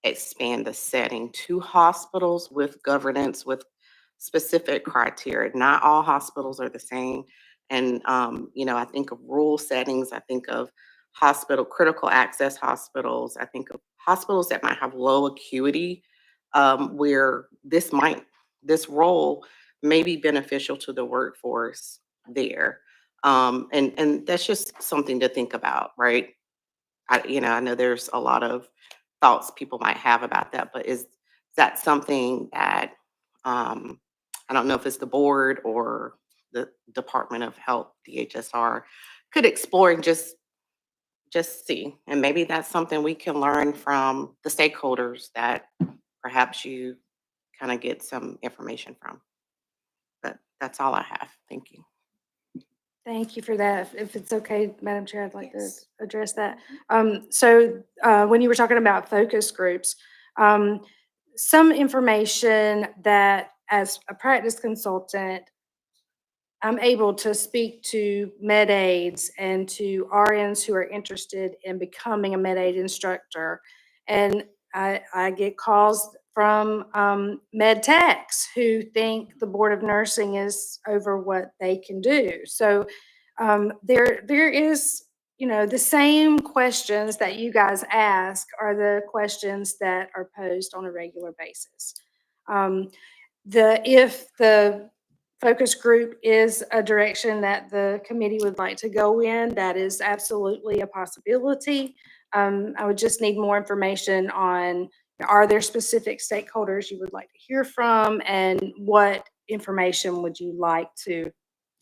expand the setting to hospitals with governance, with specific criteria? Not all hospitals are the same. And, I think of rural settings, I think of critical access hospitals, I think of hospitals that might have low acuity, where this role may be beneficial to the workforce there. And that's just something to think about, right? I know there's a lot of thoughts people might have about that, but is that something that I don't know if it's the board or the Department of Health, DHSR, could explore and just see. And maybe that's something we can learn from the stakeholders that perhaps you kind of get some information from. But that's all I have. Thank you. Thank you for that. If it's okay, Madam Chair, I'd like to address that. So when you were talking about focus groups, some information that as a practice consultant, I'm able to speak to med aides and to RNs who are interested in becoming a med aid instructor. And I get calls from med techs who think the Board of Nursing is over what they can do. So there is, the same questions that you guys ask are the questions that are posed on a regular basis. If the focus group is a direction that the committee would like to go in, that is absolutely a possibility. I would just need more information on, are there specific stakeholders you would like to hear from, and what information would you like to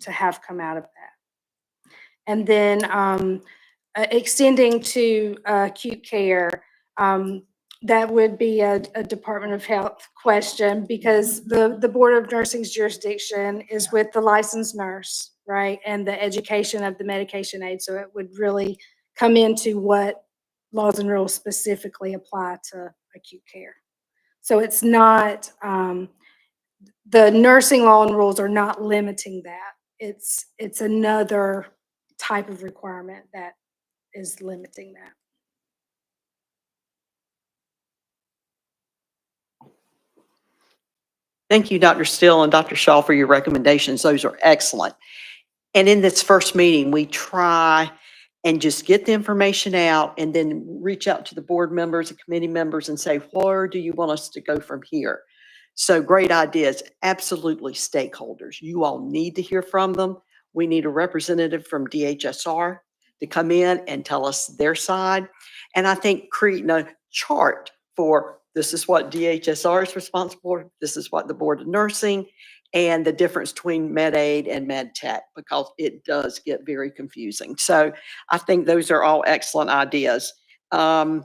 have come out of that? And then extending to acute care, that would be a Department of Health question, because the Board of Nursing's jurisdiction is with the licensed nurse, right? And the education of the medication aid. So it would really come into what laws and rules specifically apply to acute care. So it's not, the nursing law and rules are not limiting that. It's another type of requirement that is limiting that. Thank you, Dr. Steele and Dr. Shaw, for your recommendations. Those are excellent. And in this first meeting, we try and just get the information out and then reach out to the board members and committee members and say, where do you want us to go from here? So great ideas. Absolutely, stakeholders. You all need to hear from them. We need a representative from DHSR to come in and tell us their side. And I think creating a chart for this is what DHSR is responsible for, this is what the Board of Nursing, and the difference between med aid and med tech, because it does get very confusing. So I think those are all excellent ideas. And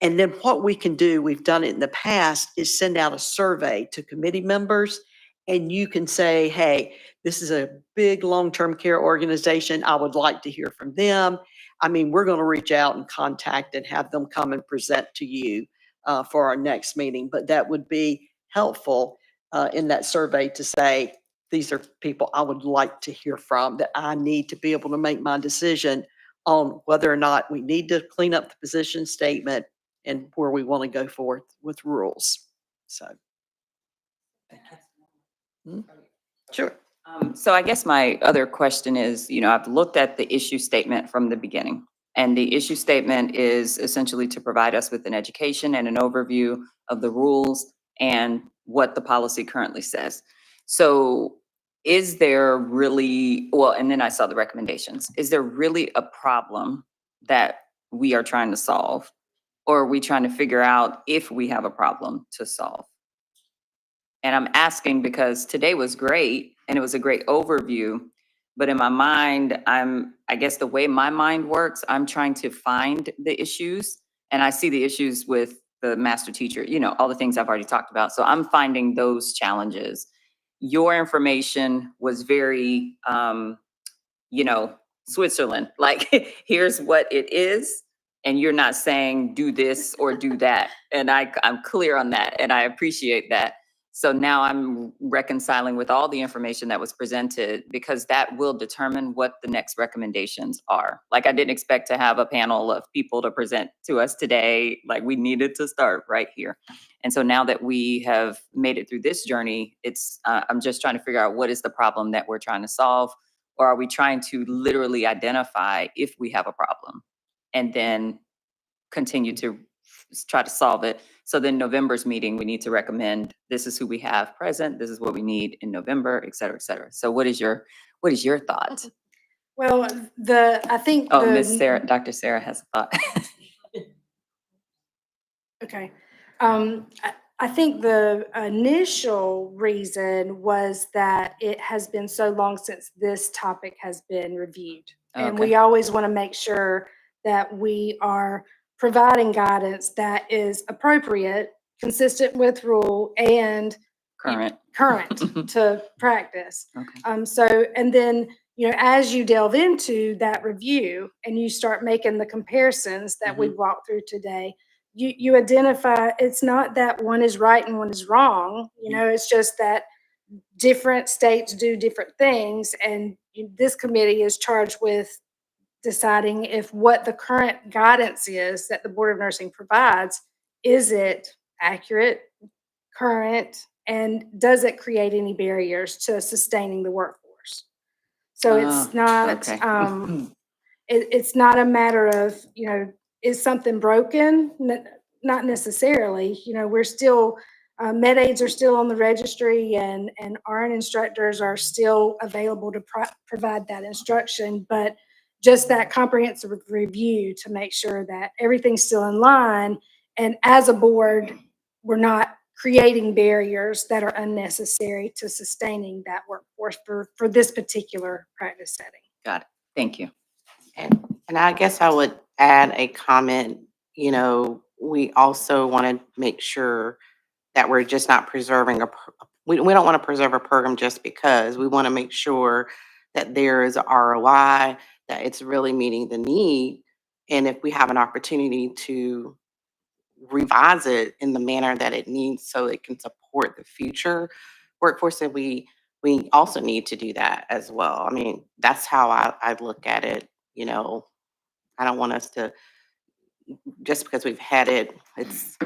then what we can do, we've done it in the past, is send out a survey to committee members, and you can say, hey, this is a big long-term care organization. I would like to hear from them. I mean, we're going to reach out and contact and have them come and present to you for our next meeting. But that would be helpful in that survey to say, these are people I would like to hear from, that I need to be able to make my decision on whether or not we need to clean up the position statement and where we want to go forth with rules. So. Sure. So I guess my other question is, I've looked at the issue statement from the beginning. And the issue statement is essentially to provide us with an education and an overview of the rules and what the policy currently says. So is there really, well, and then I saw the recommendations. Is there really a problem that we are trying to solve? Or are we trying to figure out if we have a problem to solve? And I'm asking because today was great and it was a great overview. But in my mind, I guess the way my mind works, I'm trying to find the issues. And I see the issues with the master teacher, all the things I've already talked about. So I'm finding those challenges. Your information was very, Switzerland, like, here's what it is. And you're not saying do this or do that. And I'm clear on that and I appreciate that. So now I'm reconciling with all the information that was presented because that will determine what the next recommendations are. Like I didn't expect to have a panel of people to present to us today. Like we needed to start right here. And so now that we have made it through this journey, I'm just trying to figure out what is the problem that we're trying to solve, or are we trying to literally identify if we have a problem and then continue to try to solve it. So then November's meeting, we need to recommend, this is who we have present, this is what we need in November, et cetera, et cetera. So what is your thought? Well, I think Oh, Miss Sarah, Dr. Sarah has a thought. Okay. I think the initial reason was that it has been so long since this topic has been reviewed. And we Okay. always want to make sure that we are providing guidance that is appropriate, consistent with rule, and Current. current to practice. Okay. So, and then, as you delve into that review and you start making the comparisons that we walked through today, you identify it's not that one is right and one is wrong. It's just that different states do different things, and this committee is charged with deciding if what the current guidance is that the Board of Nursing provides, is it accurate, current, and does it create any barriers to sustaining the workforce? So it's not, Okay. it's not a matter of, is something broken? Not necessarily. We're still, med aids are still on the registry, and RN instructors are still available to provide that instruction, but just that comprehensive review to make sure that everything's still in line. And as a board, we're not creating barriers that are unnecessary to sustaining that workforce for this particular practice setting. Got it. Thank you. And I guess I would add a comment, we also want to make sure that we're just not preserving we don't want to preserve a program just because. We want to make sure that there is a ROI, that it's really meeting the need. And if we have an opportunity to revise it in the manner that it needs so it can support the future workforce, that we also need to do that as well. I mean, that's how I look at it. I don't want us to, just because we've had it, it's,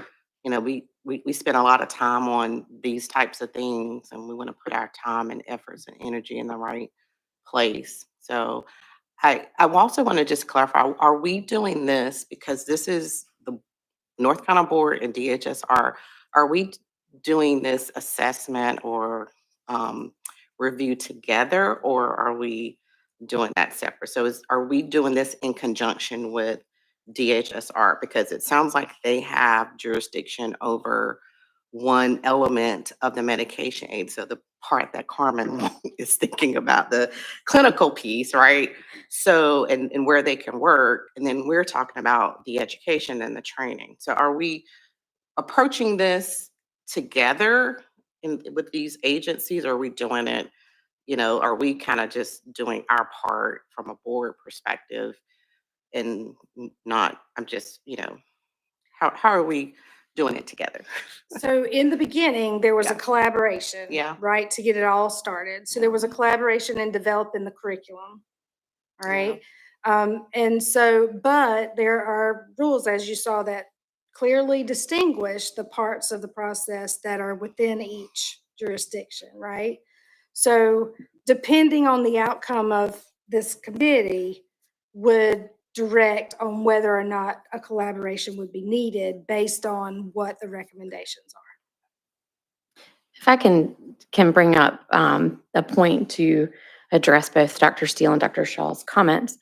we spend a lot of time on these types of things, and we want to put our time and efforts and energy in the right place. So I also want to just clarify, are we doing this because this is the North Carolina Board and DHS are we doing this assessment or review together, or are we doing that separate? So are we doing this in conjunction with DHSR? Because it sounds like they have jurisdiction over one element of the medication aid. So the part that Carmen is thinking about, the clinical piece, right? So, and where they can work. And then we're talking about the education and the training. So are we approaching this together with these agencies, or are we doing it, are we kind of just doing our part from a board perspective and not, I'm just, how are we doing it together? So in the beginning, there was a Yeah. collaboration, Yeah. right, to get it all started. So there was a collaboration in developing the curriculum, all right? And so, but there are rules, as you saw, that clearly distinguish the parts of the process that are within each jurisdiction, right? So depending on the outcome of this committee would direct on whether or not a collaboration would be needed based on what the recommendations are. If I can bring up a point to address both Dr. Steele and Dr. Shaw's comments.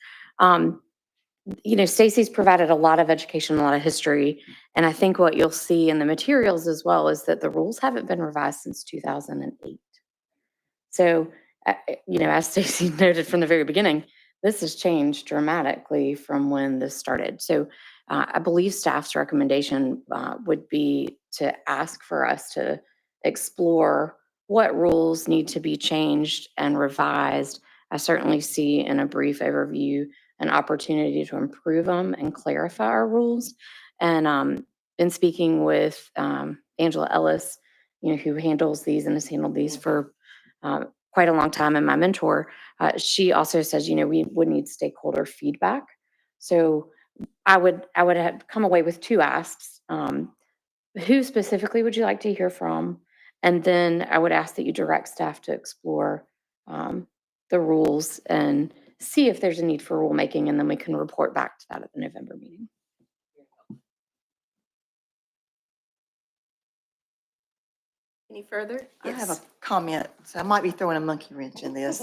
Stacy's provided a lot of education, a lot of history, and I think what you'll see in the materials as well is that the rules haven't been revised since 2008. So, as Stacy noted from the very beginning, this has changed dramatically from when this started. So, I believe staff's recommendation would be to ask for us to explore what rules need to be changed and revised. I certainly see in a brief overview an opportunity to improve them and clarify our rules. And in speaking with Angela Ellis, who handles these and has handled these for quite a long time, and my mentor, she also says, we would need stakeholder feedback. So I would have come away with two asks. Who specifically would you like to hear from? And then I would ask that you direct staff to explore the rules and see if there's a need for rulemaking, and then we can report back to that at the November meeting. Any further? I have a Yes. comment, so I might be throwing a monkey wrench in this.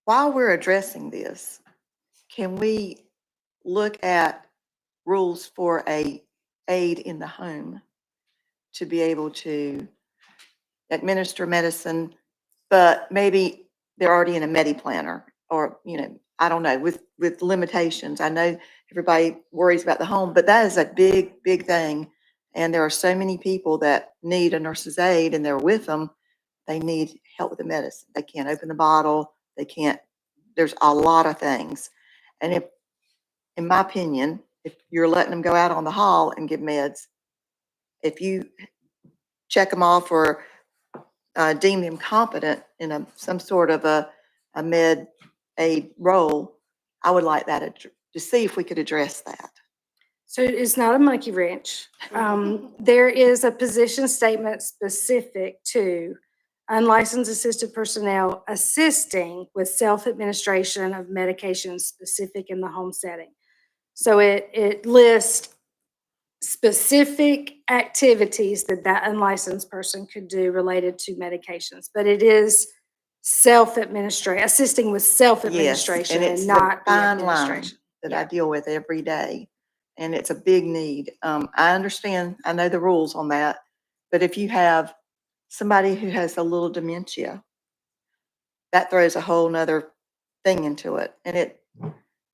While we're addressing this, can we look at rules for a aide in the home to be able to administer medicine, but maybe they're already in a Medi planner, or, I don't know, with limitations. I know everybody worries about the home, but that is a big, big thing. And there are so many people that need a nurse's aide, and they're with them. They need help with the medicine. They can't open the bottle. They can't, there's a lot of things. And if, in my opinion, if you're letting them go out on the hall and give meds, if you check them off or deem them competent in some sort of a med aid role, I would like that to see if we could address that. So it's not a monkey wrench. There is a position statement specific to unlicensed assisted personnel assisting with self-administration of medications specific in the home setting. So it lists specific activities that unlicensed person could do related to medications, but it is assisting with self-administration Yes, and it's and the not the fine line administration. that I deal with every day, and it's a big need. I understand, I know the rules on that, but if you have somebody who has a little dementia, that throws a whole nother thing into it. And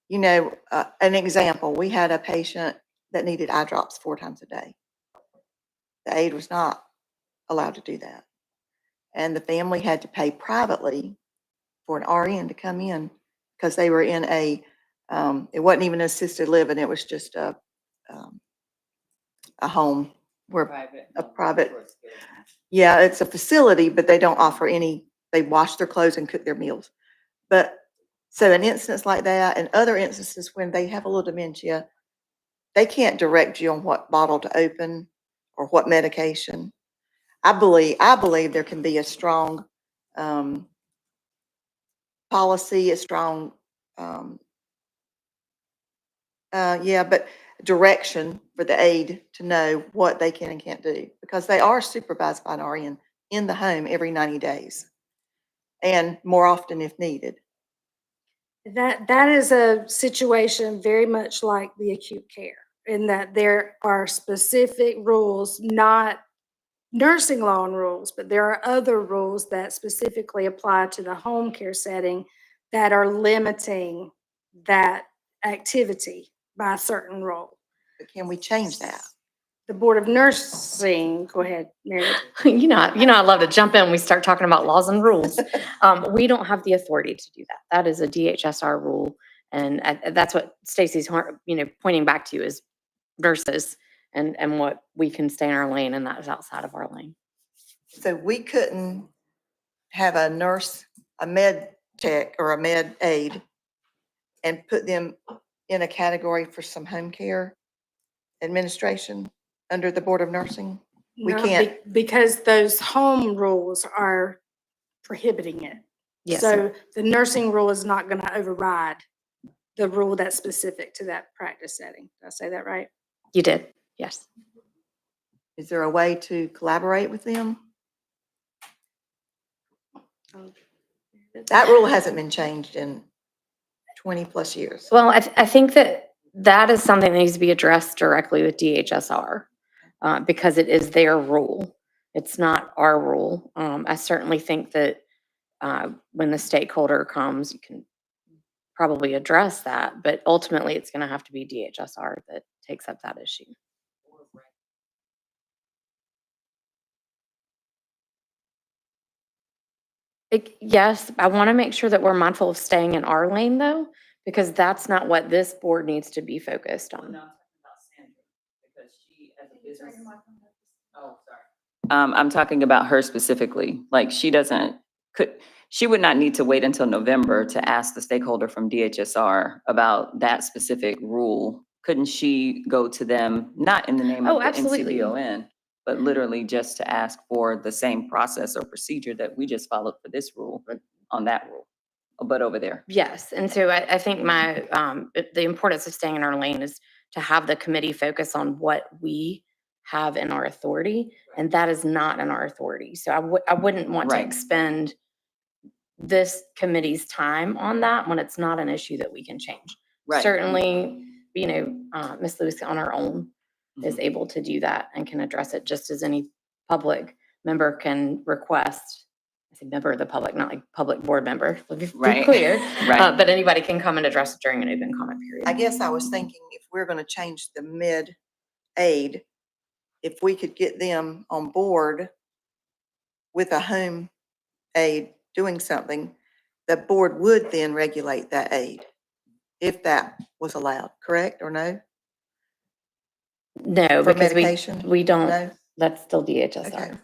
an example, we had a patient that needed eye drops 4 times a day. The aide was not allowed to do that. And the family had to pay privately for an RN to come in because they were in it wasn't even assisted living. It was just a home where a private, yeah, it's a facility, but they don't offer they wash their clothes and cook their meals. But so an instance like that, and other instances when they have a little dementia, they can't direct you on what bottle to open or what medication. I believe there can be a strong policy, a strong, but direction for the aide to know what they can and can't do, because they are supervised by an RN in the home every 90 days and more often if needed. That is a situation very much like the acute care, in that there are specific rules, not nursing law and rules, but there are other rules that specifically apply to the home care setting that are limiting that activity by a certain role. But can we change that? The Board of Nursing, go ahead, Meredith. I love to jump in when we start talking about laws and rules. We don't have the authority to do that. That is a DHSR rule. And that's what Stacy's, pointing back to is nurses and what we can stay in our lane, and that is outside of our lane. So we couldn't have a nurse, a med tech or a med aide and put them in a category for some home care administration under the Board of Nursing? We No, can't. because those home rules are prohibiting it. Yes. So the nursing rule is not going to override the rule that's specific to that practice setting. Did I say that right? You did, yes. Is there a way to collaborate with them? That rule hasn't been changed in 20+ years. Well, I think that is something that needs to be addressed directly with DHSR, because it is their rule. It's not our rule. I certainly think that when the stakeholder comes, you can probably address that, but ultimately it's going to have to be DHSR that takes up that issue. Yes, I want to make sure that we're mindful of staying in our lane though, because that's not what this board needs to be focused on. I'm talking about her specifically, like she would not need to wait until November to ask the stakeholder from DHSR about that specific rule. Couldn't she go to them, not in the name Oh, of the absolutely. NCBON, but literally just to ask for the same process or procedure that we just followed for this rule, on that rule, but over there? Yes, and so I think the importance of staying in our lane is to have the committee focus on what we have in our authority, and that is not in our authority. So I wouldn't want to Right. expend this committee's time on that when it's not an issue that we can change. Right. Certainly, Ms. Lewis on her own is Mhm. able to do that and can address it just as any public member can request. I say member of the public, not like public board member, to be Right. clear. Right. But anybody can come and address it during an open comment period. I guess I was thinking if we're going to change the mid-aid, if we could get them on board with a home aid doing something, the board would then regulate that aid, if that was allowed, correct or no? No, For because medication? we don't, No? that's still DHSR. Okay.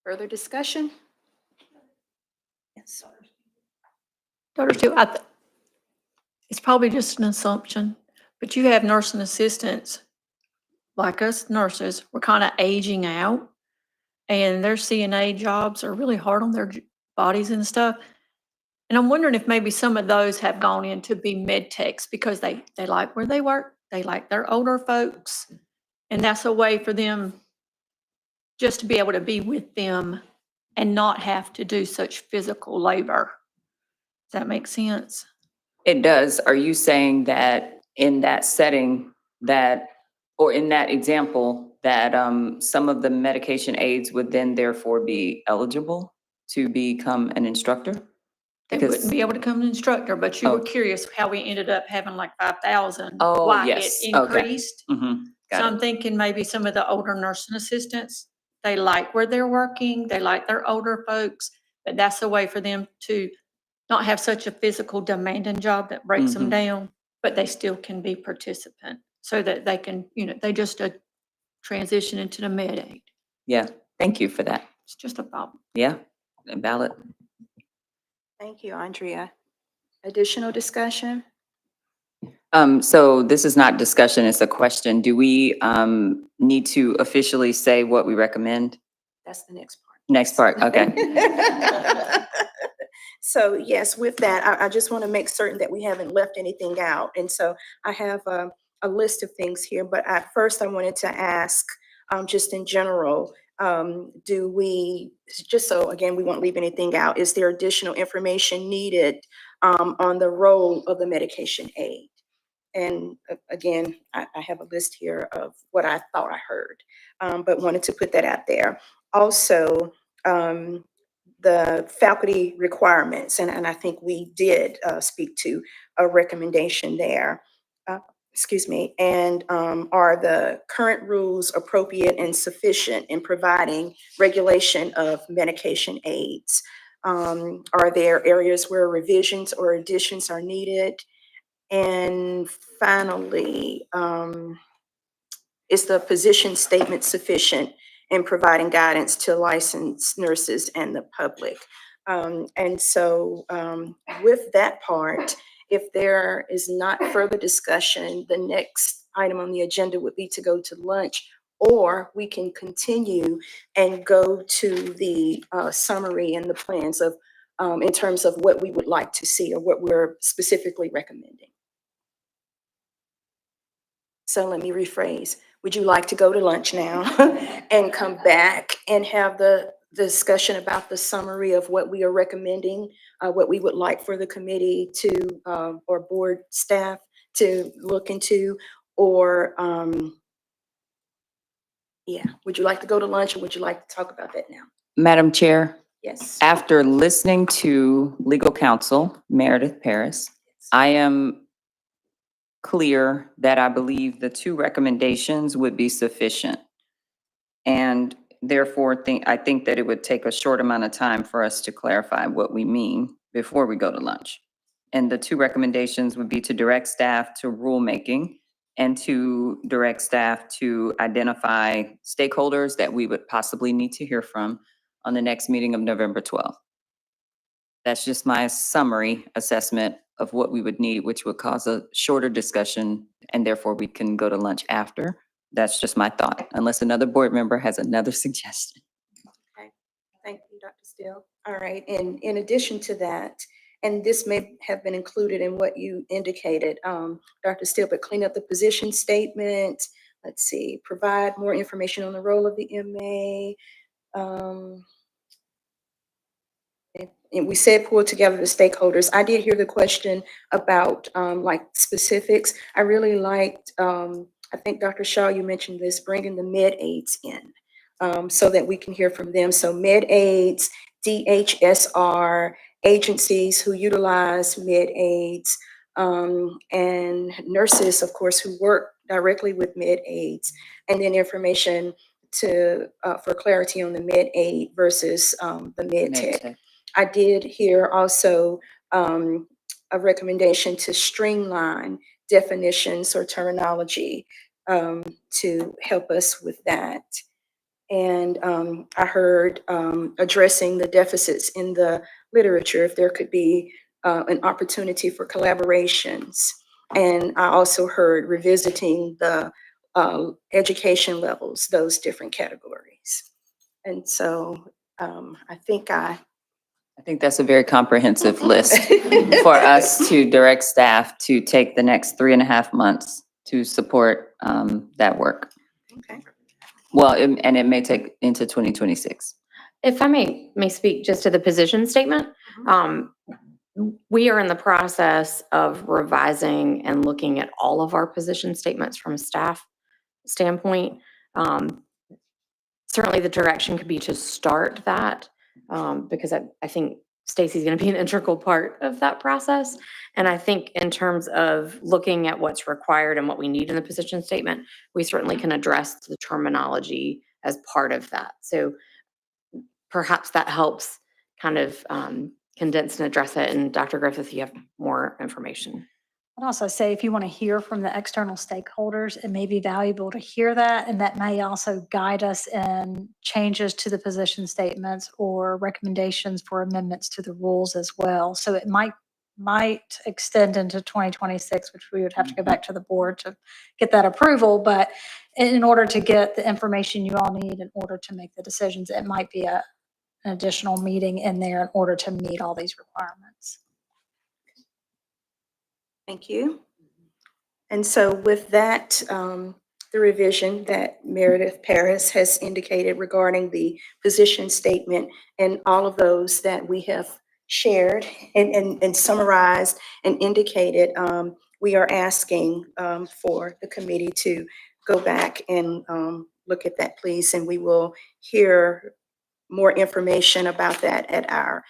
Further discussion? Yes. Dr. Steele, it's probably just an assumption, but you have nursing assistants, like us nurses, we're kind of aging out, and their CNA jobs are really hard on their bodies and stuff. And I'm wondering if maybe some of those have gone in to be med techs because they like where they work, they like their older folks, and that's a way for them just to be able to be with them and not have to do such physical labor. Does that make sense? It does. Are you saying that in that setting or in that example, that some of the medication aides would then therefore be eligible to become an instructor? They Because- wouldn't be able to become an instructor, but you Oh. were curious how we ended up having like 5,000. Oh, why yes. it Okay. increased. Mhm. So Got I'm it. thinking maybe some of the older nursing assistants, they like where they're working, they like their older folks, but that's a way for them to not have such a physical demanding job that breaks them Mhm. down, but they still can be participant so that they can, they just transition into the med aid. Yeah, thank you for that. It's just a thought. Yeah, valid. Thank you, Andrea. Additional discussion? So this is not discussion, it's a question. Do we need to officially say what we recommend? That's the next part. Next part, okay. So yes, with that, I just want to make certain that we haven't left anything out. And so I have a list of things here, but at first I wanted to ask, just in general, do we, just so again, we won't leave anything out, is there additional information needed on the role of the medication aid? And again, I have a list here of what I thought I heard, but wanted to put that out there. Also, the faculty requirements, and I think we did speak to a recommendation there. Excuse me, and are the current rules appropriate and sufficient in providing regulation of medication aids? Are there areas where revisions or additions are needed? And finally, is the position statement sufficient in providing guidance to licensed nurses and the public? And so with that part, if there is not further discussion, the next item on the agenda would be to go to lunch. or we can continue and go to the summary and the plans of, in terms of what we would like to see or what we're specifically recommending. So let me rephrase. Would you like to go to lunch now and come back and have the discussion about the summary of what we are recommending, what we would like for the committee to, or board staff to look into? Or, yeah, would you like to go to lunch, or would you like to talk about that now? Madam Chair, Yes. after listening to legal counsel Meredith Paris, I am clear that I believe the 2 recommendations would be sufficient. And therefore, I think that it would take a short amount of time for us to clarify what we mean before we go to lunch. And the 2 recommendations would be to direct staff to rulemaking and to direct staff to identify stakeholders that we would possibly need to hear from on the next meeting of November 12th. That's just my summary assessment of what we would need, which would cause a shorter discussion, and therefore we can go to lunch after. That's just my thought, unless another board member has another suggestion. Okay, thank you, Dr. Steele. All right, and in addition to that, and this may have been included in what you indicated, Dr. Steele, but clean up the position statement. Let's see, provide more information on the role of the MA. And we said pull together the stakeholders. I did hear the question about like specifics. I really liked, I think Dr. Shaw, you mentioned this, bringing the med aides in so that we can hear from them. So med aides, DHSR, agencies who utilize med aides, and nurses, of course, who work directly with med aides, and then information to for clarity on the med aid versus the med tech. I did hear also a recommendation to streamline definitions or terminology to help us with that. And I heard addressing the deficits in the literature, if there could be an opportunity for collaborations. And I also heard revisiting the education levels, those different categories. And so I think that's a very comprehensive list for us to direct staff to take the next 3.5 months to support that work. Okay. Well, and it may take into 2026. If I may speak just to the position statement. We are in the process of revising and looking at all of our position statements from a staff standpoint. Certainly the direction could be to start that because I think Stacy's going to be an integral part of that process. And I think in terms of looking at what's required and what we need in the position statement, we certainly can address the terminology as part of that. So perhaps that helps kind of condense and address it. And Dr. Griffith, you have more information. I'd also say if you want to hear from the external stakeholders, it may be valuable to hear that, and that may also guide us in changes to the position statements or recommendations for amendments to the rules as well. So it might extend into 2026, which we would have to go back to the board to get that approval. But in order to get the information you all need in order to make the decisions, it might be an additional meeting in there in order to meet all these requirements. Thank you. And so with that, the revision that Meredith Paris has indicated regarding the position statement and all of those that we have shared and summarized and indicated, we are asking for the committee to go back and look at that, please. And we will hear more information about that at our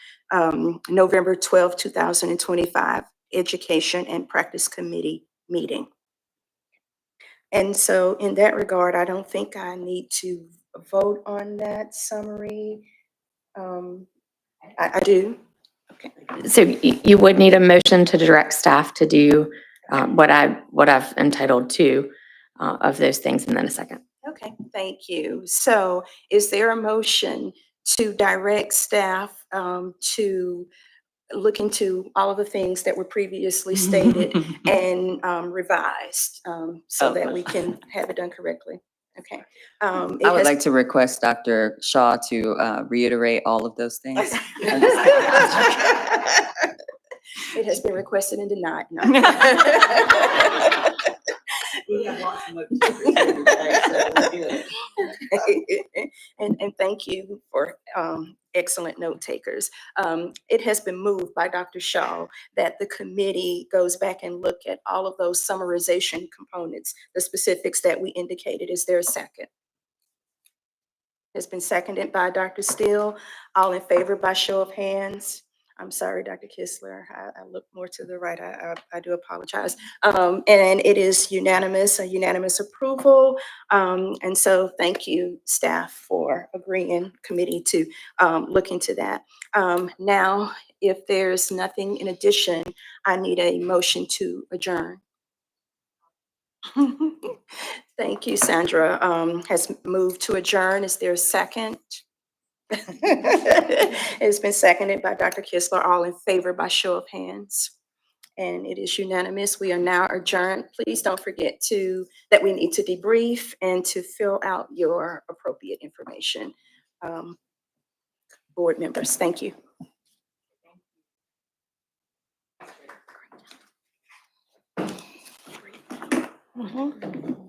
November 12, 2025 Education and Practice Committee meeting. And so in that regard, I don't think I need to vote on that summary. I do. Okay. So you would need a motion to direct staff to do what I've entitled to of those things, and then a second. Okay, thank you. So is there a motion to direct staff to look into all of the things that were previously stated and revised so that we can have it done correctly? Okay. I would like to request Dr. Shaw to reiterate all of those things. It has been requested and denied. No. We have lots of motions today, so we're good. And thank you for excellent note takers. It has been moved by Dr. Shaw that the committee goes back and look at all of those summarization components, the specifics that we indicated. Is there a second? It's been seconded by Dr. Steele. All in favor by show of hands? I'm sorry, Dr. Kistler. I look more to the right. I do apologize. And it is unanimous, a unanimous approval. And so thank you, staff, for agreeing, committee, to look into that. Now, if there's nothing in addition, I need a motion to adjourn. Thank you, Sandra. Has moved to adjourn. Is there a second? It's been seconded by Dr. Kistler. All in favor by show of hands. And it is unanimous. We are now adjourned. Please don't forget that we need to debrief and to fill out your appropriate information. Board members, thank you. Mhm.